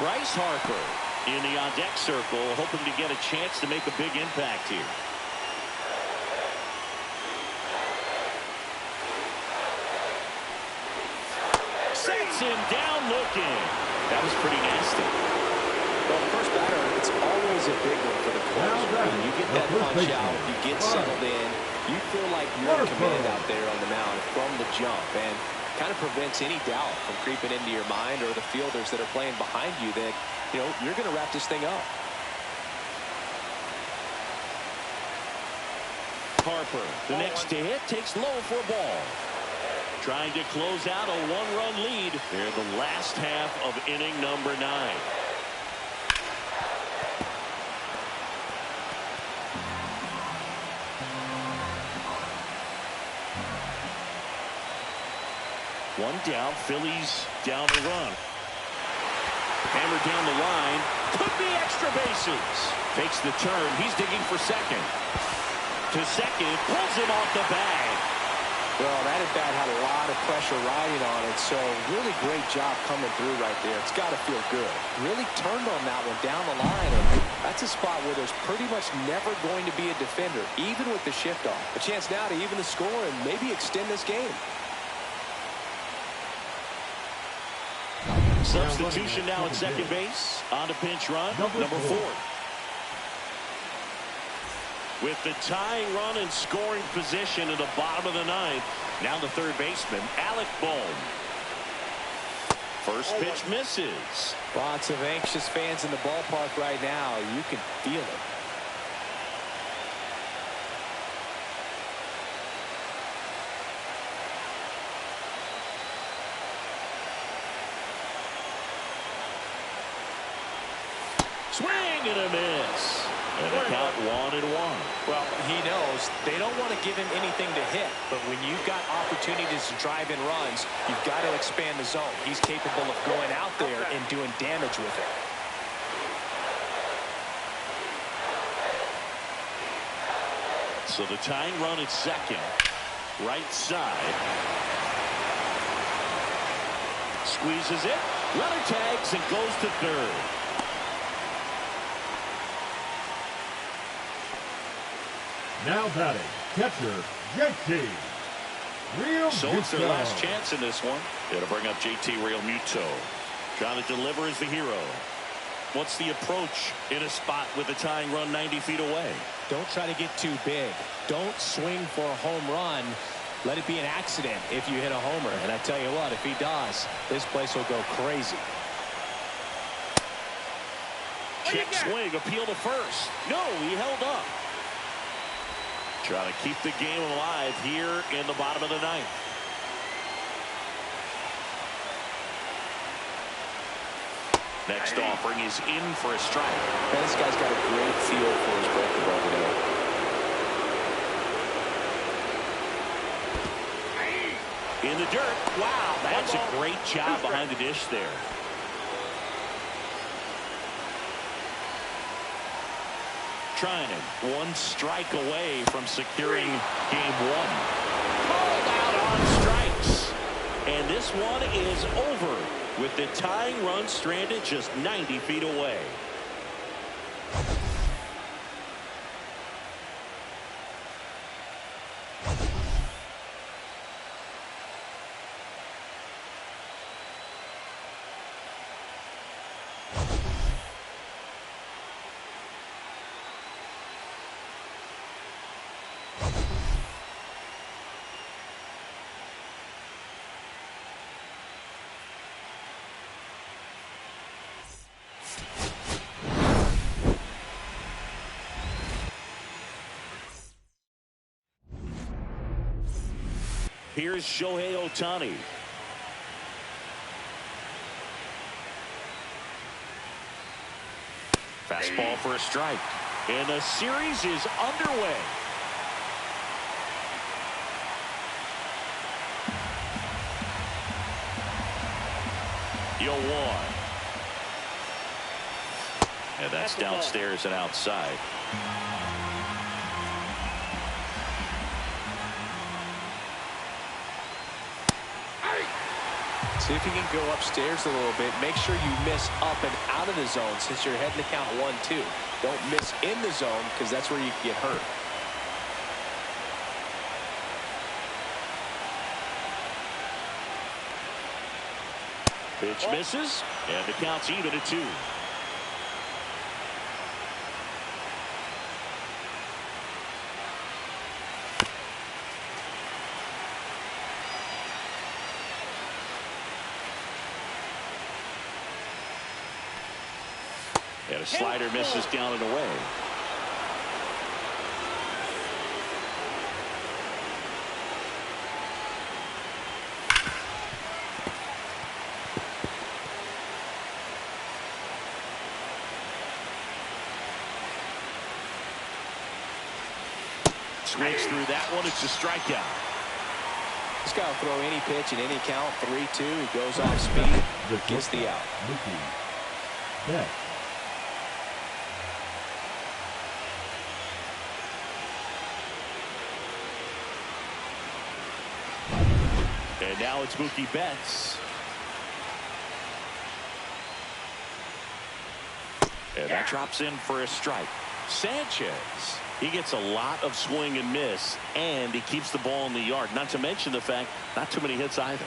Bryce Harper in the on-deck circle, hoping to get a chance to make a big impact here. Sets him down looking. That was pretty nasty. Well, first batter, it's always a big one for the closer. When you get that punch out, you get settled in, you feel like you're in command out there on the mound from the jump, and kind of prevents any doubt from creeping into your mind or the fielders that are playing behind you that, you know, you're going to wrap this thing up. Harper, the next to hit, takes low for a ball. Trying to close out a one-run lead here in the last half of inning number 9. One down, Phillies down the run. Hammered down the line. Could be extra bases. Takes the turn. He's digging for second. To second. Pulls him off the bag. Well, that at-bat had a lot of pressure riding on it, so really great job coming through right there. It's got to feel good. Really turned on that one down the line, and that's a spot where there's pretty much never going to be a defender, even with the shift off. A chance now to even the score and maybe extend this game. Substitution now at second base. On to pinch run, number 4. With the tying run in scoring position in the bottom of the 9th. Now the third baseman, Alec Bohm. First pitch misses. Lots of anxious fans in the ballpark right now. You can feel it. Swing and a miss. And the count 1-1. Well, he knows they don't want to give him anything to hit, but when you've got opportunities to drive in runs, you've got to expand the zone. He's capable of going out there and doing damage with it. So the tying run at second. Right side. Squeezes it. Runner tags and goes to third. Now batting, catcher, JT Real So it's their last chance in this one. It'll bring up JT Realmuto. Trying to deliver as the hero. What's the approach in a spot with a tying run 90 feet away? Don't try to get too big. Don't swing for a home run. Let it be an accident if you hit a homer. And I tell you what, if he does, this place will go crazy. Check swing, appeal to first. No, he held up. Trying to keep the game alive here in the bottom of the 9th. Next offering is in for a strike. Man, this guy's got a great feel for his breaker over there. In the dirt. Wow, that's a great job behind the dish there. Trying it. One strike away from securing game 1. Called out on strikes. And this one is over with the tying run stranded just 90 feet away. Here's Shohei Ohtani. Fastball for a strike. And the series is underway. Yo, one. And that's downstairs and outside. See if you can go upstairs a little bit. Make sure you miss up and out of the zone since you're heading to count 1-2. Don't miss in the zone because that's where you can get hurt. Pitch misses, and the count's even at 2. And a slider misses down and away. Swings through that one. It's a strikeout. This guy will throw any pitch in any count. 3-2. He goes off speed. Gets the out. Yeah. And now it's Mookie Betts. And that drops in for a strike. Sanchez, he gets a lot of swing and miss, and he keeps the ball in the yard. Not to mention the fact, not too many hits either.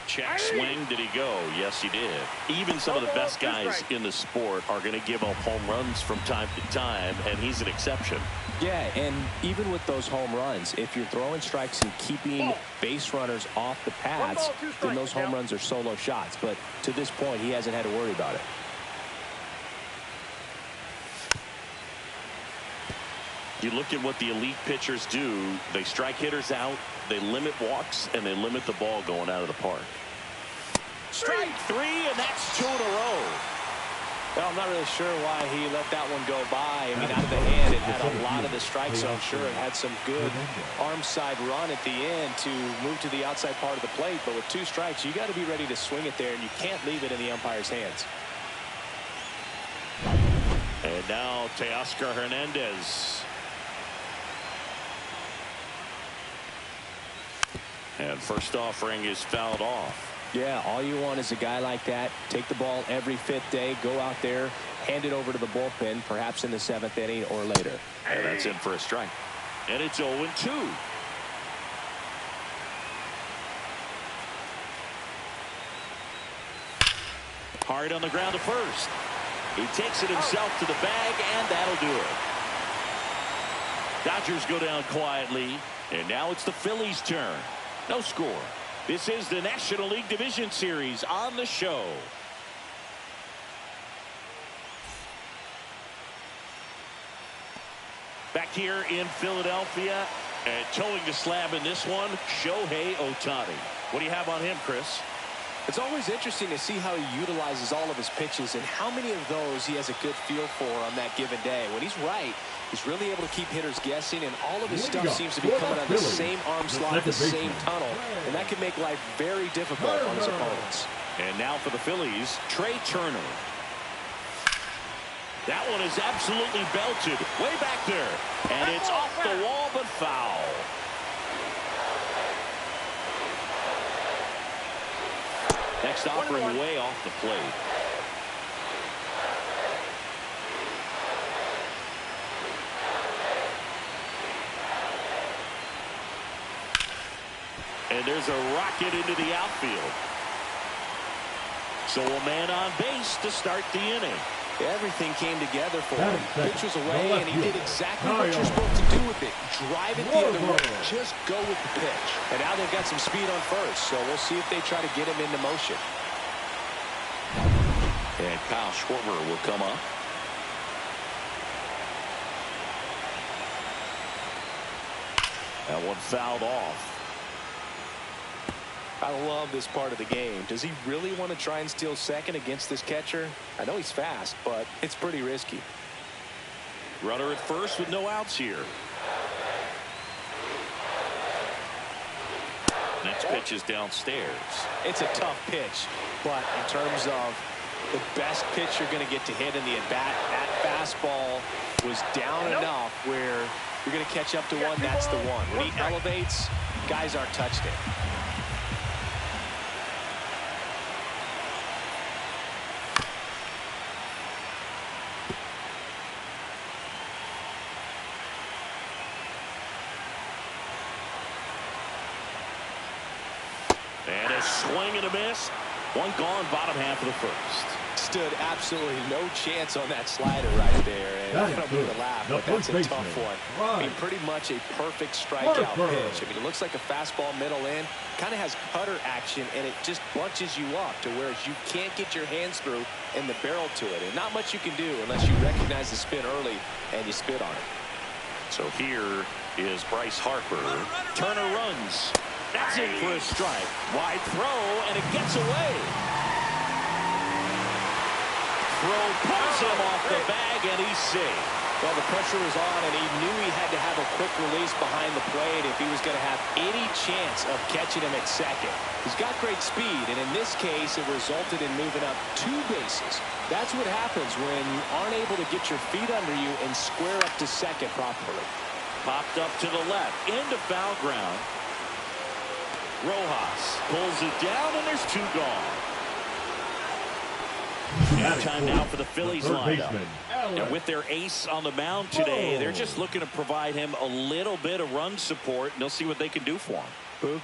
Check swing. Did he go? Yes, he did. Even some of the best guys in the sport are going to give up home runs from time to time, and he's an exception. Yeah, and even with those home runs, if you're throwing strikes and keeping base runners off the paths, then those home runs are solo shots. But to this point, he hasn't had to worry about it. You look at what the elite pitchers do. They strike hitters out, they limit walks, and they limit the ball going out of the park. Strike three, and that's 2 in a row. Well, I'm not really sure why he let that one go by. I mean, out of the hand, it had a lot of the strike zone. Sure, it had some good arm side run at the end to move to the outside part of the plate. But with 2 strikes, you got to be ready to swing it there, and you can't leave it in the umpire's hands. And now Teoscar Hernandez. And first offering is fouled off. Yeah, all you want is a guy like that. Take the ball every 5th day, go out there, hand it over to the bullpen, perhaps in the 7th inning or later. And that's in for a strike. And it's 0-2. Hard on the ground to first. He takes it himself to the bag, and that'll do it. Dodgers go down quietly, and now it's the Phillies' turn. No score. This is the National League Division Series on the show. Back here in Philadelphia, and towing the slab in this one, Shohei Ohtani. What do you have on him, Chris? It's always interesting to see how he utilizes all of his pitches and how many of those he has a good feel for on that given day. When he's right, he's really able to keep hitters guessing, and all of his stuff seems to be coming on the same arm slot, the same tunnel, and that can make life very difficult on his opponents. And now for the Phillies, Trey Turner. That one is absolutely belted way back there, and it's off the wall but foul. Next offering way off the plate. And there's a rocket into the outfield. So a man on base to start the inning. Everything came together for him. Pitch was away, and he did exactly what you're supposed to do with it. Drive it the other way. Just go with the pitch. And now they've got some speed on first, so we'll see if they try to get him into motion. And Kyle Schwarber will come up. That one fouled off. I love this part of the game. Does he really want to try and steal second against this catcher? I know he's fast, but it's pretty risky. Runner at first with no outs here. Next pitch is downstairs. It's a tough pitch, but in terms of the best pitch you're going to get to hit in the at-bat, that fastball was down enough where you're going to catch up to one. That's the one. When he elevates, guys aren't touched it. And a swing and a miss. One gone, bottom half of the first. Stood absolutely no chance on that slider right there. And I don't mean to laugh, but that's a tough one. I mean, pretty much a perfect strikeout pitch. I mean, it looks like a fastball middle in. Kind of has cutter action, and it just bunches you up to where you can't get your hands through and the barrel to it. And not much you can do unless you recognize the spin early and you spit on it. So here is Bryce Harper. Turner runs. That's in for a strike. Wide throw, and it gets away. Throw pulls him off the bag, and he's safe. Well, the pressure was on, and he knew he had to have a quick release behind the plate if he was going to have any chance of catching him at second. He's got great speed, and in this case, it resulted in moving up 2 bases. That's what happens when you aren't able to get your feet under you and square up to second properly. Popped up to the left into foul ground. Rojas pulls it down, and there's 2 gone. Time now for the Phillies lineup. And with their ace on the mound today, they're just looking to provide him a little bit of run support, and they'll see what they can do for him.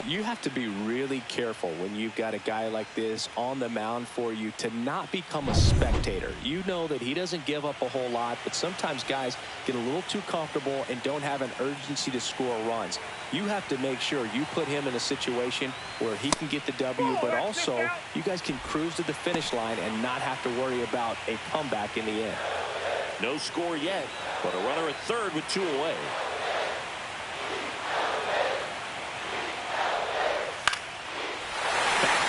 You have to be really careful when you've got a guy like this on the mound for you to not become a spectator. You know that he doesn't give up a whole lot, but sometimes guys get a little too comfortable and don't have an urgency to score runs. You have to make sure you put him in a situation where he can get the W, but also you guys can cruise to the finish line and not have to worry about a comeback in the end. No score yet, but a runner at third with 2 away.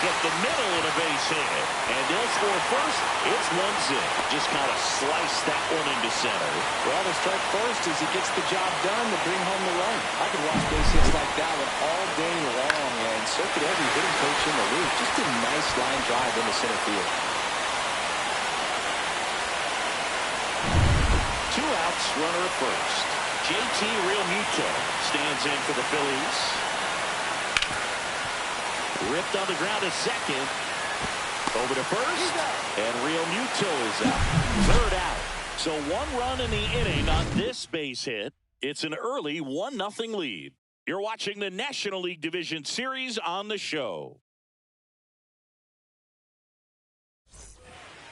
Up the middle and a base hit. And they'll score first. It's 1-0. Just kind of slice that one into center. Well, the strike first as he gets the job done to bring home the run. I could watch base hits like that one all day long, and so could every hitting coach in the league. Just a nice line drive into center field. 2 outs, runner at first. JT Realmuto stands in for the Phillies. Ripped on the ground to second. Over to first. And Realmuto is out. 3rd out. So 1 run in the inning on this base hit. It's an early 1-0 lead. You're watching the National League Division Series on the show.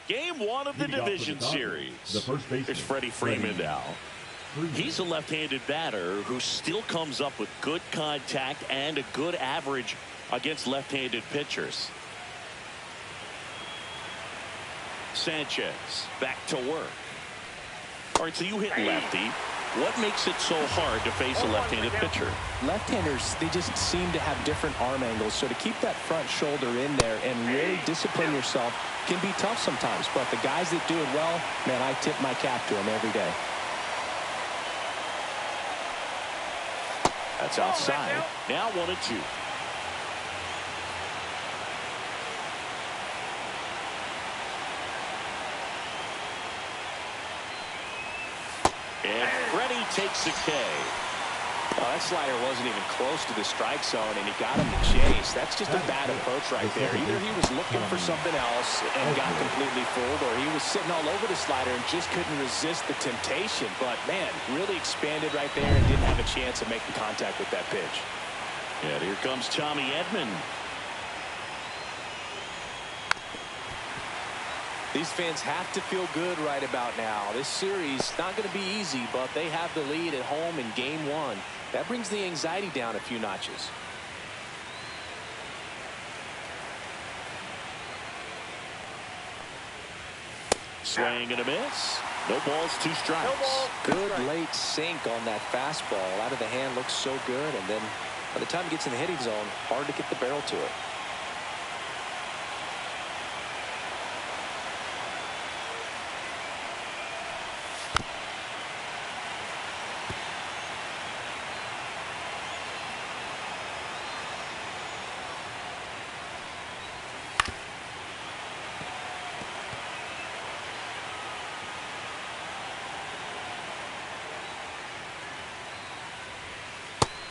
Game 1 of the Division Series. There's Freddie Freeman now. He's a left-handed batter who still comes up with good contact and a good average against left-handed pitchers. Sanchez back to work. All right, so you hit lefty. What makes it so hard to face a left-handed pitcher? Left-handers, they just seem to have different arm angles, so to keep that front shoulder in there and really discipline yourself can be tough sometimes. But the guys that do it well, man, I tip my cap to them every day. That's outside. Now 1-2. And Freddie takes a K. Oh, that slider wasn't even close to the strike zone, and he got him to chase. That's just a bad approach right there. Either he was looking for something else and got completely fooled, or he was sitting all over the slider and just couldn't resist the temptation. But, man, really expanded right there and didn't have a chance of making contact with that pitch. And here comes Tommy Edman. These fans have to feel good right about now. This series not going to be easy, but they have the lead at home in Game 1. That brings the anxiety down a few notches. Swing and a miss. No balls, 2 strikes. Good late sink on that fastball. Out of the hand, looks so good, and then by the time it gets in the hitting zone, hard to get the barrel to it.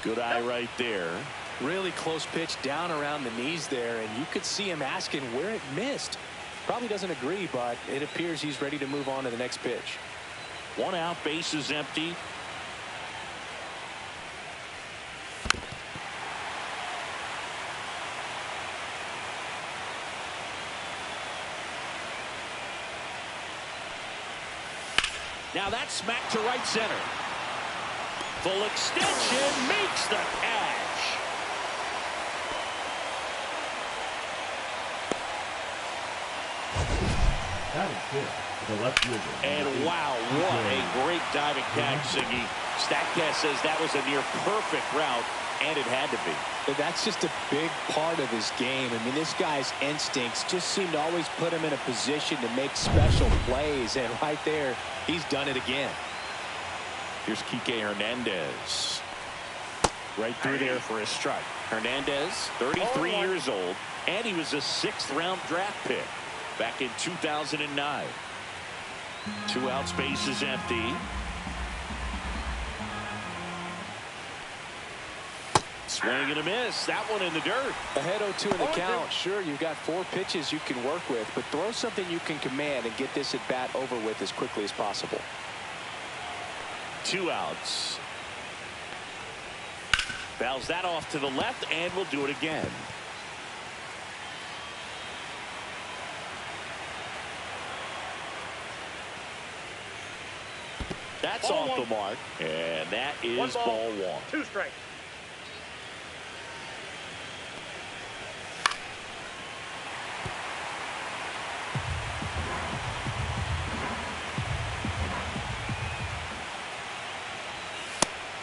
Good eye right there. Really close pitch down around the knees there, and you could see him asking where it missed. Probably doesn't agree, but it appears he's ready to move on to the next pitch. 1 out, base is empty. Now that's smacked to right center. Full extension, makes the catch. That is good. The left fielder. And wow, what a great diving catch, Siggy. Statcast says that was a near perfect route, and it had to be. That's just a big part of his game. I mean, this guy's instincts just seem to always put him in a position to make special plays, and right there, he's done it again. Here's Kike Hernandez. Right through there for a strike. Hernandez, 33 years old, and he was a 6th-round draft pick back in 2009. 2 outs, base is empty. Swing and a miss. That one in the dirt. Ahead 0-2 in the count. Sure, you've got 4 pitches you can work with, but throw something you can command and get this at bat over with as quickly as possible. 2 outs. Fouls that off to the left, and we'll do it again. That's off the mark, and that is ball 1. 2 strikes.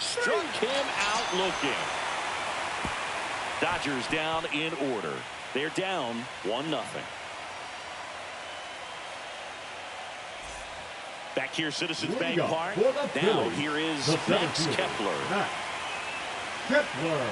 Struck him out looking. Dodgers down in order. They're down 1-0. Back here, Citizens Bank Park. Now here is Max Kepler. Max Kepler.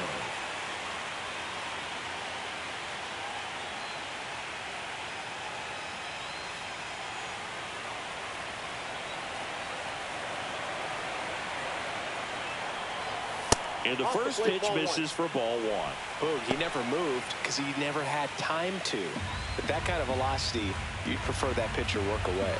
And the first pitch misses for ball 1. Boog, he never moved because he never had time to. But that kind of velocity, you'd prefer that pitcher work away.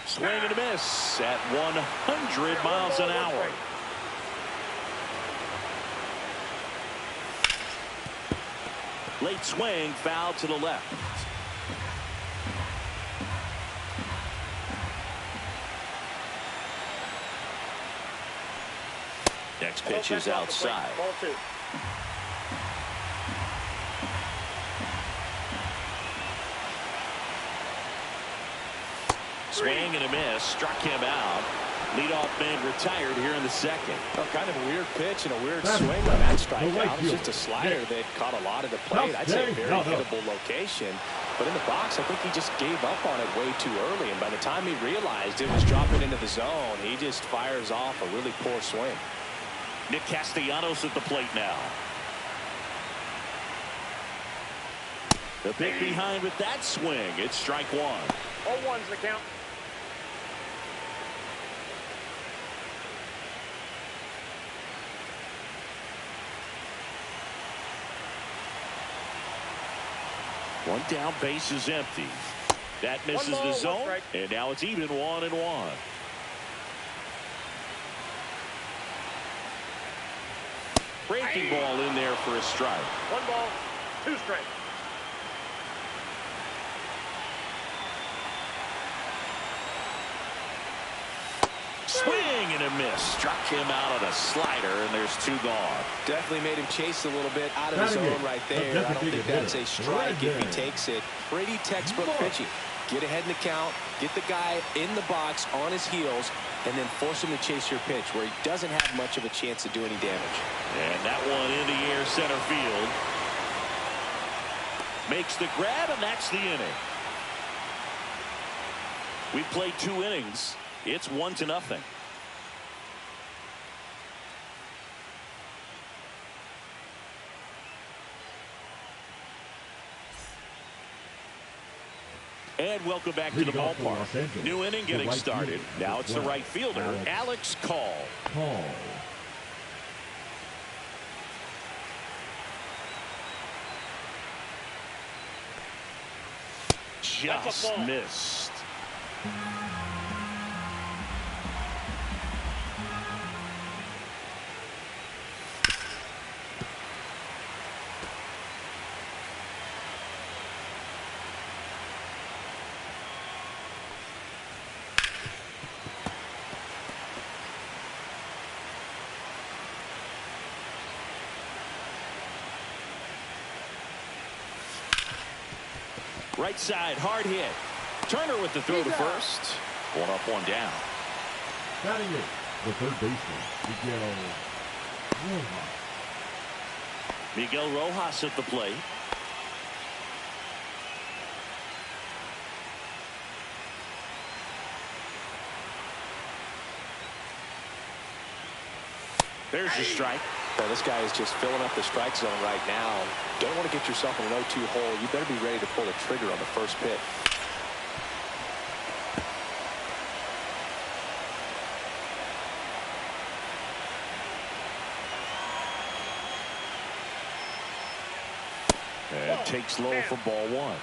Swing and a miss at 100 miles an hour. Late swing, foul to the left. Next pitch is outside. Ball 2. Swing and a miss, struck him out. Leadoff man retired here in the second. Well, kind of a weird pitch and a weird swing on that strikeout. It's just a slider that caught a lot of the plate. I'd say very hittable location. But in the box, I think he just gave up on it way too early. And by the time he realized it was dropping into the zone, he just fires off a really poor swing. Nick Castellanos at the plate now. The pick behind with that swing. It's strike 1. All 1's the count. One down, base is empty. That misses the zone, and now it's even 1-1. Breaking ball in there for a strike. 1 ball, 2 strikes. Swing and a miss. Struck him out on a slider, and there's 2 gone. Definitely made him chase a little bit out of his zone right there. I don't think that's a strike if he takes it. Pretty textbook pitching. Get ahead in the count, get the guy in the box on his heels, and then force him to chase your pitch where he doesn't have much of a chance to do any damage. And that one in the air center field. Makes the grab, and that's the inning. We played 2 innings. It's 1-0. And welcome back to the ballpark. New inning getting started. Now it's the right fielder, Alex Call. Just missed. Right side, hard hit. Turner with the throw to first. 1 up, 1 down. Batting it, the third baseman, Miguel Rojas at the plate. There's your strike. Well, this guy is just filling up the strike zone right now. Don't want to get yourself in an 0-2 hole. You better be ready to pull the trigger on the first pitch. And takes low for ball one.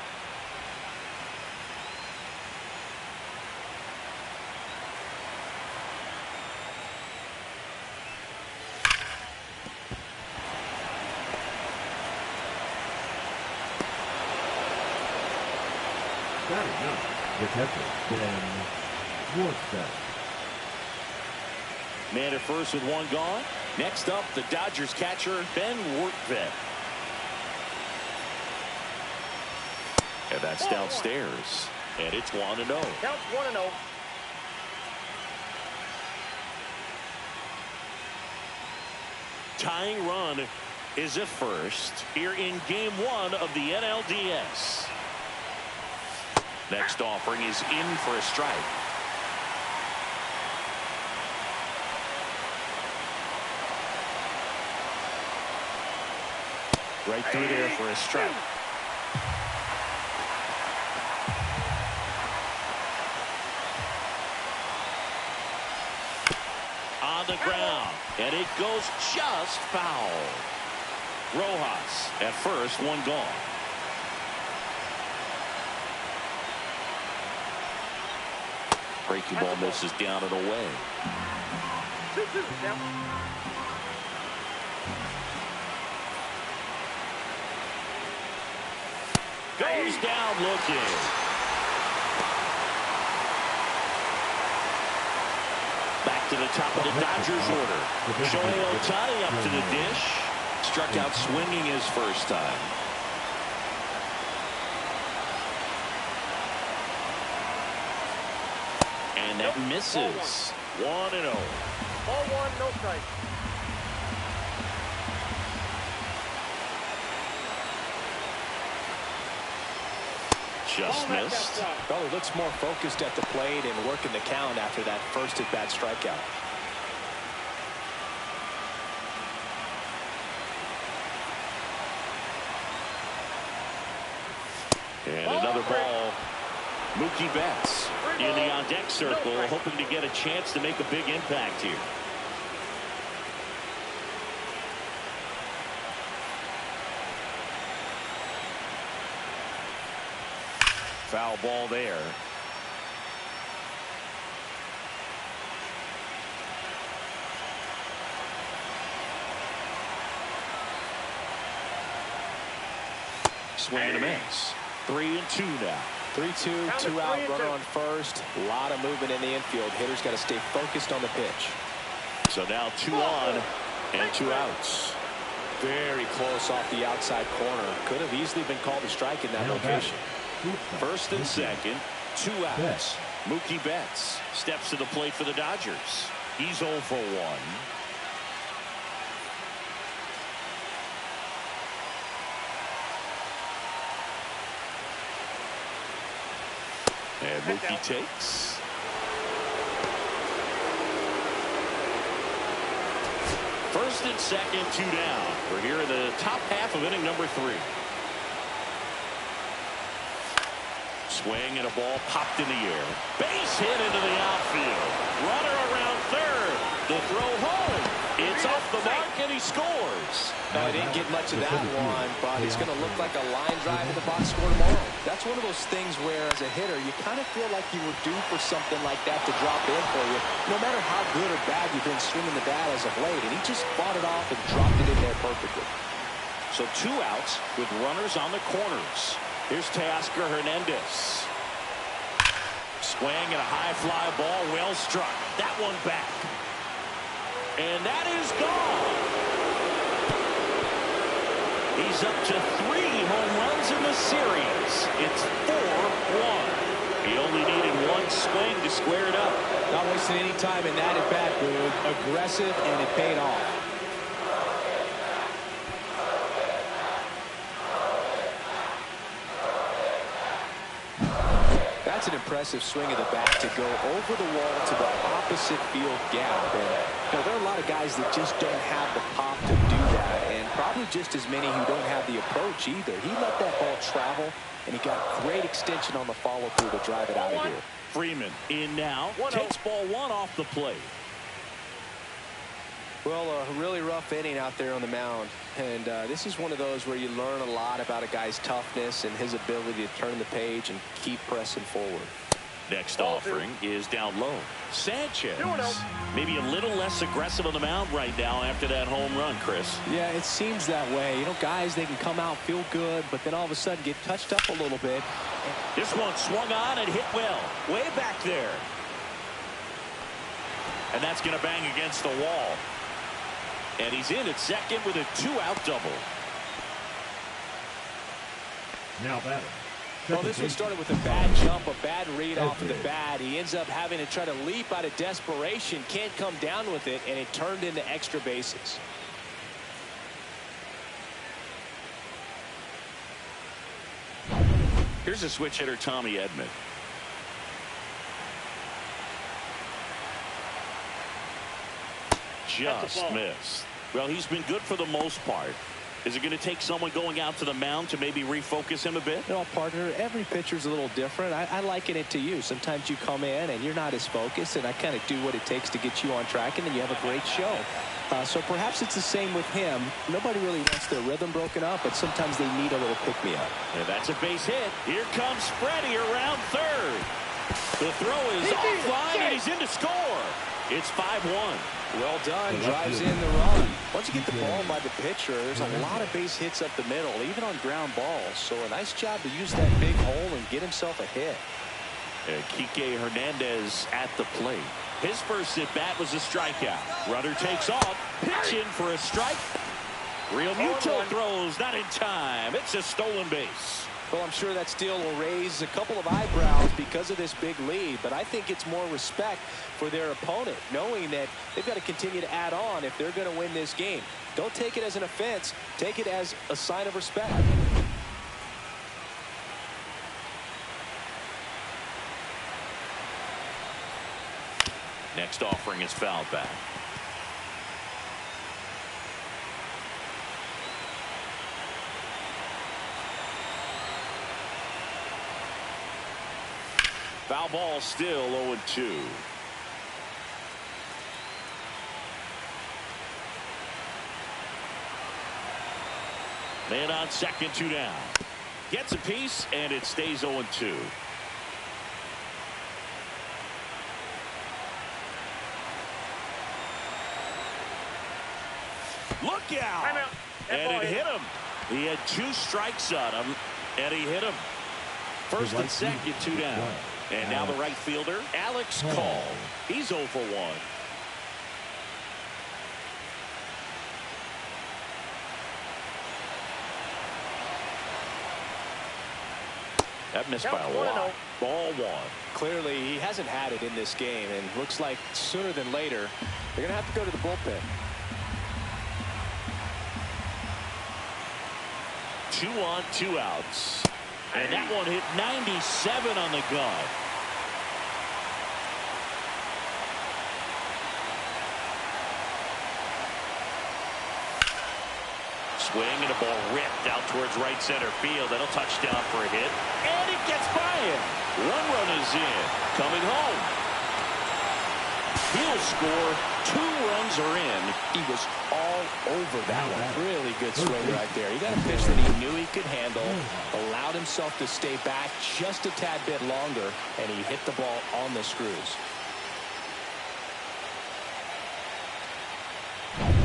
Batting up, the catcher, Ben Worcester. Man at first with one gone. Next up, the Dodgers catcher, Ben Worcester. And that's downstairs. And it's 1-0. Count 1-0. Tying run is at first here in game one of the NLDS. Next offering is in for a strike. Right through there for a strike. On the ground, and it goes just foul. Rojas at first, one gone. Breaking ball misses down and away. 2-2 count. Goes down looking. Back to the top of the Dodgers order. Shohei Ohtani up to the dish. Struck out swinging his first time. And that misses. 1-0. Ball one, no strike. Just missed. Well, he looks more focused at the plate and working the count after that first at-bat strikeout. And another ball. Mookie Betts in the on-deck circle, hoping to get a chance to make a big impact here. Foul ball there. Swing and a miss. 3-2 now. 3-2, 2 out, runner on first. A lot of movement in the infield. Hitter's got to stay focused on the pitch. So now 2 on and 2 outs. Very close off the outside corner. Could have easily been called a strike in that location. First and second, 2 outs. Mookie Betts steps to the plate for the Dodgers. He's 0 for 1. And Mookie takes. First and second, 2 down. We're here in the top half of inning number 3. Swing and a ball popped in the air. Base hit into the outfield. Runner around third. The throw home. It's off the mark and he scores. No, he didn't get much of that one, but it's going to look like a line drive in the box score tomorrow. That's one of those things where, as a hitter, you kind of feel like you were due for something like that to drop in for you, no matter how good or bad you've been swinging the bat as of late. And he just fought it off and dropped it in there perfectly. So 2 outs with runners on the corners. Here's Teoscar Hernandez. Swing and a high fly ball, well struck. That one back. And that is gone. He's up to 3 home runs in the series. It's 4-1. He only needed 1 swing to square it up. Not wasting any time in that at bat, Boog. Aggressive, and it paid off. That's an impressive swing of the bat to go over the wall to the opposite field gap. And there are a lot of guys that just don't have the pop to do that, and probably just as many who don't have the approach either. He let that ball travel, and he got great extension on the follow-through to drive it out of here. Freeman in now. Takes ball 1 off the plate. Well, a really rough inning out there on the mound. And this is one of those where you learn a lot about a guy's toughness and his ability to turn the page and keep pressing forward. Next offering is down low. Sanchez, maybe a little less aggressive on the mound right now after that home run, Chris. Yeah, it seems that way. You know, guys, they can come out, feel good, but then all of a sudden get touched up a little bit. This one swung on and hit well. Way back there. And that's going to bang against the wall. And he's in at second with a 2-out double. Now batting. Well, this one started with a bad jump, a bad read off of the bat. He ends up having to try to leap out of desperation, can't come down with it, and it turned into extra bases. Here's a switch hitter, Tommy Edman. Just missed. Well, he's been good for the most part. Is it going to take someone going out to the mound to maybe refocus him a bit? You know, partner, every pitcher's a little different. I liken it to you. Sometimes you come in and you're not as focused, and I kind of do what it takes to get you on track, and then you have a great show. So perhaps it's the same with him. Nobody really wants their rhythm broken up, but sometimes they need a little pick-me-up. Yeah, that's a base hit. Here comes Freddie around third. The throw is offline, and he's in to score. It's 5-1. Well done. Drives in the run. Once you get the ball by the pitcher, there's a lot of base hits up the middle, even on ground balls. So a nice job to use that big hole and get himself a hit. Kike Hernandez at the plate. His first at-bat was a strikeout. Runner takes off. Pitch in for a strike. Real Muto throws not in time. It's a stolen base. Well, I'm sure that steal will raise a couple of eyebrows because of this big lead, but I think it's more respect for their opponent, knowing that they've got to continue to add on if they're going to win this game. Don't take it as an offense. Take it as a sign of respect. Next offering is fouled back. Foul ball, still 0-2. Man on second, 2 down. Gets a piece, and it stays 0-2. Look out! And it hit him. He had 2 strikes on him, and he hit him. First and second, 2 down. And now the right fielder, Alex Call. He's 0 for 1. That missed by a lot. Ball 1. Clearly, he hasn't had it in this game, and looks like sooner than later, they're going to have to go to the bullpen. 2 on, 2 outs. And that one hit 97 on the gun. Swing and a ball ripped out towards right center field. That'll touch down for a hit. And it gets by him. 1 run is in. Coming home. He'll score. 2 runs are in. He was all over that one. Really good swing right there. He got a pitch that he knew he could handle, allowed himself to stay back just a tad bit longer, and he hit the ball on the screws.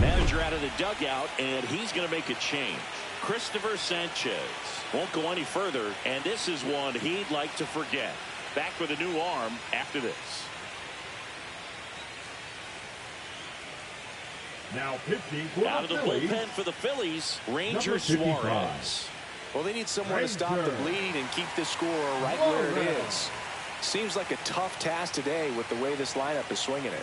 Manager out of the dugout, and he's going to make a change. Christopher Sanchez won't go any further, and this is one he'd like to forget. Back with a new arm after this. Now pitching for out of the bullpen for the Phillies, Ranger Suarez. Well, they need someone to stop the bleed and keep this score right where it is. Seems like a tough task today with the way this lineup is swinging it.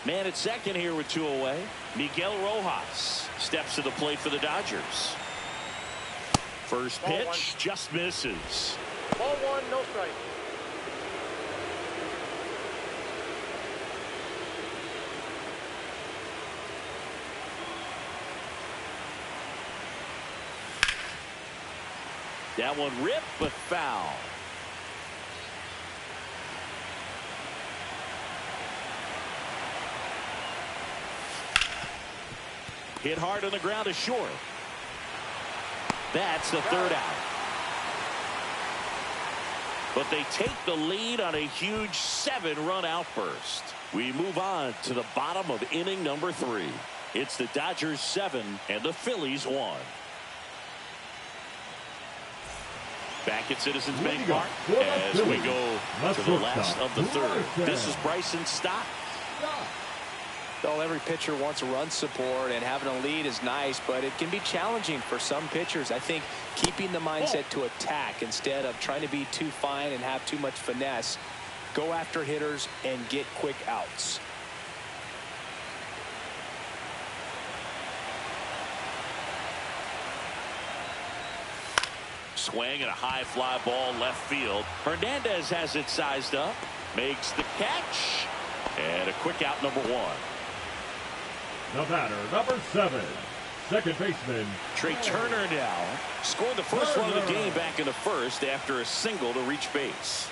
Man at second here with 2 away. Miguel Rojas steps to the plate for the Dodgers. First pitch just misses. Ball 1, no strike. That one ripped but foul. hit hard on the ground is short. That's the third out. But they take the lead on a huge 7-run outburst. We move on to the bottom of inning number 3. It's the Dodgers 7 and the Phillies 1. Back at Citizens Bank Park as we go to the last of the third. This is Bryson's stop. Well, every pitcher wants run support, and having a lead is nice, but it can be challenging for some pitchers. I think keeping the mindset to attack instead of trying to be too fine and have too much finesse. Go after hitters and get quick outs. Swing and a high fly ball left field. Hernandez has it sized up, makes the catch, and a quick out, number 1. The batter, number 7, second baseman Trey Turner now scored the first run of the game back in the first after a single to reach base.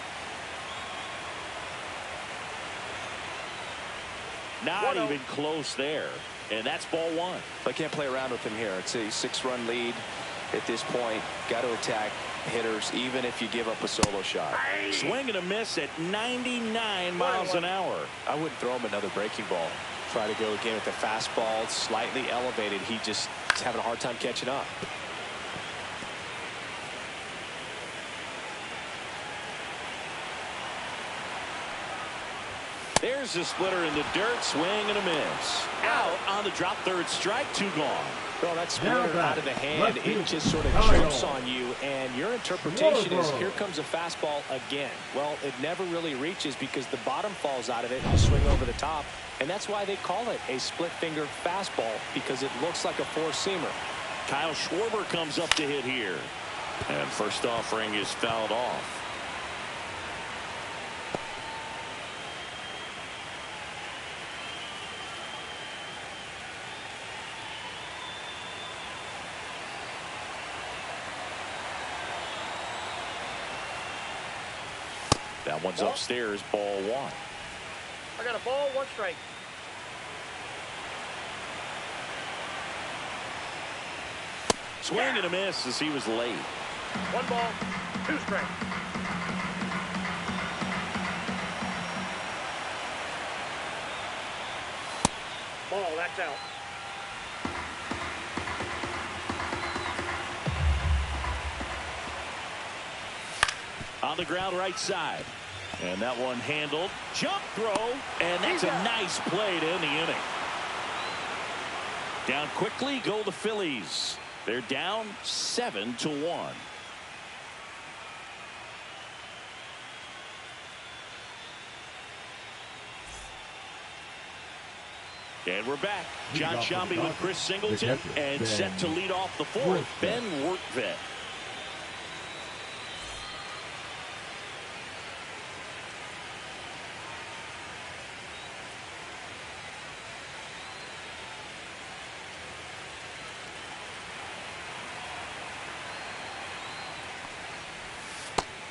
Not even close there, and that's ball 1. I can't play around with him here. It's a 6-run lead at this point. Got to attack hitters even if you give up a solo shot. Swing and a miss at 99 miles an hour. I wouldn't throw him another breaking ball. Try to go again with the fastball slightly elevated. He just is having a hard time catching up. There's a splitter in the dirt. Swing and a miss. Out on the drop, third strike, 2 gone. Well, that splitter out of the hand, it just sort of jumps on you, and your interpretation is here comes a fastball again. Well, it never really reaches because the bottom falls out of it and you swing over the top, and that's why they call it a split-finger fastball, because it looks like a four-seamer. Kyle Schwarber comes up to hit here, and first offering is fouled off. That one's upstairs, ball 1. I got a ball, 1 strike. Swing and a miss as he was late. 1 ball, 2 strikes. Ball, that's out. On the ground right side. And that one handled. Jump throw. And that's a nice play to end the inning. Down quickly go the Phillies. They're down 7-1. And we're back. John Shambi with Chris Singleton. And set to lead off the 4th, Ben Workvet.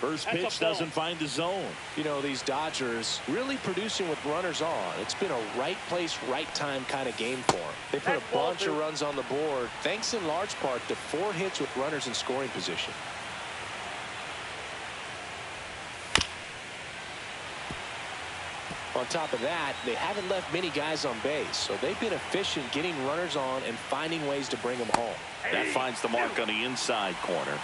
First pitch doesn't find the zone. You know, these Dodgers really producing with runners on. It's been a right place, right time kind of game for them. They put a bunch of runs on the board, thanks in large part to 4 hits with runners in scoring position. On top of that, they haven't left many guys on base, so they've been efficient getting runners on and finding ways to bring them home. That finds the mark on the inside corner.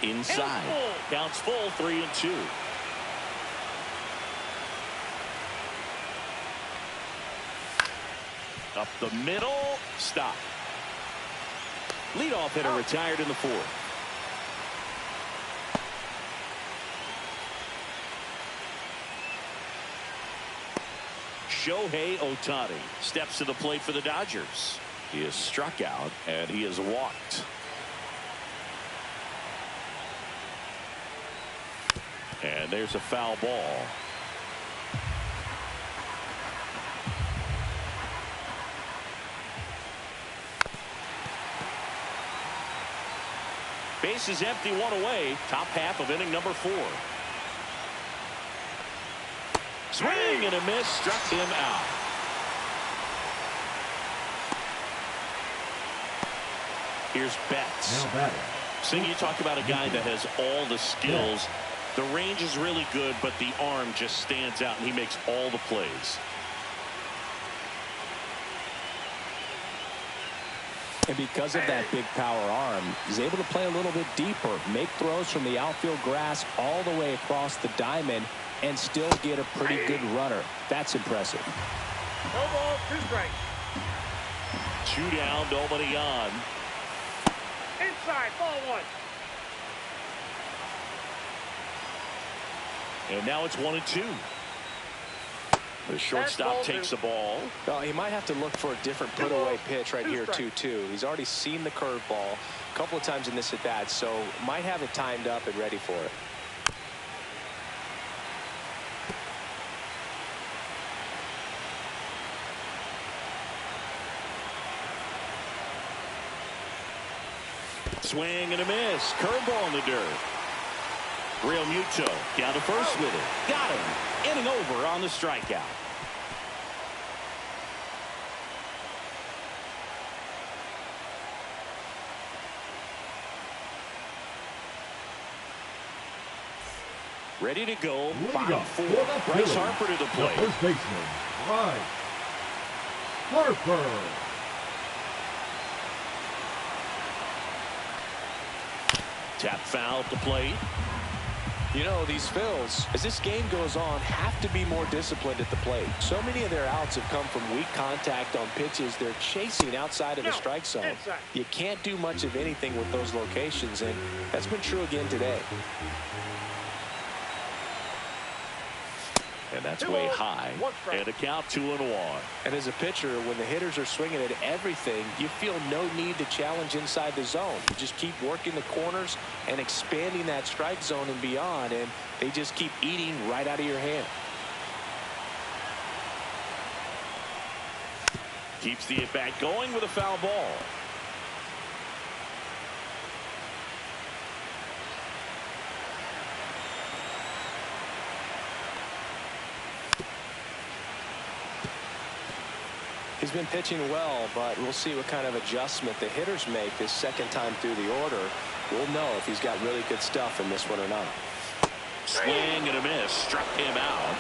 Inside. Counts full, 3-2. Up the middle. Stop. Leadoff hitter retired in the 4th. Shohei Ohtani steps to the plate for the Dodgers. He is struck out and he is walked. And there's a foul ball. Base is empty, 1 away. Top half of inning number 4. Swing and a miss, struck him out. Here's Betts. Now batting. Seeing you talk about a guy that has all the skills. The range is really good, but the arm just stands out, and he makes all the plays. And because of that big power arm, he's able to play a little bit deeper, make throws from the outfield grass all the way across the diamond, and still get a pretty good runner. That's impressive. No ball, 2 strikes. 2 down, nobody on. Inside, ball 1. And now it's 1-2. The shortstop takes the ball. Well, he might have to look for a different put-away pitch right here, 2-2. He's already seen the curveball a couple of times in this at-bat, so might have it timed up and ready for it. Swing and a miss. Curveball in the dirt. Real Muto down to first with it. Got him. Inning over on the strikeout. Ready to go. 5-4. Bryce Harper to the plate. The first baseman, Bryce Harper. Tap foul at the plate. You know, these Phils, as this game goes on, have to be more disciplined at the plate. So many of their outs have come from weak contact on pitches they're chasing outside of the strike zone. Inside. You can't do much of anything with those locations, and that's been true again today. And that's way high. And a count 2-1. And as a pitcher, when the hitters are swinging at everything, you feel no need to challenge inside the zone. You just keep working the corners and expanding that strike zone and beyond, and they just keep eating right out of your hand. Keeps the at-bat going with a foul ball. He's been pitching well, but we'll see what kind of adjustment the hitters make this second time through the order. We'll know if he's got really good stuff in this one or not. Swing and a miss. Struck him out.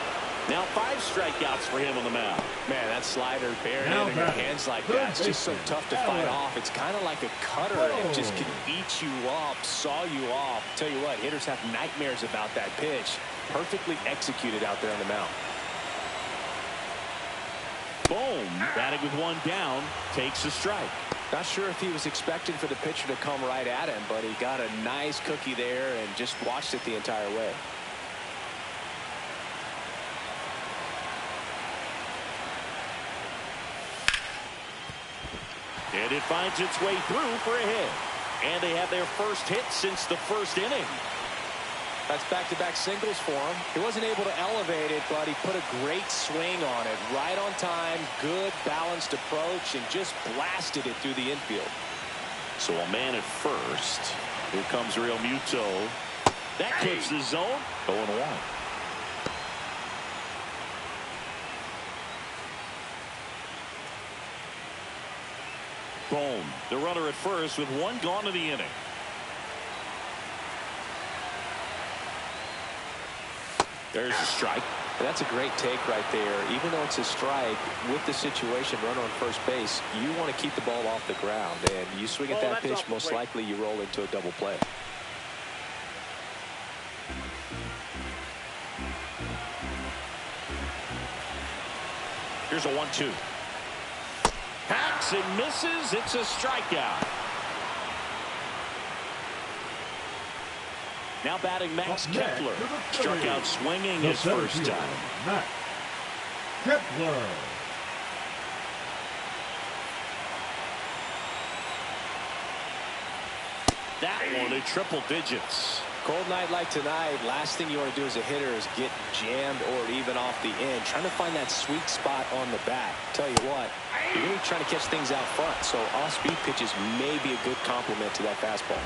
Now 5 strikeouts for him on the mound. Man, that slider buried in your hands like that. It's just so tough to fight off. It's kind of like a cutter. It just can eat you up, saw you off. Tell you what, hitters have nightmares about that pitch. Perfectly executed out there on the mound. Boom. Batting with 1 down. Takes a strike. Not sure if he was expecting for the pitcher to come right at him, but he got a nice cookie there and just watched it the entire way. And it finds its way through for a hit. And they have their first hit since the first inning. That's back-to-back singles for him. He wasn't able to elevate it, but he put a great swing on it. Right on time, good balanced approach, and just blasted it through the infield. So a man at first. Here comes Real Muto. That clips the zone. 0-1. Boom. The runner at first with 1 gone in the inning. There's a strike. And that's a great take right there. Even though it's a strike, with the situation, runner on first base, you want to keep the ball off the ground. And you swing at that pitch, most likely you roll into a double play. Here's a 1-2. Hacks and misses. It's a strikeout. Now batting Max Kepler. Struck out swinging his first time. Max Kepler. That one in triple digits. Cold night like tonight, last thing you want to do as a hitter is get jammed or even off the end. Trying to find that sweet spot on the bat. Tell you what, you're going to be trying to catch things out front, so off-speed pitches may be a good complement to that fastball.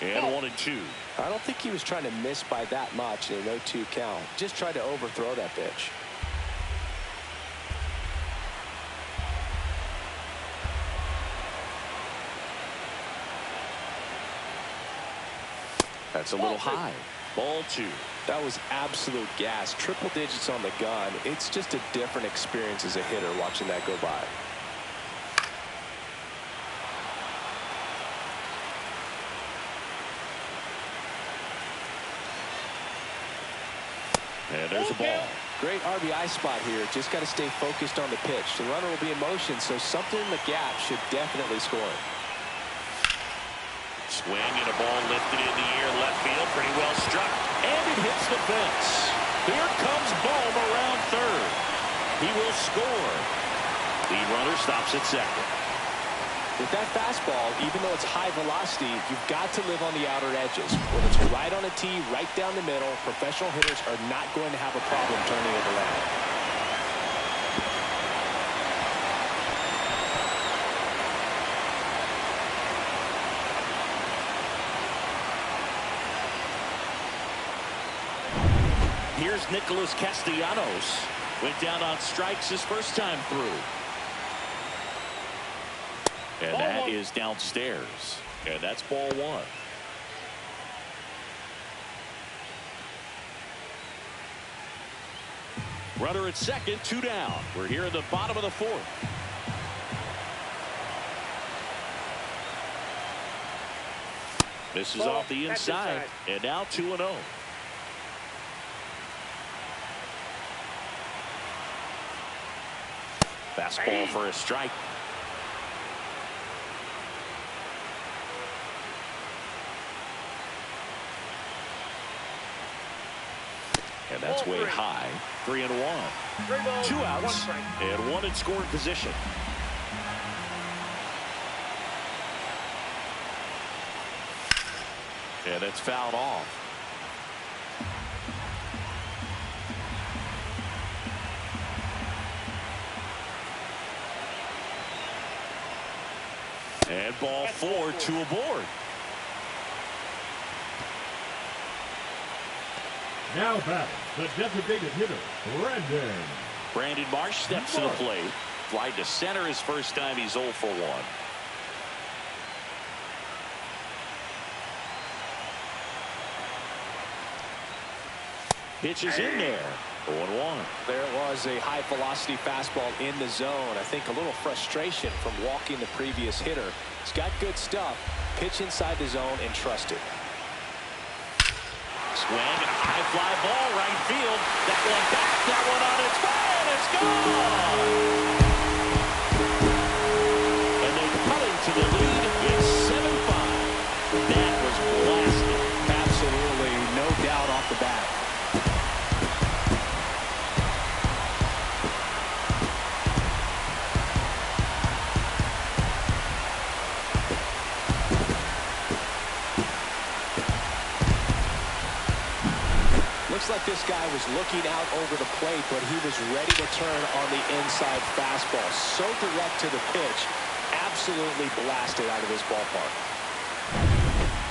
And 1-2. I don't think he was trying to miss by that much in a 0-2 count. Just tried to overthrow that pitch. That's a little high. Ball 2. That was absolute gas. Triple digits on the gun. It's just a different experience as a hitter watching that go by. And there's a ball. Great RBI spot here. Just got to stay focused on the pitch. The runner will be in motion, so something in the gap should definitely score. Swing and a ball lifted in the air, left field, pretty well struck, and it hits the fence. Here comes Bohm around third. He will score. The runner stops at second. With that fastball, even though it's high velocity, you've got to live on the outer edges. When it's right on a tee, right down the middle, professional hitters are not going to have a problem turning it around. Here's Nicholas Castellanos. Went down on strikes his first time through. And that is downstairs. And that's ball 1. Runner at second, 2 down. We're here in the bottom of the 4th. Misses off the inside. And now 2-0. Fastball for a strike. And that's way high. 3-1. 2 outs and 1 in scoring position. And it's fouled off. And ball 4, 2 aboard. Now batting the designated hitter, Brandon Marsh steps to the plate. Fly to center his first time. He's 0 for 1. Pitch is in there. 0-1. There was a high velocity fastball in the zone. I think a little frustration from walking the previous hitter. He's got good stuff. Pitch inside the zone and trust it. Swing and a high fly ball right field. That one back. That one on its way, and it's gone. And they cut into the lead. It's 7-5. That was blasted. Absolutely, no doubt off the bat. Looks like this guy was looking out over the plate, but he was ready to turn on the inside fastball. So direct to the pitch, absolutely blasted out of this ballpark.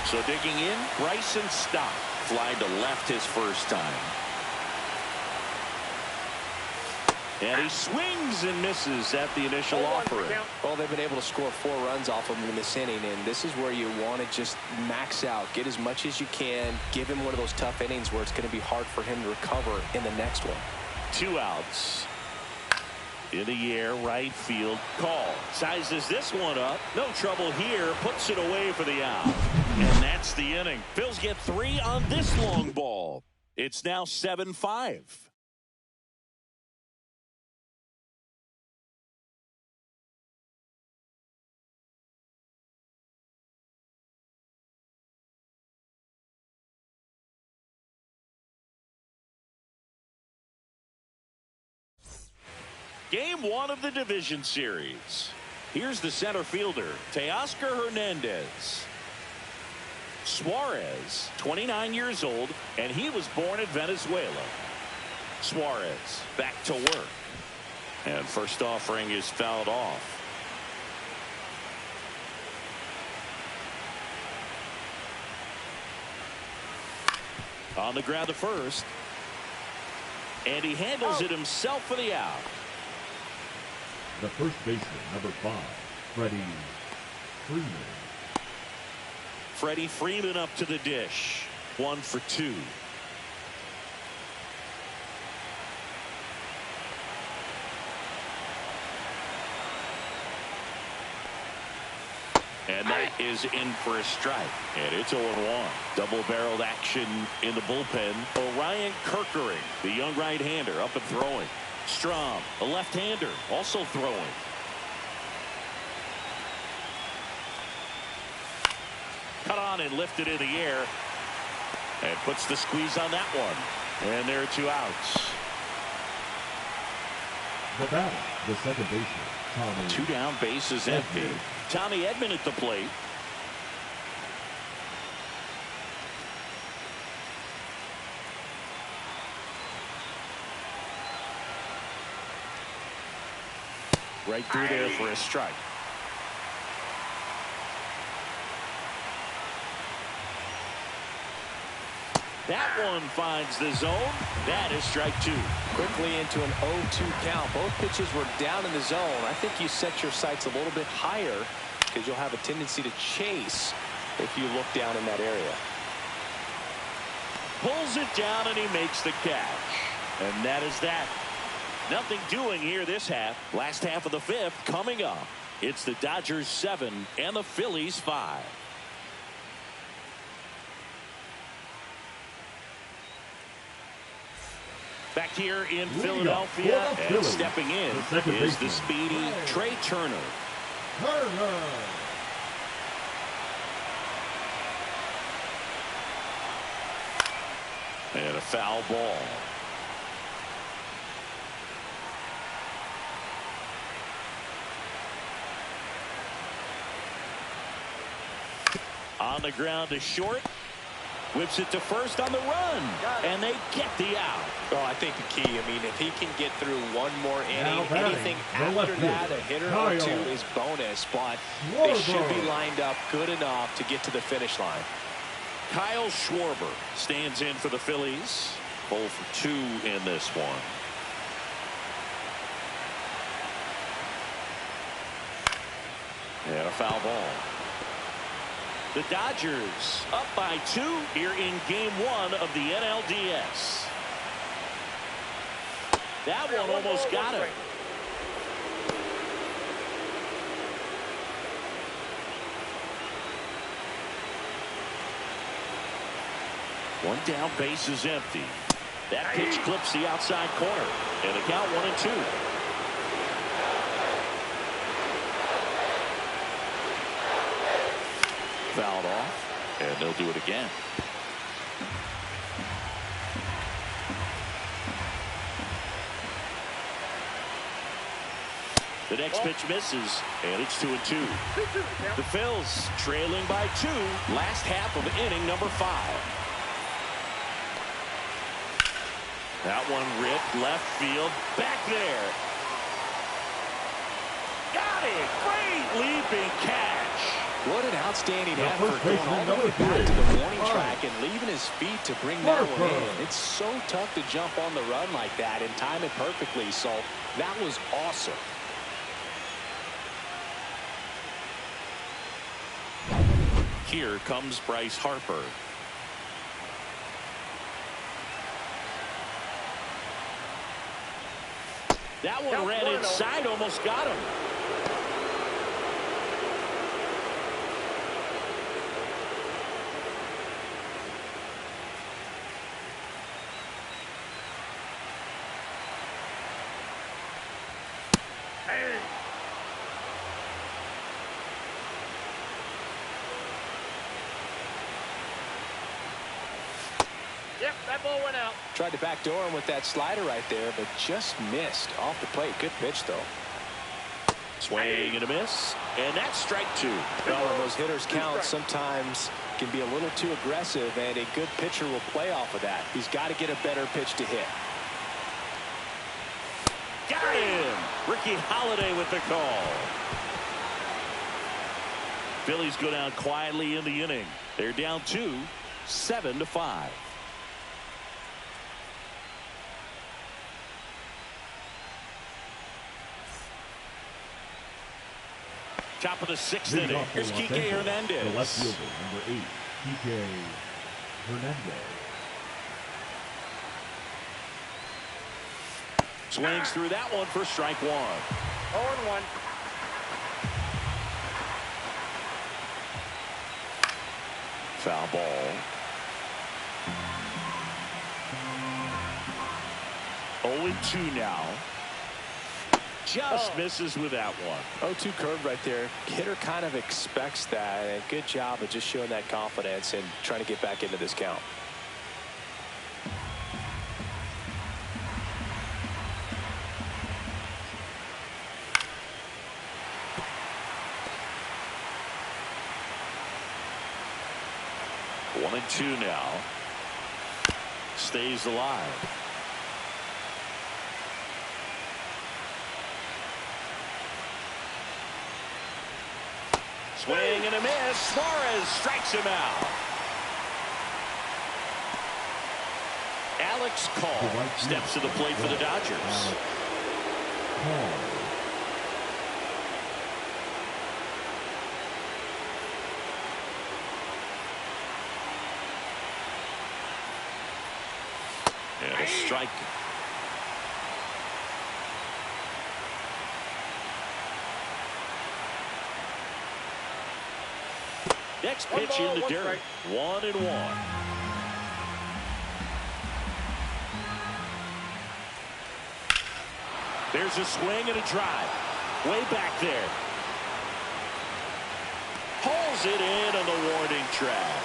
So digging in, Bryson Stott. Fly to left his first time. And he swings and misses at the initial offering. Well, they've been able to score 4 runs off of him in this inning, and this is where you want to just max out, get as much as you can, give him one of those tough innings where it's going to be hard for him to recover in the next one. 2 outs. In the air, right field, call. Sizes this one up. No trouble here. Puts it away for the out. And that's the inning. Phils get 3 on this long ball. It's now 7-5. Game 1 of the division series. Here's the center fielder, Teoscar Hernandez. Suarez, 29 years old, and he was born in Venezuela. Suarez back to work. And first offering is fouled off. On the ground to first. And he handles it himself for the out. The first baseman, number 5, Freddie Freeman. Freddie Freeman up to the dish. 1 for 2. And that is in for a strike. And it's 0-1. Double-barreled action in the bullpen. Orion Kerkering, the young right-hander, up and throwing. Strom, a left-hander, also throwing. Cut on and lifted in the air. And puts the squeeze on that one. And there are 2 outs. The batter, the second baseman, Tommy. 2 down, bases empty. Tommy Edman at the plate. Right through there for a strike. That one finds the zone. That is strike 2. Quickly into an 0-2 count. Both pitches were down in the zone. I think you set your sights a little bit higher because you'll have a tendency to chase if you look down in that area. Pulls it down and he makes the catch. And that is that. Nothing doing here this half. Last half of the 5th coming up. It's the Dodgers 7 and the Phillies 5. Back here in Philadelphia, and stepping in is the speedy Trey Turner. And a foul ball. On the ground to short. Whips it to first on the run. And they get the out. Well, I think the key, I mean, if he can get through one more inning, anything after that, a hitter or 2 is bonus. But they should be lined up good enough to get to the finish line. Kyle Schwarber stands in for the Phillies. 0 for 2 in this one. And a foul ball. The Dodgers up by 2 here in game 1 of the NLDS. That one almost got him. One down, base is empty. That pitch clips the outside corner. And the count 1-2. Fouled off, and they'll do it again. The next pitch misses, and it's 2-2. The Phils trailing by 2, last half of inning number 5. That one ripped left field, back there. Got it! Great leaping catch. What an outstanding effort going all the way back to the warning track and leaving his feet to bring that one in. It's so tough to jump on the run like that and time it perfectly. So that was awesome. Here comes Bryce Harper. That one ran inside, almost got him. Yep, that ball went out. Tried to backdoor him with that slider right there, but just missed off the plate. Good pitch, though. Swing and a miss, and that's strike 2. Well, when those hitters count, sometimes can be a little too aggressive, and a good pitcher will play off of that. He's got to get a better pitch to hit. Got him! Ricky Holiday with the call. Phillies go down quietly in the inning. They're down 2, 7-5. Top of the 6th Leading inning. off for Here's Los Kike Angeles, Hernandez. the left fielder, number 8, Kike Hernandez. Swings through that one for strike 1. 0-1. Foul ball. 0-2 now. Just misses with that one. 0-2 curve right there. Hitter kind of expects that, and good job of just showing that confidence and trying to get back into this count. One and two now. Stays alive. Swing and a miss. Suarez strikes him out. Alex Call steps to the plate for the Dodgers. And a strike. Next pitch in the dirt. 1-1. There's a swing and a drive. Way back there. Pulls it in on the warning track.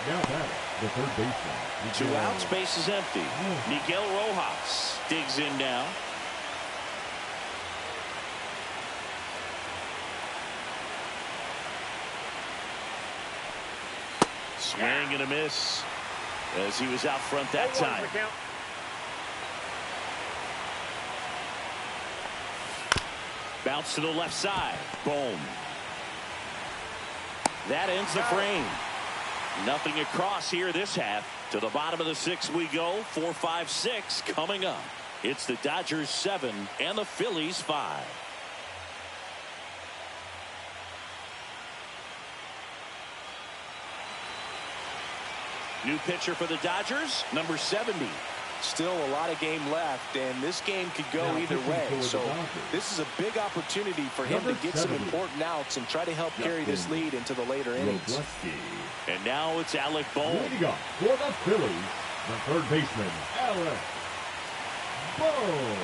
Now batter, the third baseman. 2 outs, base is empty. Miguel Rojas digs in now. Swing and a miss as he was out front that time. Bounce to the left side. Boom. That ends the frame. Nothing across here this half. To the bottom of the 6th we go. 4, 5, 6 coming up. It's the Dodgers 7 and the Phillies 5. New pitcher for the Dodgers, number 70. Still a lot of game left, and this game could go either way. So this is a big opportunity for him to get some important outs and try to help carry this lead into the later innings. And now it's Alec Bohm. Leading up for the Phillies, the third baseman, Alec Bohm.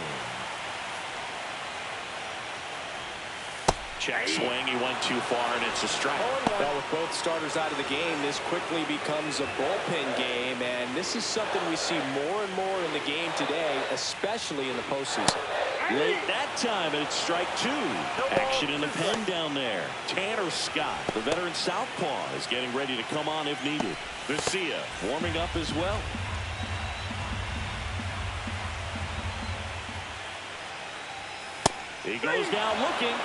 Check swing, he went too far, and it's a strike. Well, with both starters out of the game, this quickly becomes a bullpen game, and this is something we see more and more in the game today, especially in the postseason. Late that time, and it's strike 2. Action in the pen down there. Tanner Scott, the veteran southpaw, is getting ready to come on if needed. Vesia warming up as well. He goes down looking.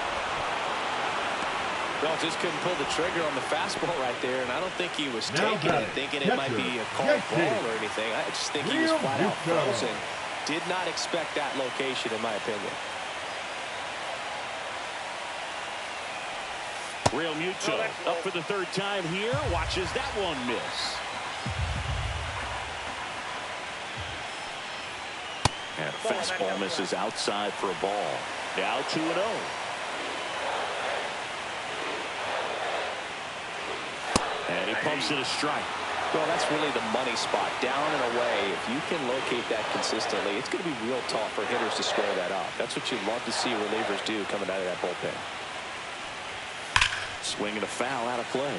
Well, just couldn't pull the trigger on the fastball right there, and I don't think he was taking it, thinking it might be a called ball or anything. I just think he was flat out frozen. Did not expect that location, in my opinion. Real Muto up for the 3rd time here. Watches that one miss. And fastball misses outside for a ball. Now 2-0. And he pumps it a strike. Well, that's really the money spot. Down and away. If you can locate that consistently, it's going to be real tough for hitters to square that up. That's what you'd love to see relievers do coming out of that bullpen. Swing and a foul out of play.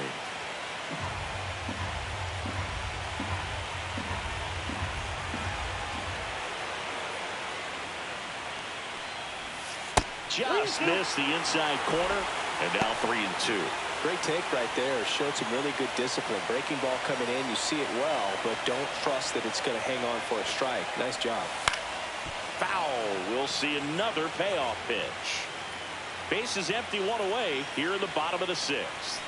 Just missed the inside corner, and now 3-2. Great take right there. Showed some really good discipline. Breaking ball coming in, you see it well, but don't trust that it's going to hang on for a strike. Nice job. Foul. We'll see another payoff pitch. Base is empty, 1 away here in the bottom of the 6th.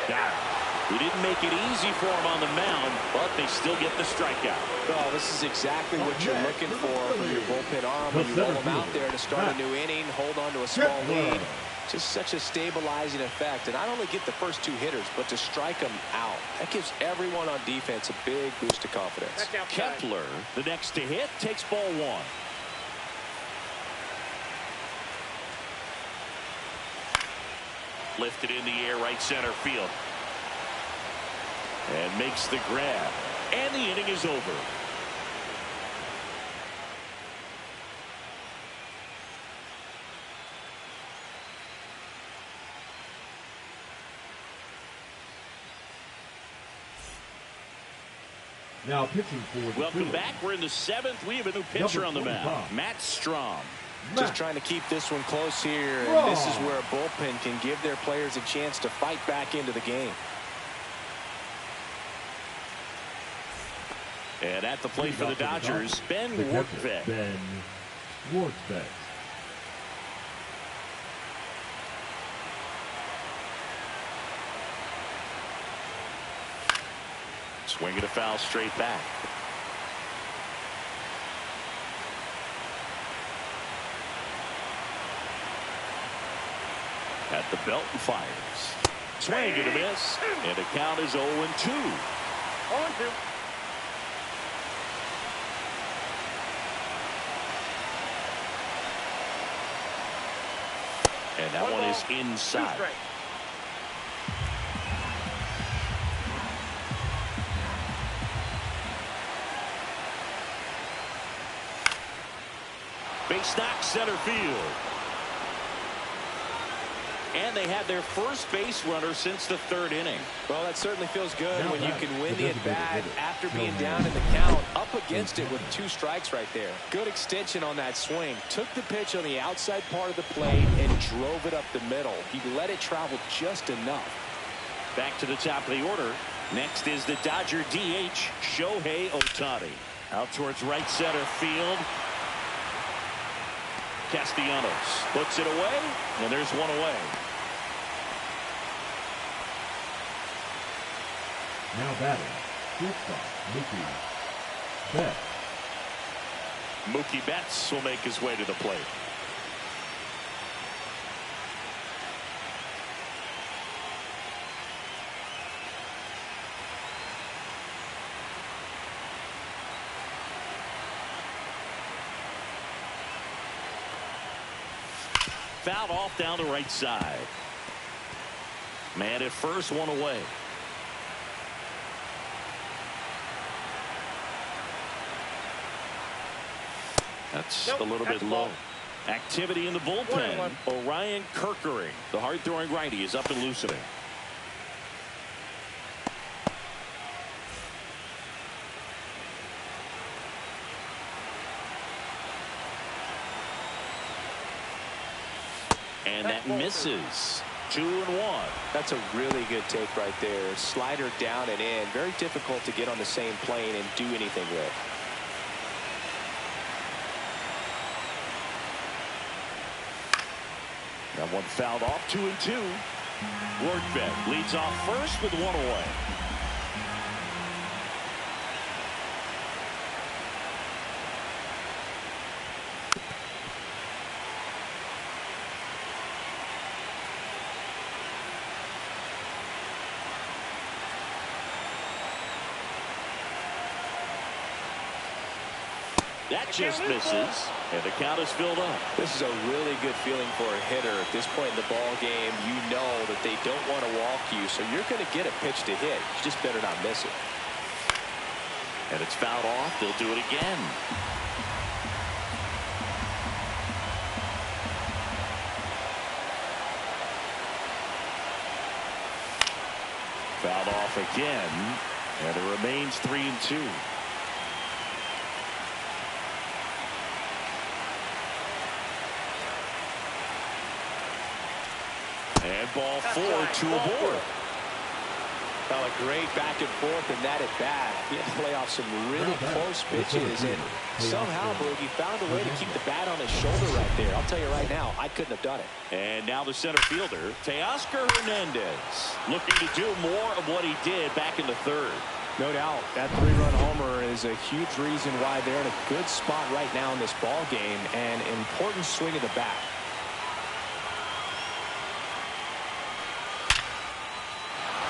Got it. He didn't make it easy for him on the mound, but they still get the strikeout. Well, this is exactly what you're looking for from your bullpen arm when you roll them out there to start a new inning, hold on to a small lead. Just such a stabilizing effect. And not only get the first two hitters, but to strike them out. That gives everyone on defense a big boost of confidence. Kepler, the next to hit, takes ball one. Lifted in the air, right center field. And makes the grab. And the inning is over. Now pitching for the Welcome Phillies. back. We're in the seventh. We have a new pitcher on the mound. Matt Strom. Just trying to keep this one close here. And this is where a bullpen can give their players a chance to fight back into the game. And at the plate for the Dodgers, Ben Workvet. Ben Workvet. Swing and a foul straight back. At the belt and fires. Swing and a miss. And the count is 0-2. 0-2. And that one is inside. Base knock center field. And they had their first base runner since the third inning. Well, that certainly feels good when you can win the at-bat after being down in the count, up against it with 2 strikes right there. Good extension on that swing. Took the pitch on the outside part of the plate and drove it up the middle. He let it travel just enough. Back to the top of the order. Next is the Dodger DH, Shohei Ohtani. Out towards right center field. Castellanos puts it away, and there's one away. Now batting, shortstop, Mookie Betts. Mookie Betts will make his way to the plate. Fouled off down the right side. Man at first, one away. That's a little bit low. Activity in the bullpen. Orion Kerkering, the hard-throwing righty, is up and loosening. And that misses. 2-1. That's a really good take right there. Slider down and in. Very difficult to get on the same plane and do anything with. That one fouled off. 2-2. Workvet leads off first with one away. That just misses, and the count is filled up. This is a really good feeling for a hitter at this point in the ball game. You know that they don't want to walk you, so you're going to get a pitch to hit. You just better not miss it. And it's fouled off. They'll do it again. Fouled off again, and it remains 3-2. And ball 4, 2 aboard. Well, a great back and forth in that at bat. He had to play off some really close pitches, and somehow Boogie found a way to keep the bat on his shoulder right there. I'll tell you right now, I couldn't have done it. And now the center fielder, Teoscar Hernandez, looking to do more of what he did back in the third. No doubt. That 3-run homer is a huge reason why they're in a good spot right now in this ball game, and an important swing of the bat.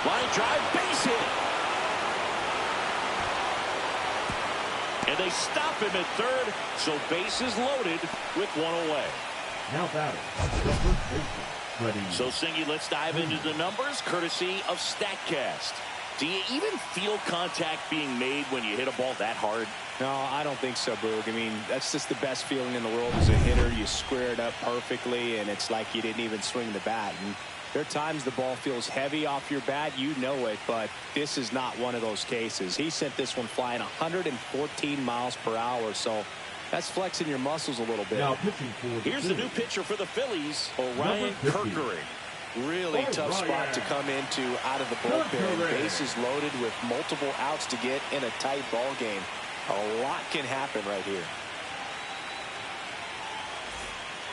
Line drive, base hit. And they stop him at third, so bases loaded with one away. Now batting, the first baseman, ready. So, Singy, let's dive into the numbers, courtesy of StatCast. Do you even feel contact being made when you hit a ball that hard? No, I don't think so, Boog. I mean, that's just the best feeling in the world as a hitter. You square it up perfectly, and it's like you didn't even swing the bat. And there are times the ball feels heavy off your bat. You know it, but this is not one of those cases. He sent this one flying 114 miles per hour, so that's flexing your muscles a little bit. Now pitching for the Here's the new pitcher for the Phillies, Orion Kirkering. Really tough spot to come into out of the bullpen. Bases loaded with multiple outs to get in a tight ball game. A lot can happen right here.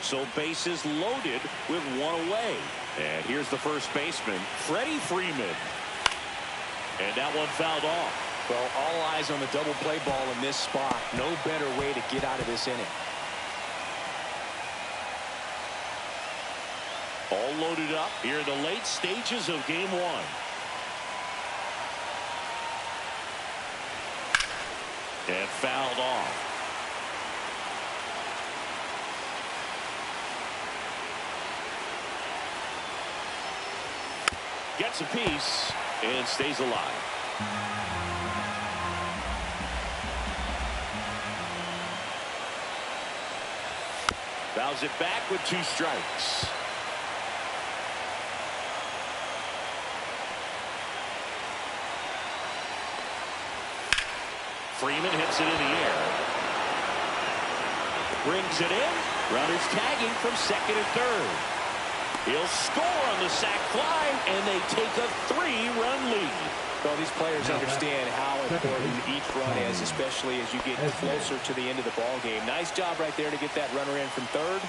So bases loaded with one away. And here's the first baseman, Freddie Freeman. And that one fouled off. Well, all eyes on the double play ball in this spot. No better way to get out of this inning. All loaded up here in the late stages of game one. And fouled off. Gets a piece and stays alive. Fouls it back with 2 strikes. Freeman hits it in the air. Brings it in. Runners tagging from second and third. He'll score on the sac fly, and they take a 3-run lead. Well, these players understand how important each run is, especially as you get closer to the end of the ball game. Nice job right there to get that runner in from third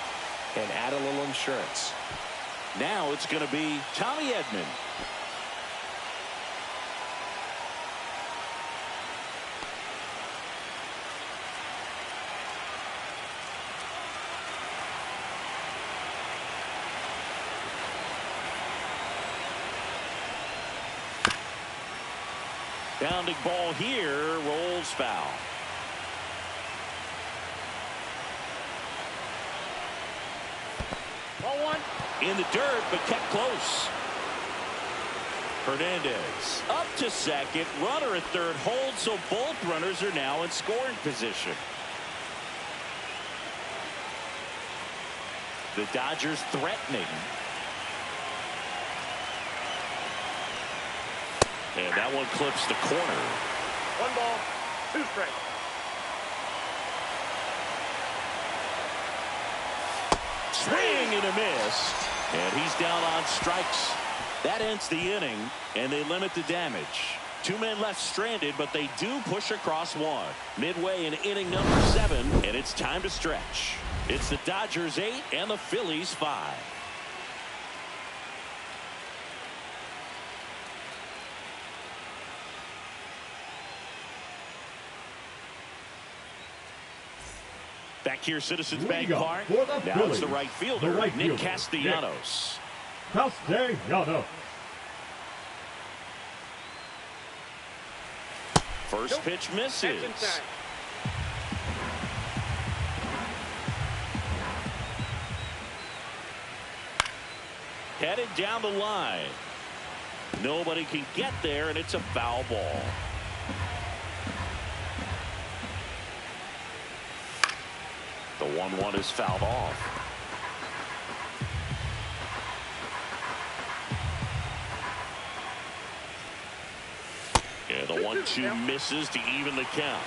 and add a little insurance. Now it's going to be Tommy Edman. Pounding ball here, rolls foul. Ball 1. In the dirt, but kept close. Hernandez up to second. Runner at third holds, so both runners are now in scoring position. The Dodgers threatening. And that one clips the corner. 1 ball, 2 strikes. Swing and a miss. And he's down on strikes. That ends the inning, and they limit the damage. 2 men left stranded, but they do push across 1. Midway in inning number 7, and it's time to stretch. It's the Dodgers 8 and the Phillies 5. Back here, Citizens Bank Park. Now it's the right fielder, Nick Castellanos. Castellanos. First pitch misses. Headed down the line. Nobody can get there, and it's a foul ball. The 1-1 is fouled off. And the 1-2 misses to even the count.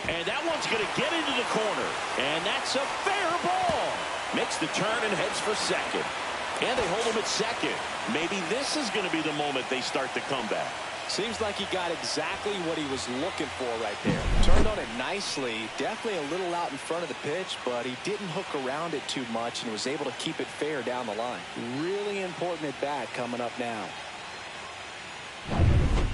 And that one's going to get into the corner. And that's a fair ball. Makes the turn and heads for second. And they hold him at second. Maybe this is going to be the moment they start the comeback. Seems like he got exactly what he was looking for right there. Turned on it nicely. Definitely a little out in front of the pitch, but he didn't hook around it too much and was able to keep it fair down the line. Really important at bat coming up now.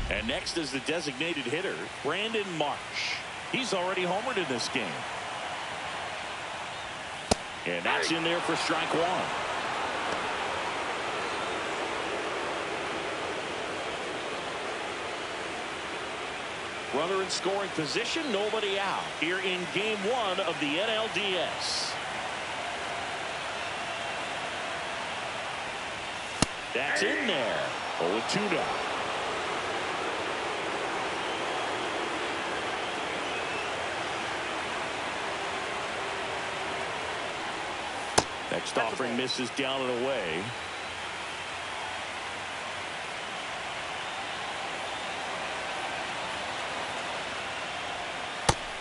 And next is the designated hitter, Brandon Marsh. He's already homered in this game. And that's in there for strike one. Runner in scoring position, nobody out here in game one of the NLDS. That's in there. 0-2 now. Next offering misses down and away.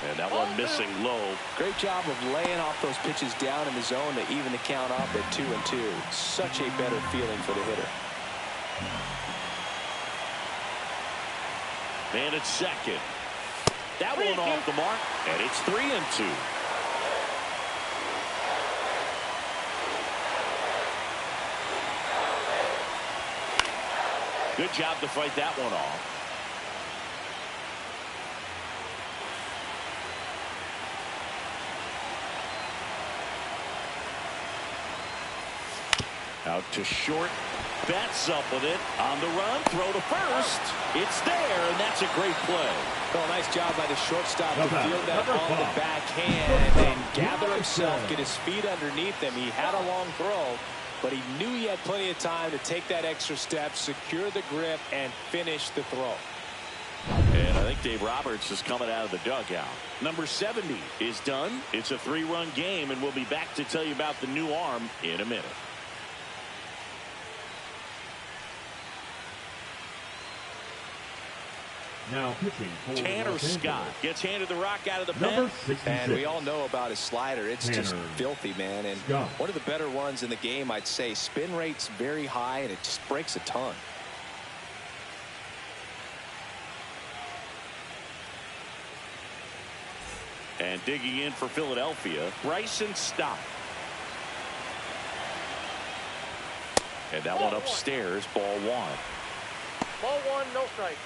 And that one missing low. Great job of laying off those pitches down in the zone to even the count up at 2-2. Such a better feeling for the hitter. Man at second. That one off the mark. And it's 3-2. Good job to fight that one off. Out to short. Bats up with it. On the run. Throw to first. It's there, and that's a great play. Oh, nice job by the shortstop to field that on the backhand and gather himself, get his feet underneath him. He had a long throw, but he knew he had plenty of time to take that extra step, secure the grip, and finish the throw. And I think Dave Roberts is coming out of the dugout. Number 70 is done. It's a 3-run game, and we'll be back to tell you about the new arm in a minute. Now pitching for Tanner Scott gets handed the rock out of the pen. And we all know about his slider. It's just filthy, man. And Scott. One of the better ones in the game, I'd say. Spin rate's very high, and it just breaks a ton. And digging in for Philadelphia, Bryson Stott. And that one upstairs, ball one. Ball one, no strike.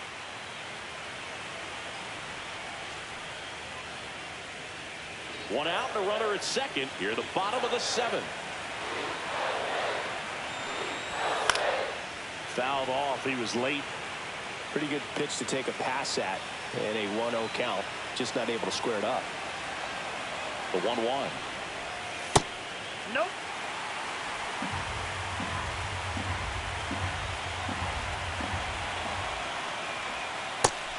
One out and a runner at second here at the bottom of the 7th. Fouled off. He was late. Pretty good pitch to take a pass at in a 1-0 count. Just not able to square it up. The 1-1. Nope.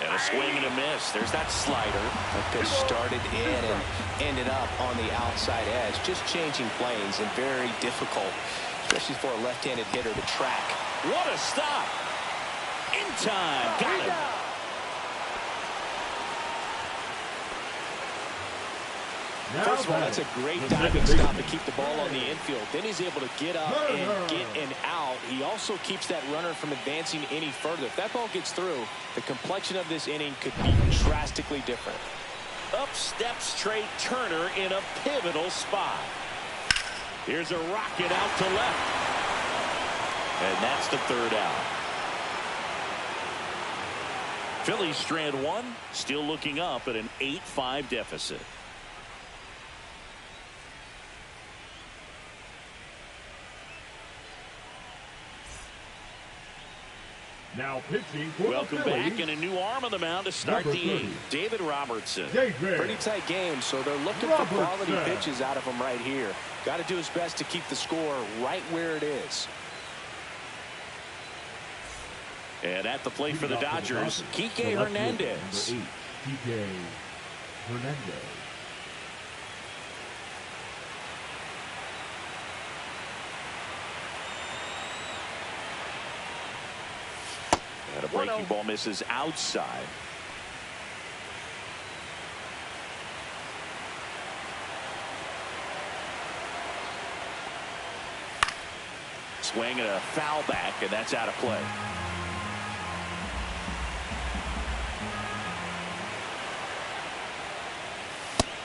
And a swing and a miss. There's that slider. That pitch started in and ended up on the outside edge. Just changing planes and very difficult, especially for a left-handed hitter to track. What a stop. In time. Got him. First of all, that's a great diving stop to keep the ball on the infield. Then he's able to get up and get an out. He also keeps that runner from advancing any further. If that ball gets through, the complexion of this inning could be drastically different. Up steps Trey Turner in a pivotal spot. Here's a rocket out to left. And that's the 3rd out. Phillies strand one, still looking up at an 8-5 deficit. Now pitching for Welcome the Phillies. back, and a new arm on the mound to start the 8th. David Robertson. Pretty tight game, so they're looking for quality pitches out of him right here. Got to do his best to keep the score right where it is. And at the plate for the Dodgers, Kike Hernandez. Kike Hernandez. And a breaking ball misses outside. Swing and a foul back, and that's out of play.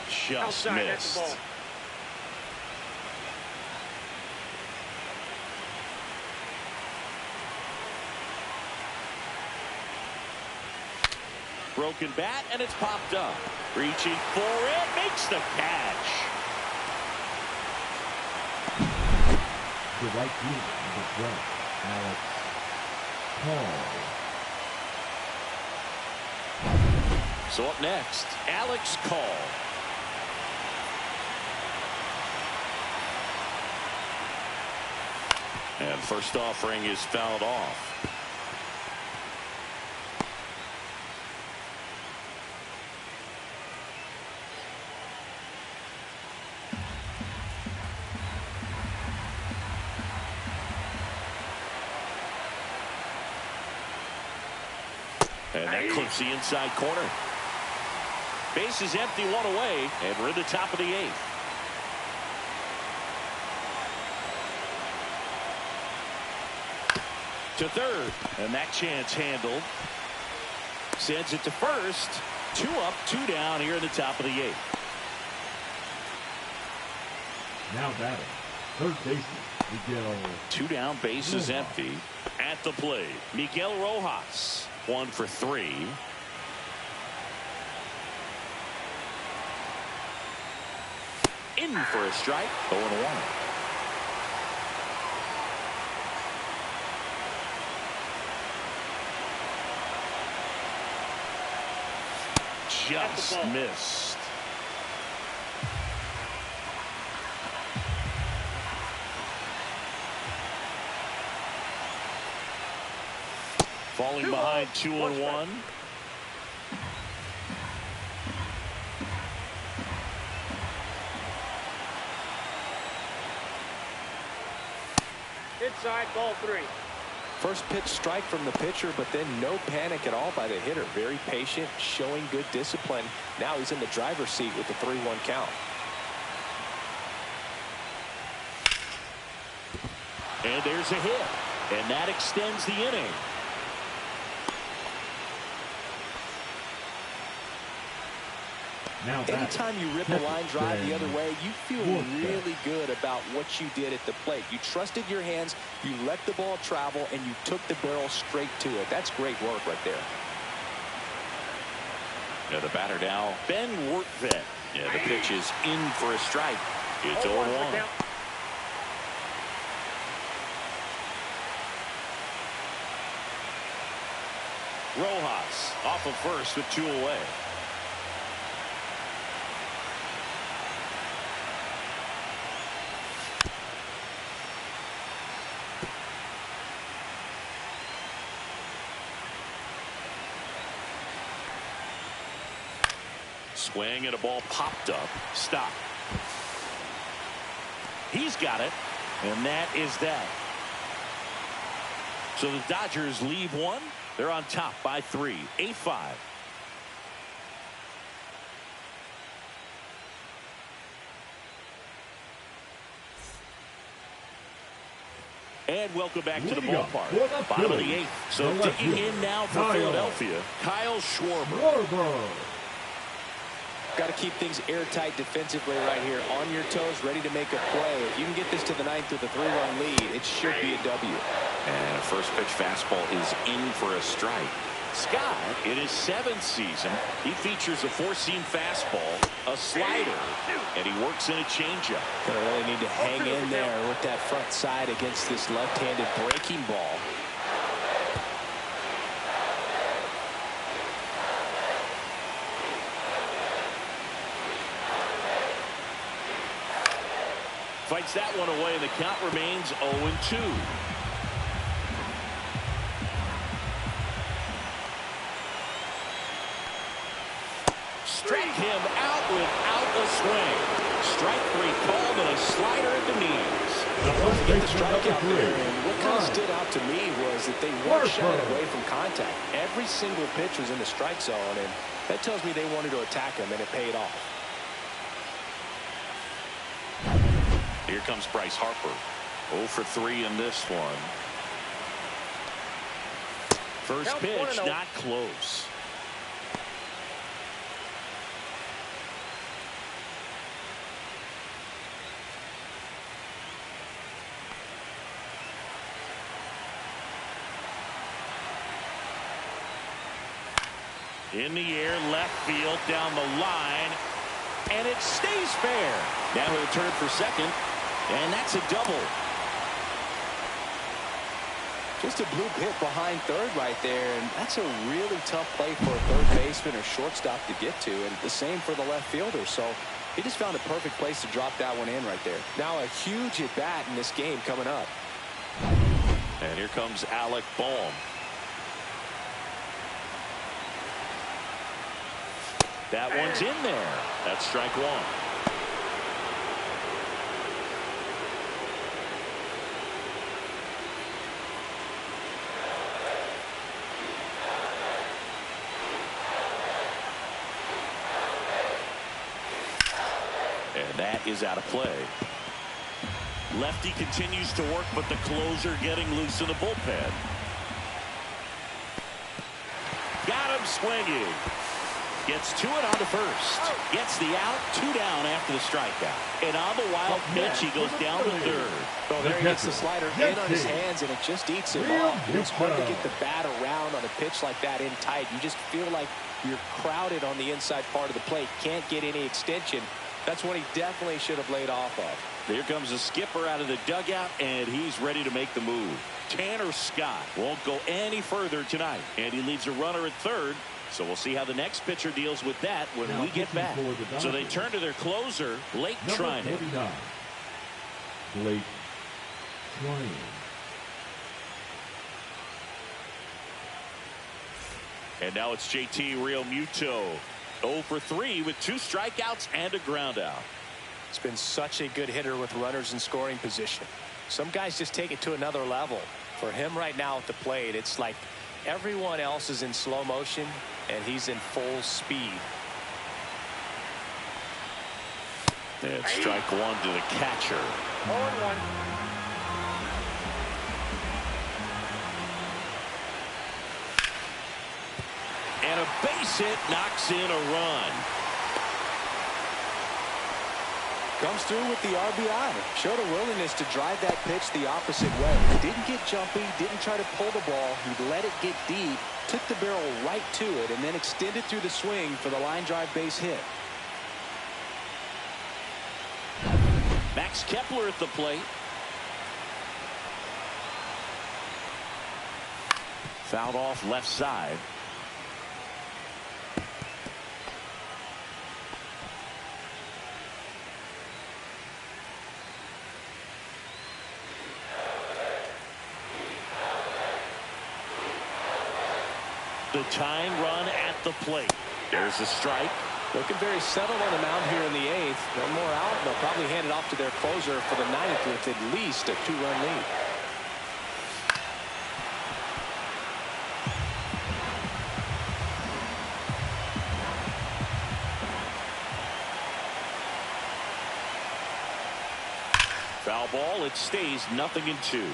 Just Outside, missed. that's the ball. Broken bat, and it's popped up. Reaching for it, makes the catch. The right fielder, the threat, Alex Call. So up next, Alex Call. And first offering is fouled off. And that clips the inside corner. Base is empty, one away, and we're in the top of the 8th. To third, and that chance handled. Sends it to first. 2 up, 2 down here in the top of the 8th. Now batting, third baseman, Miguel. 2 down, base is empty. At the plate, Miguel Rojas. 1 for 3. In for a strike. 0-1. Just missed. Falling behind 2-1. Inside, ball 3. First pitch strike from the pitcher, but then no panic at all by the hitter. Very patient, showing good discipline. Now he's in the driver's seat with the 3-1 count. And there's a hit. And that extends the inning. Now anytime you rip a line drive the other way, you feel really good about what you did at the plate. You trusted your hands, you let the ball travel, and you took the barrel straight to it. That's great work right there. Yeah, the batter now, Ben Wortvet. Yeah, the pitch is in for a strike. It's 0-1. Rojas off of first with 2 away. Swing and a ball popped up. Stop. He's got it. And that is that. So the Dodgers leave 1. They're on top by 3. 8-5. And welcome back to the ballpark. Bottom of the 8th. So digging in now for Philadelphia, Kyle Schwarber. Got to keep things airtight defensively right here. On your toes, ready to make a play. If you can get this to the 9th with a 3-run lead, it should be a W. And a first pitch fastball is in for a strike. Scott, in his 7th season, he features a 4-seam fastball, a slider, and he works in a changeup. Gonna really need to hang in there with that front side against this left-handed breaking ball. Fights that one away, and the count remains 0-2. Strike him out without a swing. Strike 3 called and a slider at the knees. Get the strikeout there, and what kind of stood out to me was that they weren't shying away from contact. Every single pitch was in the strike zone, and that tells me they wanted to attack him, and it paid off. Here comes Bryce Harper. 0 for 3 in this one. First Count pitch, 1-0. not close. In the air, left field, down the line, and it stays fair. Now he'll turn for second, and that's a double. Just a bloop hit behind third right there, and that's a really tough play for a third baseman or shortstop to get to, and the same for the left fielder. So he just found a perfect place to drop that one in right there. Now a huge at bat in this game coming up. And here comes Alec Bohm. That one's in there. That's strike one. And that is out of play. Lefty continues to work, but the closer getting loose in the bullpen. Got him swinging. Gets to it on to first. Gets the out. 2 down after the strikeout. And on the wild pitch, he goes down to third. Oh, there he gets the slider in on his hands, and it just eats him off. It's hard to get the bat around on a pitch like that in tight. You just feel like you're crowded on the inside part of the plate. Can't get any extension. That's what he definitely should have laid off of. Here comes the skipper out of the dugout, and he's ready to make the move. Tanner Scott won't go any further tonight, and he leaves a runner at third. So we'll see how the next pitcher deals with that when we get back. So they turn to their closer, Blake Treinen. Blake Treinen. And now it's JT Realmuto. 0 for 3 with 2 strikeouts and a ground out. It's been such a good hitter with runners in scoring position. Some guys just take it to another level. For him right now at the plate, it's like everyone else is in slow motion and he's in full speed. And strike one to the catcher. 0-1. And a base hit knocks in a run. Comes through with the RBI. Showed a willingness to drive that pitch the opposite way. Didn't get jumpy, didn't try to pull the ball. He let it get deep, took the barrel right to it, and then extended through the swing for the line drive base hit. Max Kepler at the plate. Fouled off left side. The tying run at the plate. There's the strike. Looking very settled on the mound here in the 8th. One more out, and they'll probably hand it off to their closer for the 9th with at least a 2-run lead. Foul ball. It stays 0-2.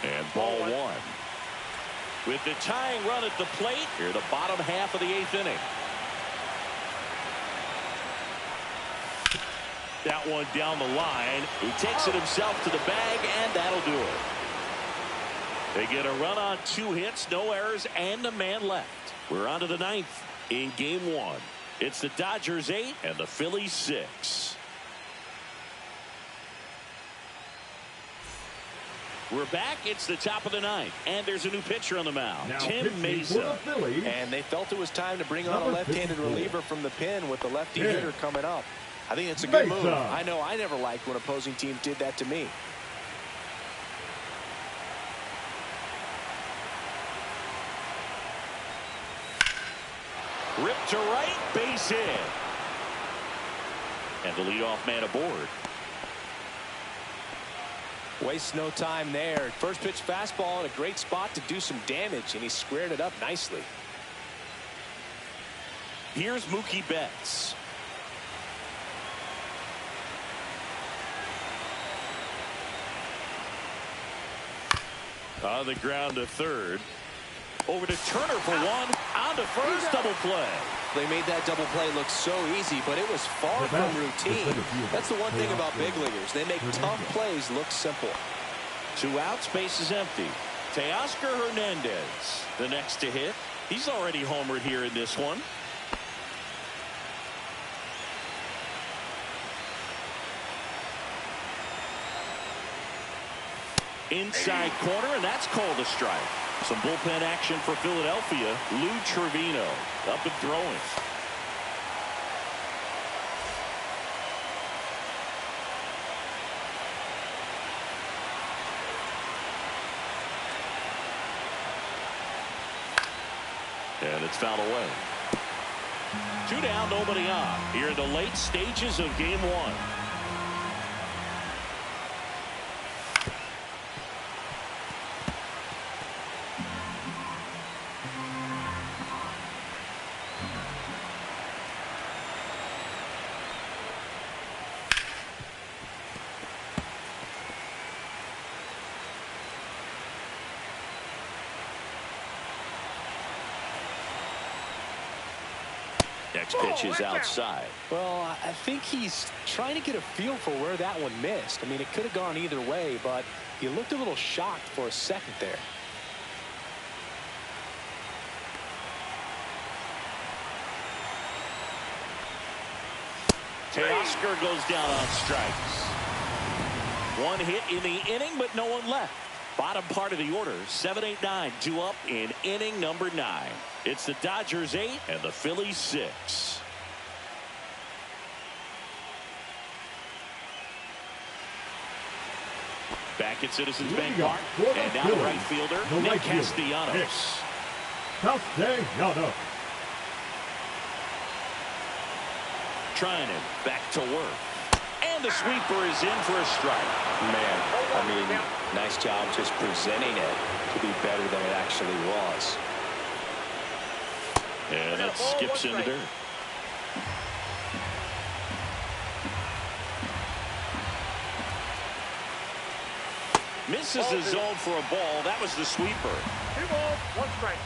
And ball 1. With the tying run at the plate, here the bottom half of the 8th inning. That one down the line. He takes it himself to the bag, and that'll do it. They get a run on 2 hits, no errors, and a man left. We're on to the 9th in game 1. It's the Dodgers 8 and the Phillies 6. We're back. It's the top of the 9th, and there's a new pitcher on the mound, Now Tim Mesa. And they felt it was time to bring on a left-handed reliever from the pen with the lefty hitter coming up. I think it's a good move. I know I never liked when opposing teams did that to me. Ripped to right, base hit. And the leadoff man aboard. Wastes no time there. First pitch fastball in a great spot to do some damage, and he squared it up nicely. Here's Mookie Betts. On the ground to third. Over to Turner for one. On to first. Double play. They made that double play look so easy, but it was far from routine. That's the one thing about big leaguers. They make tough plays look simple. 2 outs, base is empty. Teoscar Hernandez, the next to hit. He's already homered here in this one. Inside corner, and that's called a strike. Some bullpen action for Philadelphia. Lou Trevino up and throwing. And it's fouled away. 2 down, nobody on. Here in the late stages of game 1. Next pitch is outside. Well, I think he's trying to get a feel for where that one missed. I mean, it could have gone either way, but he looked a little shocked for a second there. Teoscar goes down on strikes. 1 hit in the inning, but no one left. Bottom part of the order, 7-8-9, 2 up in inning number 9. It's the Dodgers 8 and the Phillies 6. Back at Citizens Bank Park, and now the right fielder, Nick Castellanos. Castellanos. Trying it back to work. And the sweeper is in for a strike. Man, I mean, nice job just presenting it to be better than it actually was. And that skips in the dirt. Misses the zone for a ball. That was the sweeper. 2 balls, 1 strike.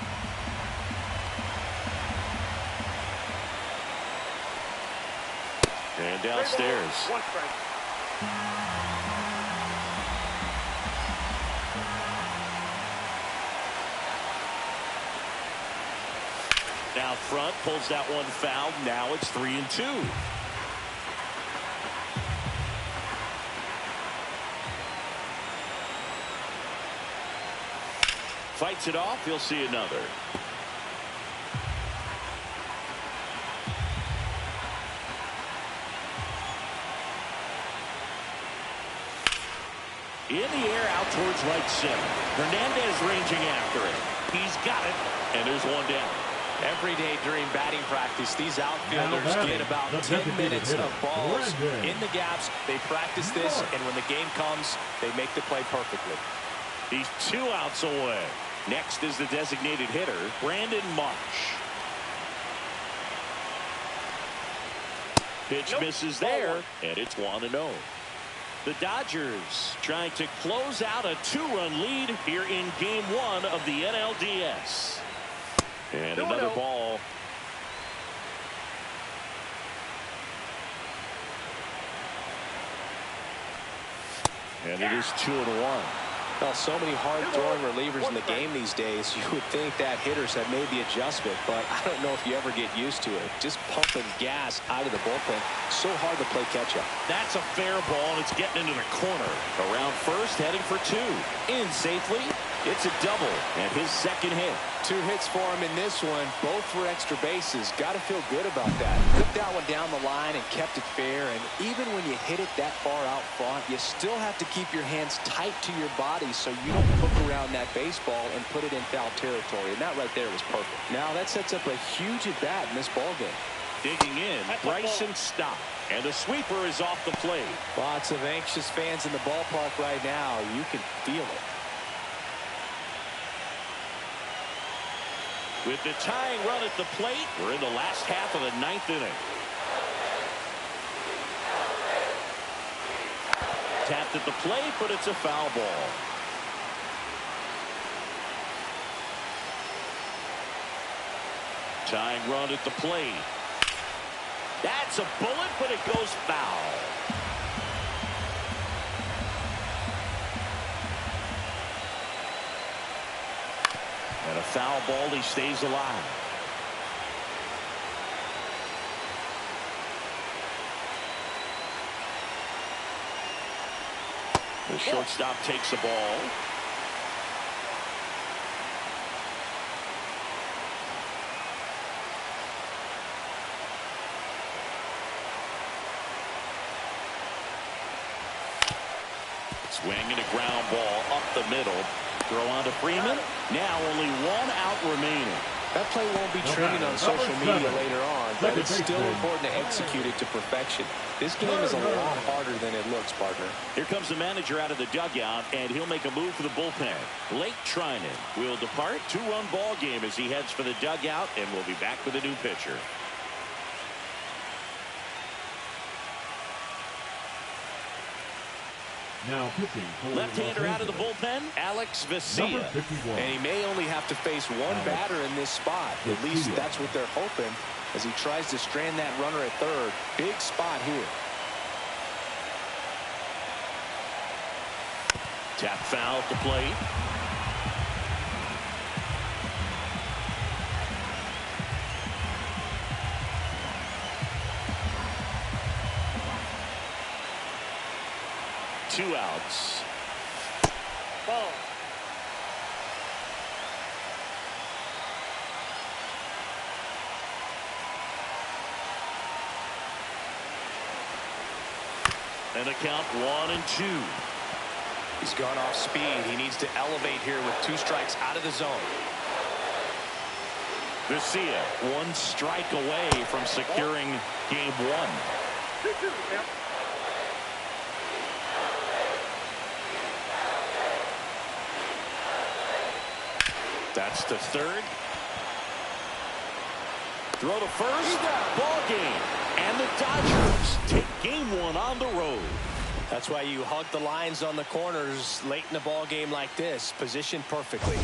And downstairs. 1 strike. Now front, pulls that one foul. Now it's 3-2. Fights it off. He'll see another. In the air out towards right center. Hernandez ranging after it. He's got it. And there's 1 down. Every day during batting practice, these outfielders get about 10 minutes of balls in the gaps. They practice this, and when the game comes, they make the play perfectly. He's 2 outs away. Next is the designated hitter, Brandon Marsh. Pitch misses there, and it's 1-0. The Dodgers trying to close out a 2-run lead here in game 1 of the NLDS. And another ball. And it is 2-1. Well, so many hard-throwing relievers in the game these days. You would think that hitters have made the adjustment, but I don't know if you ever get used to it. Just pumping gas out of the bullpen. So hard to play catch-up. That's a fair ball, and it's getting into the corner. Around first, heading for 2. In safely. It's a double, and his second hit. 2 hits for him in this one, both for extra bases. Got to feel good about that. Took that one down the line and kept it fair, and even when you hit it that far out front, you still have to keep your hands tight to your body so you don't hook around that baseball and put it in foul territory, and that right there was perfect. Now that sets up a huge at-bat in this ballgame. Digging in, Bryson Stott, and the sweeper is off the plate. Lots of anxious fans in the ballpark right now. You can feel it. With the tying run at the plate, we're in the last half of the 9th inning. Tapped at the plate, but it's a foul ball. Tying run at the plate. That's a bullet, but it goes foul. And a foul ball, he stays alive. The shortstop takes the ball. Swing and a ground ball up the middle. Throw on to Freeman. Now only 1 out remaining. That play won't be trending on social media later on, but it's still important to execute it to perfection. This game is a lot harder than it looks, partner. Here comes the manager out of the dugout, and he'll make a move for the bullpen. Lake Trinan will depart. 2-run ball game as he heads for the dugout, and we'll be back with a new pitcher. Now pitching for left-hander out of the bullpen, Alex Vesia. And he may only have to face one batter in this spot. At least that's what they're hoping as he tries to strand that runner at third. Big spot here. Tap foul at the plate. Two outs. Ball. And a count 1-2. He's gone off speed. He needs to elevate here with 2 strikes out of the zone. Vesia 1 strike away from securing game 1. 2-2, yep. That's the third. Throw to first. Ball game. And the Dodgers take game 1 on the road. That's why you hug the lines on the corners late in the ball game like this. Positioned perfectly.